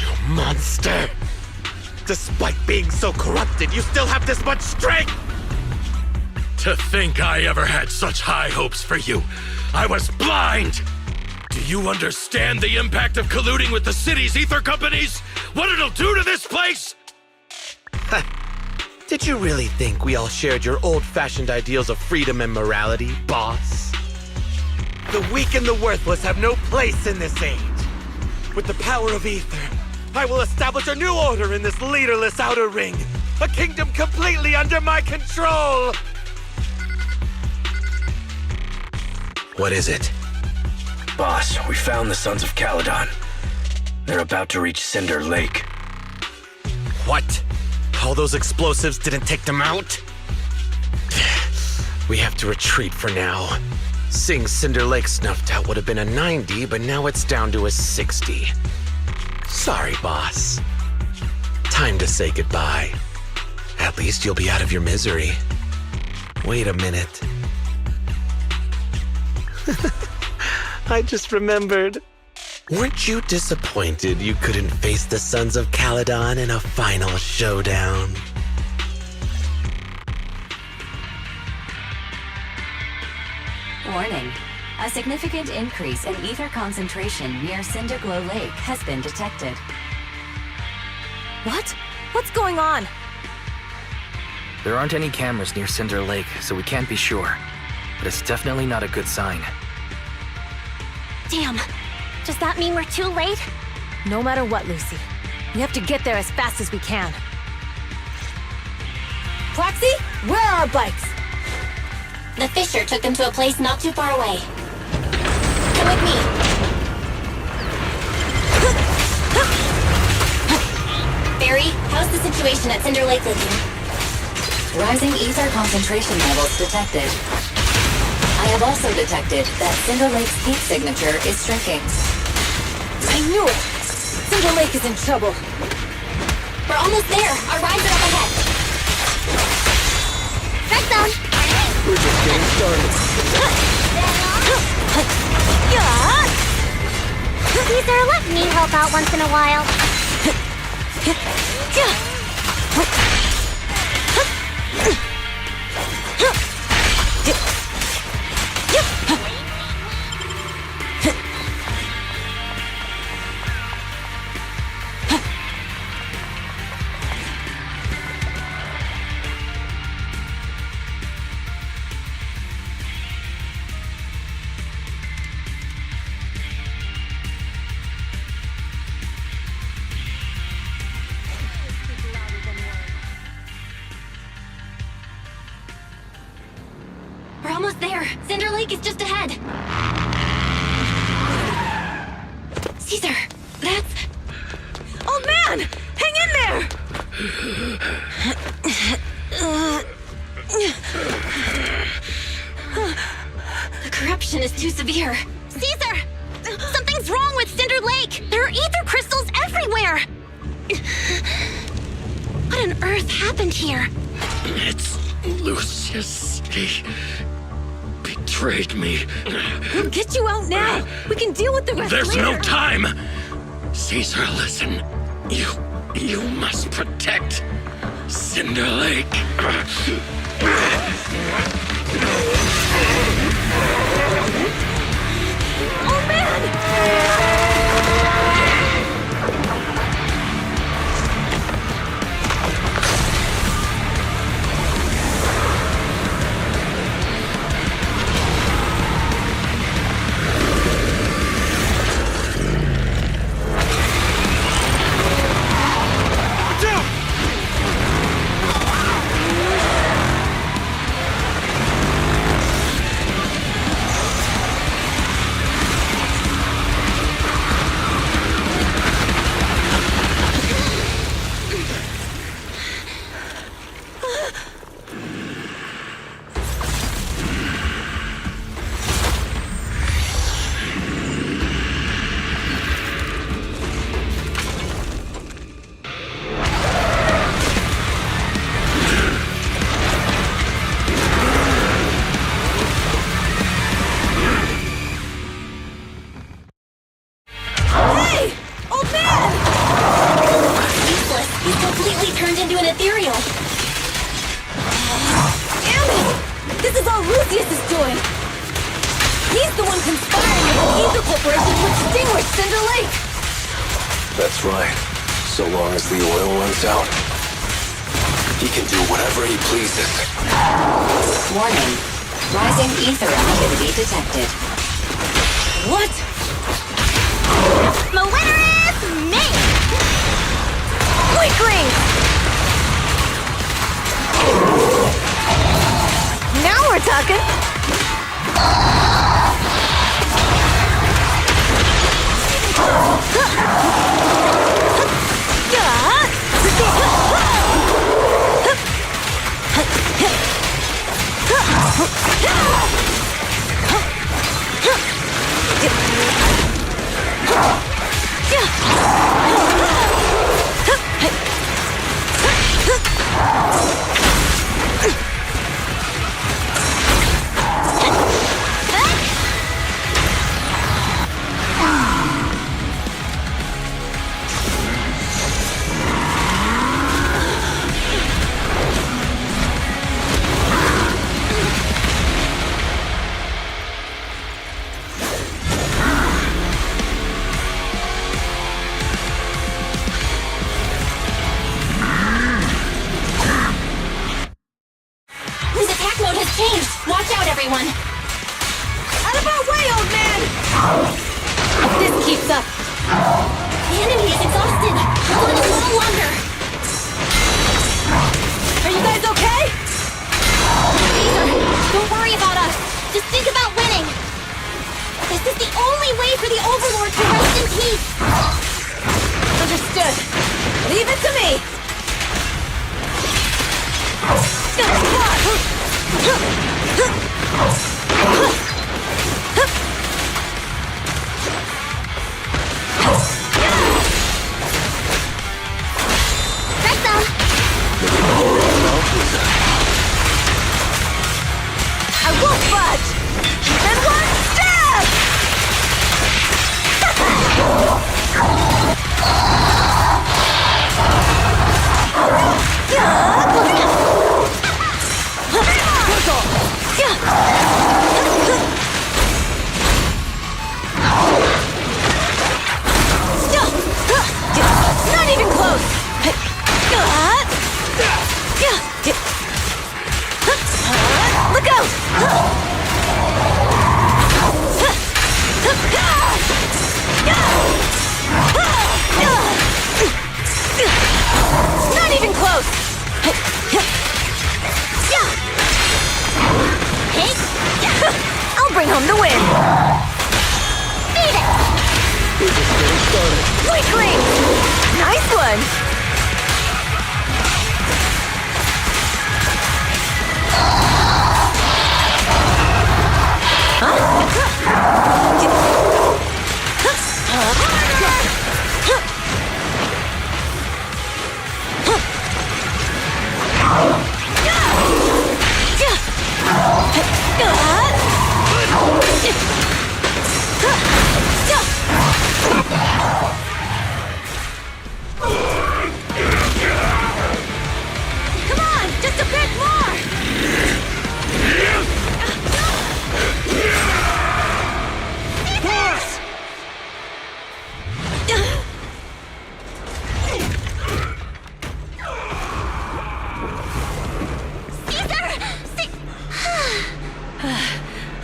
Speaker 8: You monster! Despite being so corrupted, you still have this much strength!
Speaker 17: To think I ever had such high hopes for you. I was blind! Do you understand the impact of colluding with the city's ether companies? What it'll do to this place?
Speaker 8: Did you really think we all shared your old-fashioned ideals of freedom and morality, boss? The weak and the worthless have no place in this age. With the power of ether, I will establish a new order in this leaderless outer ring. A kingdom completely under my control!
Speaker 10: What is it? Boss, we found the Sons of Caledon. They're about to reach Cinder Lake.
Speaker 8: What? All those explosives didn't take them out? We have to retreat for now. Seeing Cinder Lake snuffed out would have been a 90, but now it's down to a 60. Sorry, boss. Time to say goodbye. At least you'll be out of your misery. Wait a minute. I just remembered. Weren't you disappointed you couldn't face the Sons of Caledon in a final showdown?
Speaker 7: Warning. A significant increase in ether concentration near Cinderglow Lake has been detected.
Speaker 5: What? What's going on?
Speaker 2: There aren't any cameras near Cinder Lake, so we can't be sure. But it's definitely not a good sign.
Speaker 3: Damn. Does that mean we're too late?
Speaker 5: No matter what, Lucy. We have to get there as fast as we can. Proxy, where are our bikes?
Speaker 3: The Fisher took them to a place not too far away. Come with me. Barry, how's the situation at Cinder Lake looking?
Speaker 7: Rising ether concentration levels detected. I have also detected that Cinder Lake's heat signature is shrinking.
Speaker 5: I knew it! Cinder Lake is in trouble.
Speaker 3: We're almost there. Our rides are up ahead. Red zone.
Speaker 8: We're just getting started.
Speaker 3: Caesar, let me help out once in a while. We're almost there. Cinder Lake is just ahead. Caesar, that's...
Speaker 5: Old man! Hang in there!
Speaker 3: The corruption is too severe. Caesar! Something's wrong with Cinder Lake! There are ether crystals everywhere! What on earth happened here?
Speaker 17: It's Lucius. He betrayed me.
Speaker 5: We'll get you out now. We can deal with the rest
Speaker 17: There's
Speaker 5: later.
Speaker 17: no time. Caesar, listen. You must protect Cinder Lake.
Speaker 5: Oh man!
Speaker 10: That's right. So long as the oil runs out, he can do whatever he pleases.
Speaker 7: Warning. Rising ether activity detected.
Speaker 5: What?
Speaker 3: The winner is me!
Speaker 5: Quickly! Now we're talking!
Speaker 3: His attack mode has changed! Watch out, everyone!
Speaker 5: Out of our way, old man! If this keeps up...
Speaker 3: The enemy is exhausted! Hold on a little longer!
Speaker 5: Are you guys okay?
Speaker 3: Caesar, don't worry about us! Just think about winning! This is the only way for the Overlord to rest in peace!
Speaker 5: Understood. Leave it to me! I won't budge! Even one step! Not even close! Look out! Not even close! I'll bring home the win! Beat it!
Speaker 10: We're just getting started.
Speaker 5: Weakling! Nice one! Come on, just a bit more!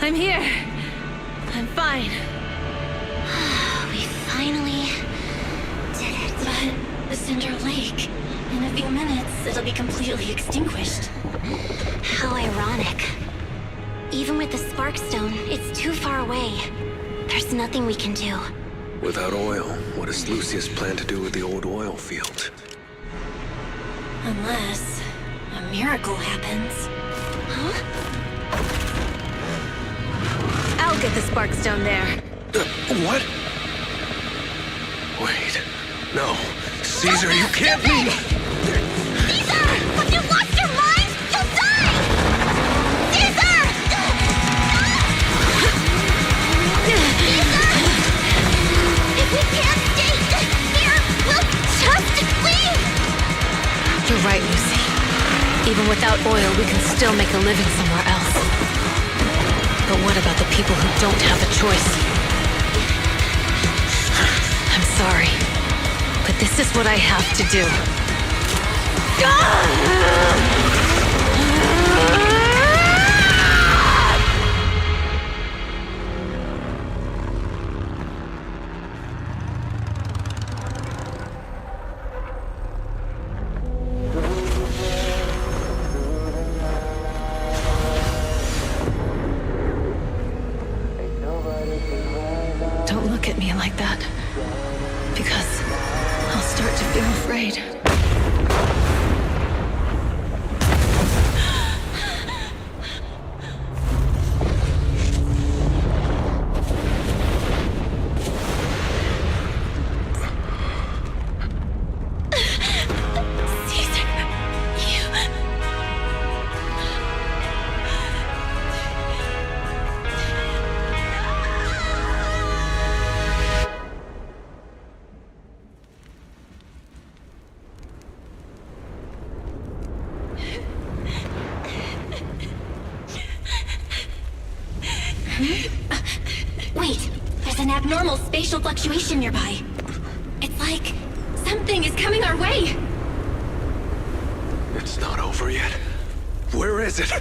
Speaker 5: I'm here. I'm fine.
Speaker 3: We finally did it.
Speaker 7: But the Cinder Lake, in a few minutes, it'll be completely extinguished.
Speaker 3: How ironic. Even with the Sparkstone, it's too far away. There's nothing we can do.
Speaker 10: Without oil, what does Lucius plan to do with the old oil field?
Speaker 7: Unless a miracle happens.
Speaker 3: Huh?
Speaker 5: I'll get the Sparkstone there.
Speaker 10: What? Wait. No. Caesar, you can't leave!
Speaker 3: Caesar! Have you lost your mind? You'll die! Caesar! Caesar! If we can't stay here, we'll just leave!
Speaker 5: You're right, Lucy. Even without oil, we can still make a living somewhere else. But what about the people who don't have a choice? I'm sorry, but this is what I have to do. Don't look at me like that, because I'll start to feel afraid.
Speaker 3: abnormal spatial fluctuation nearby. It's like something is coming our way.
Speaker 10: It's not over yet. Where is it?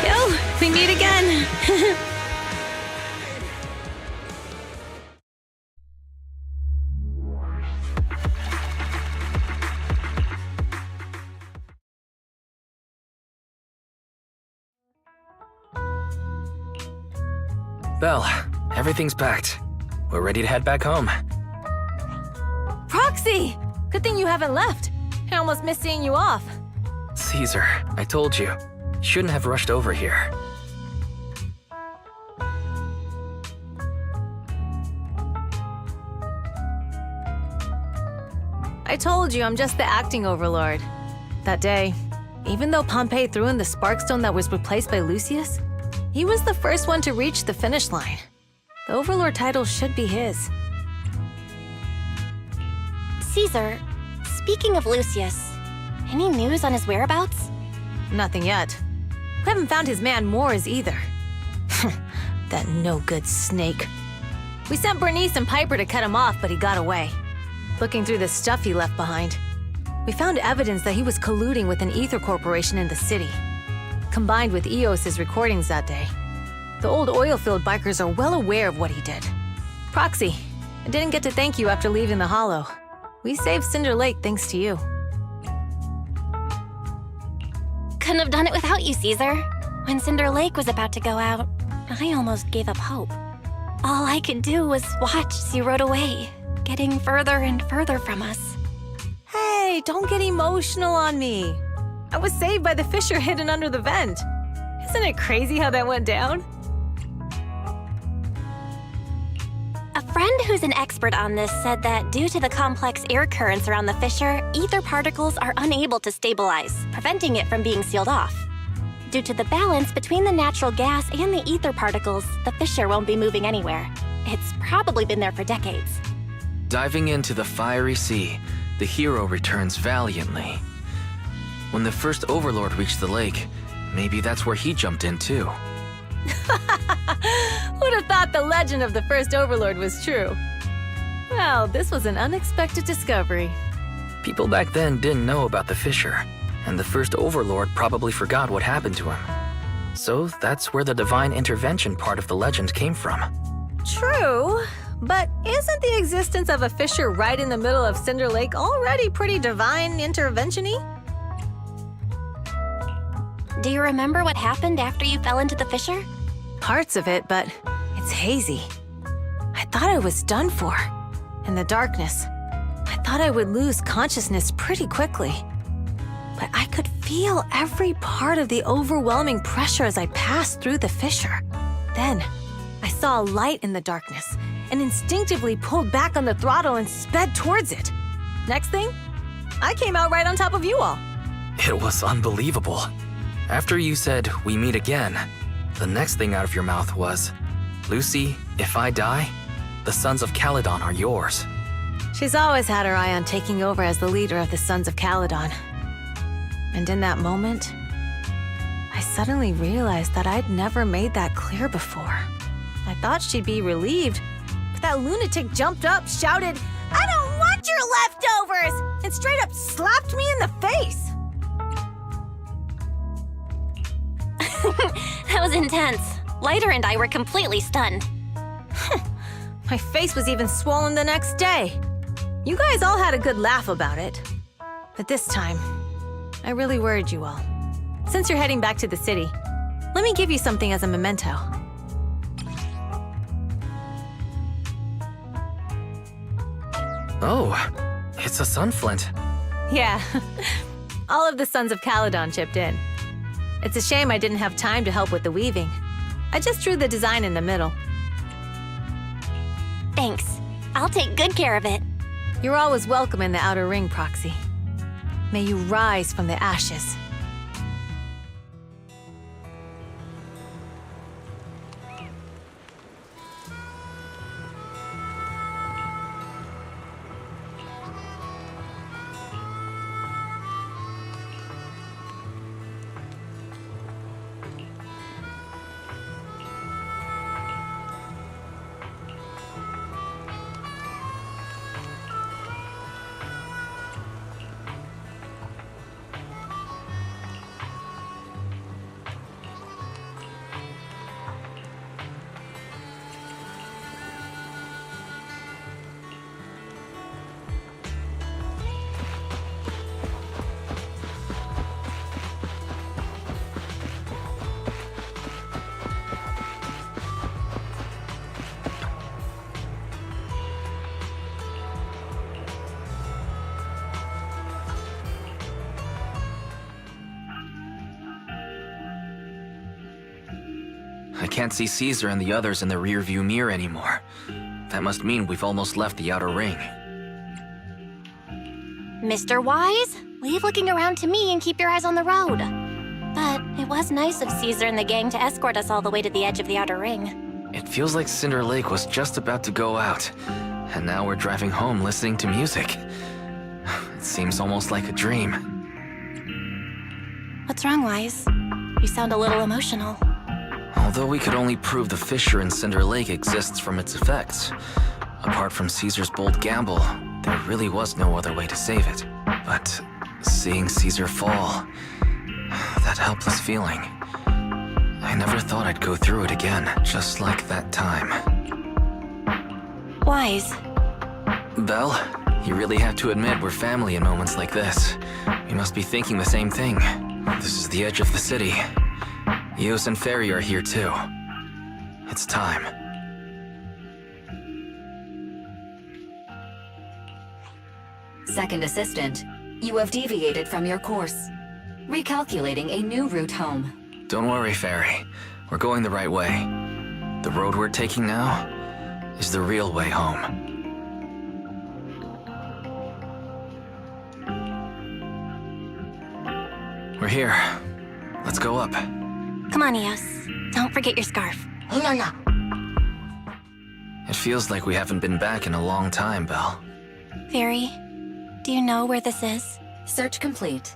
Speaker 5: Yo, we meet again.
Speaker 2: Belle, everything's packed. We're ready to head back home.
Speaker 5: Proxy! Good thing you haven't left. I almost missed seeing you off.
Speaker 2: Caesar, I told you. Shouldn't have rushed over here.
Speaker 5: I told you I'm just the acting overlord. That day, even though Pompey threw in the Sparkstone that was replaced by Lucius, he was the first one to reach the finish line. The overlord title should be his.
Speaker 3: Caesar, speaking of Lucius, any news on his whereabouts?
Speaker 5: Nothing yet. We haven't found his man Mors either. That no-good snake. We sent Bernice and Piper to cut him off, but he got away. Looking through the stuff he left behind, we found evidence that he was colluding with an ether corporation in the city, combined with Eos's recordings that day. The old oilfield bikers are well aware of what he did. Proxy, I didn't get to thank you after leaving the Hollow. We saved Cinder Lake thanks to you.
Speaker 3: Couldn't have done it without you, Caesar. When Cinder Lake was about to go out, I almost gave up hope. All I could do was watch as you rode away, getting further and further from us.
Speaker 5: Hey, don't get emotional on me. I was saved by the fissure hidden under the vent. Isn't it crazy how that went down?
Speaker 3: A friend who's an expert on this said that due to the complex air currents around the fissure, ether particles are unable to stabilize, preventing it from being sealed off. Due to the balance between the natural gas and the ether particles, the fissure won't be moving anywhere. It's probably been there for decades.
Speaker 2: Diving into the fiery sea, the hero returns valiantly. When the first overlord reached the lake, maybe that's where he jumped in too.
Speaker 5: Who'd have thought the legend of the first overlord was true? Well, this was an unexpected discovery.
Speaker 2: People back then didn't know about the fissure, and the first overlord probably forgot what happened to him. So that's where the divine intervention part of the legend came from.
Speaker 5: True, but isn't the existence of a fissure right in the middle of Cinder Lake already pretty divine intervention-y?
Speaker 3: Do you remember what happened after you fell into the fissure?
Speaker 5: Parts of it, but it's hazy. I thought I was done for. In the darkness, I thought I would lose consciousness pretty quickly. But I could feel every part of the overwhelming pressure as I passed through the fissure. Then, I saw a light in the darkness and instinctively pulled back on the throttle and sped towards it. Next thing, I came out right on top of you all.
Speaker 2: It was unbelievable. After you said, "We meet again," the next thing out of your mouth was, "Lucy, if I die, the Sons of Caledon are yours."
Speaker 5: She's always had her eye on taking over as the leader of the Sons of Caledon. And in that moment, I suddenly realized that I'd never made that clear before. I thought she'd be relieved, but that lunatic jumped up, shouted, "I don't want your leftovers!" and straight up slapped me in the face.
Speaker 3: That was intense. Leiter and I were completely stunned.
Speaker 5: My face was even swollen the next day. You guys all had a good laugh about it. But this time, I really worried you all. Since you're heading back to the city, let me give you something as a memento.
Speaker 2: Oh, it's a sunflint.
Speaker 5: Yeah, all of the Sons of Caledon chipped in. It's a shame I didn't have time to help with the weaving. I just drew the design in the middle.
Speaker 3: Thanks. I'll take good care of it.
Speaker 5: You're always welcome in the Outer Ring, Proxy. May you rise from the ashes.
Speaker 2: I can't see Caesar and the others in the rearview mirror anymore. That must mean we've almost left the Outer Ring.
Speaker 3: Mr. Wise, leave looking around to me and keep your eyes on the road. But it was nice of Caesar and the gang to escort us all the way to the edge of the Outer Ring.
Speaker 2: It feels like Cinder Lake was just about to go out, and now we're driving home listening to music. It seems almost like a dream.
Speaker 3: What's wrong, Wise? You sound a little emotional.
Speaker 2: Although we could only prove the fissure in Cinder Lake exists from its effects, apart from Caesar's bold gamble, there really was no other way to save it. But seeing Caesar fall, that helpless feeling, I never thought I'd go through it again, just like that time.
Speaker 3: Wise.
Speaker 2: Belle, you really have to admit we're family in moments like this. You must be thinking the same thing. This is the edge of the city. Eos and Ferry are here too. It's time.
Speaker 7: Second assistant, you have deviated from your course. Recalculating a new route home.
Speaker 2: Don't worry, Ferry. We're going the right way. The road we're taking now is the real way home. We're here. Let's go up.
Speaker 3: Come on, Eos. Don't forget your scarf.
Speaker 2: It feels like we haven't been back in a long time, Belle.
Speaker 3: Fairy, do you know where this is?
Speaker 7: Search complete.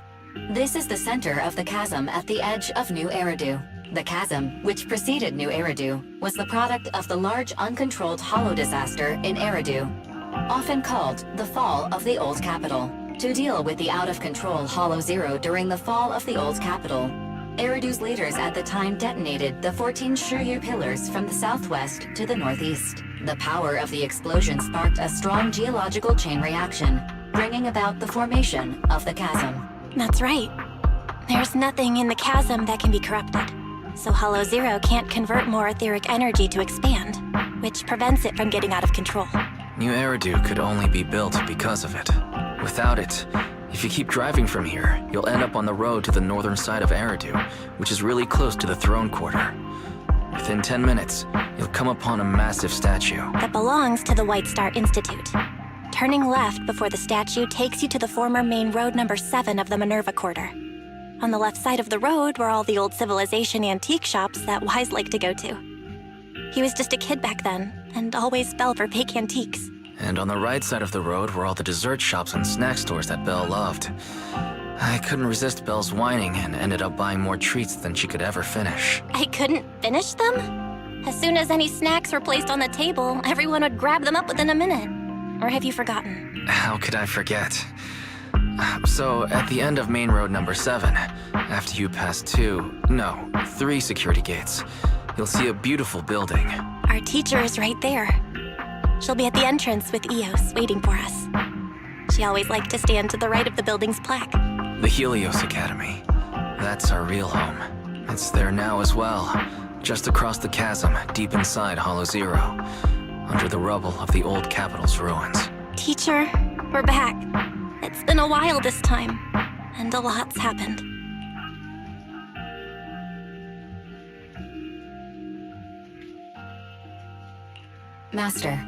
Speaker 7: This is the center of the chasm at the edge of New Eridu. The chasm, which preceded New Eridu, was the product of the large uncontrolled hollow disaster in Eridu, often called the fall of the Old Capital. To deal with the out-of-control Hollow Zero during the fall of the Old Capital, Eridu's leaders at the time detonated the 14 Shiryu pillars from the southwest to the northeast. The power of the explosion sparked a strong geological chain reaction, bringing about the formation of the chasm.
Speaker 3: That's right. There's nothing in the chasm that can be corrupted, so Hollow Zero can't convert more etheric energy to expand, which prevents it from getting out of control.
Speaker 2: New Eridu could only be built because of it. Without it, if you keep driving from here, you'll end up on the road to the northern side of Eridu, which is really close to the throne quarter. Within 10 minutes, you'll come upon a massive statue
Speaker 3: that belongs to the White Star Institute. Turning left before the statue takes you to the former main road number 7 of the Minerva Quarter. On the left side of the road were all the old civilization antique shops that Wise liked to go to. He was just a kid back then, and always fell for fake antiques.
Speaker 2: And on the right side of the road were all the dessert shops and snack stores that Belle loved. I couldn't resist Belle's whining and ended up buying more treats than she could ever finish.
Speaker 3: I couldn't finish them? As soon as any snacks were placed on the table, everyone would grab them up within a minute. Or have you forgotten?
Speaker 2: How could I forget? So, at the end of main road number 7, after you pass 3 security gates, you'll see a beautiful building.
Speaker 3: Our teacher is right there. She'll be at the entrance with Eos, waiting for us. She always liked to stand to the right of the building's plaque.
Speaker 2: The Helios Academy. That's our real home. It's there now as well, just across the chasm, deep inside Hollow Zero, under the rubble of the old capital's ruins.
Speaker 3: Teacher, we're back. It's been a while this time, and a lot's happened.
Speaker 7: Master,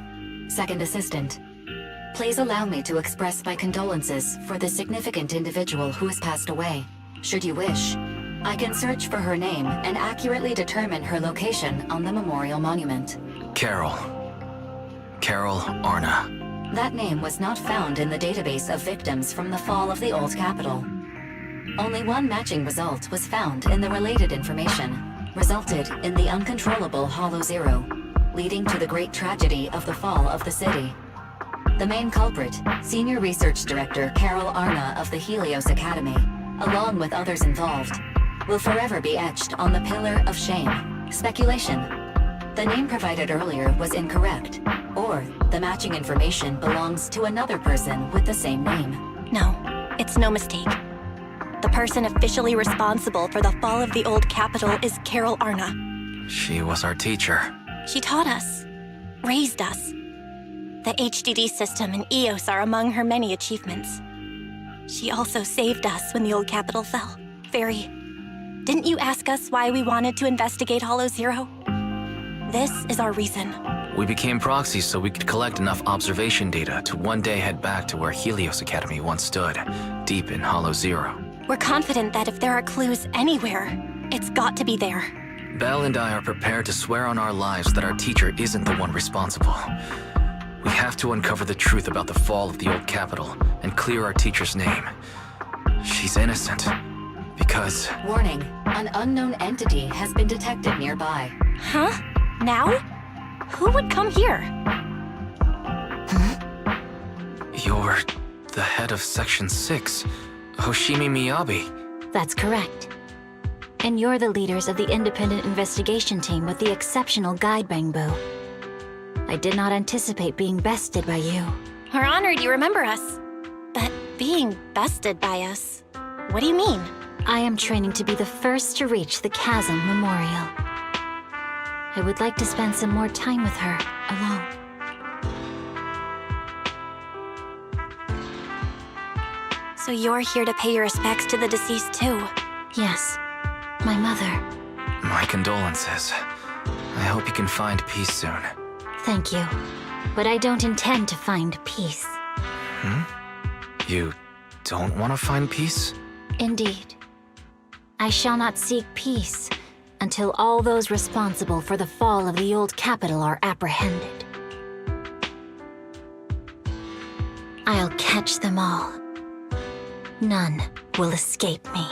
Speaker 7: second assistant. Please allow me to express my condolences for the significant individual who has passed away. Should you wish, I can search for her name and accurately determine her location on the memorial monument.
Speaker 2: Carol Arna.
Speaker 7: That name was not found in the database of victims from the fall of the old capital. Only one matching result was found in the related information, resulted in the uncontrollable Hollow Zero, leading to the great tragedy of the fall of the city. The main culprit, Senior Research Director Carol Arna of the Helios Academy, along with others involved, will forever be etched on the Pillar of Shame. Speculation. The name provided earlier was incorrect, or the matching information belongs to another person with the same name.
Speaker 3: No, it's no mistake. The person officially responsible for the fall of the old capital is Carol Arna.
Speaker 2: She was our teacher.
Speaker 3: She taught us, raised us. The HDD system and EOS are among her many achievements. She also saved us when the old capital fell. Fairy, didn't you ask us why we wanted to investigate Hollow Zero? This is our reason.
Speaker 2: We became proxies so we could collect enough observation data to one day head back to where Helios Academy once stood, deep in Hollow Zero.
Speaker 3: We're confident that if there are clues anywhere, it's got to be there.
Speaker 2: Belle and I are prepared to swear on our lives that our teacher isn't the one responsible. We have to uncover the truth about the fall of the old capital and clear our teacher's name. She's innocent. Because...
Speaker 7: Warning, an unknown entity has been detected nearby.
Speaker 3: Huh? Now? Who would come here?
Speaker 2: You're the head of Section 6, Hoshimi Miyabi.
Speaker 19: That's correct. And you're the leaders of the independent investigation team with the exceptional guide Bangbo. I did not anticipate being bested by you.
Speaker 3: We're honored you remember us. But being bested by us, what do you mean?
Speaker 19: I am training to be the first to reach the Chasm Memorial. I would like to spend some more time with her, alone.
Speaker 3: So you're here to pay your respects to the deceased too?
Speaker 19: Yes, my mother.
Speaker 2: My condolences. I hope you can find peace soon.
Speaker 19: Thank you. But I don't intend to find peace.
Speaker 2: You don't want to find peace?
Speaker 19: Indeed. I shall not seek peace until all those responsible for the fall of the old capital are apprehended. I'll catch them all. None will escape me.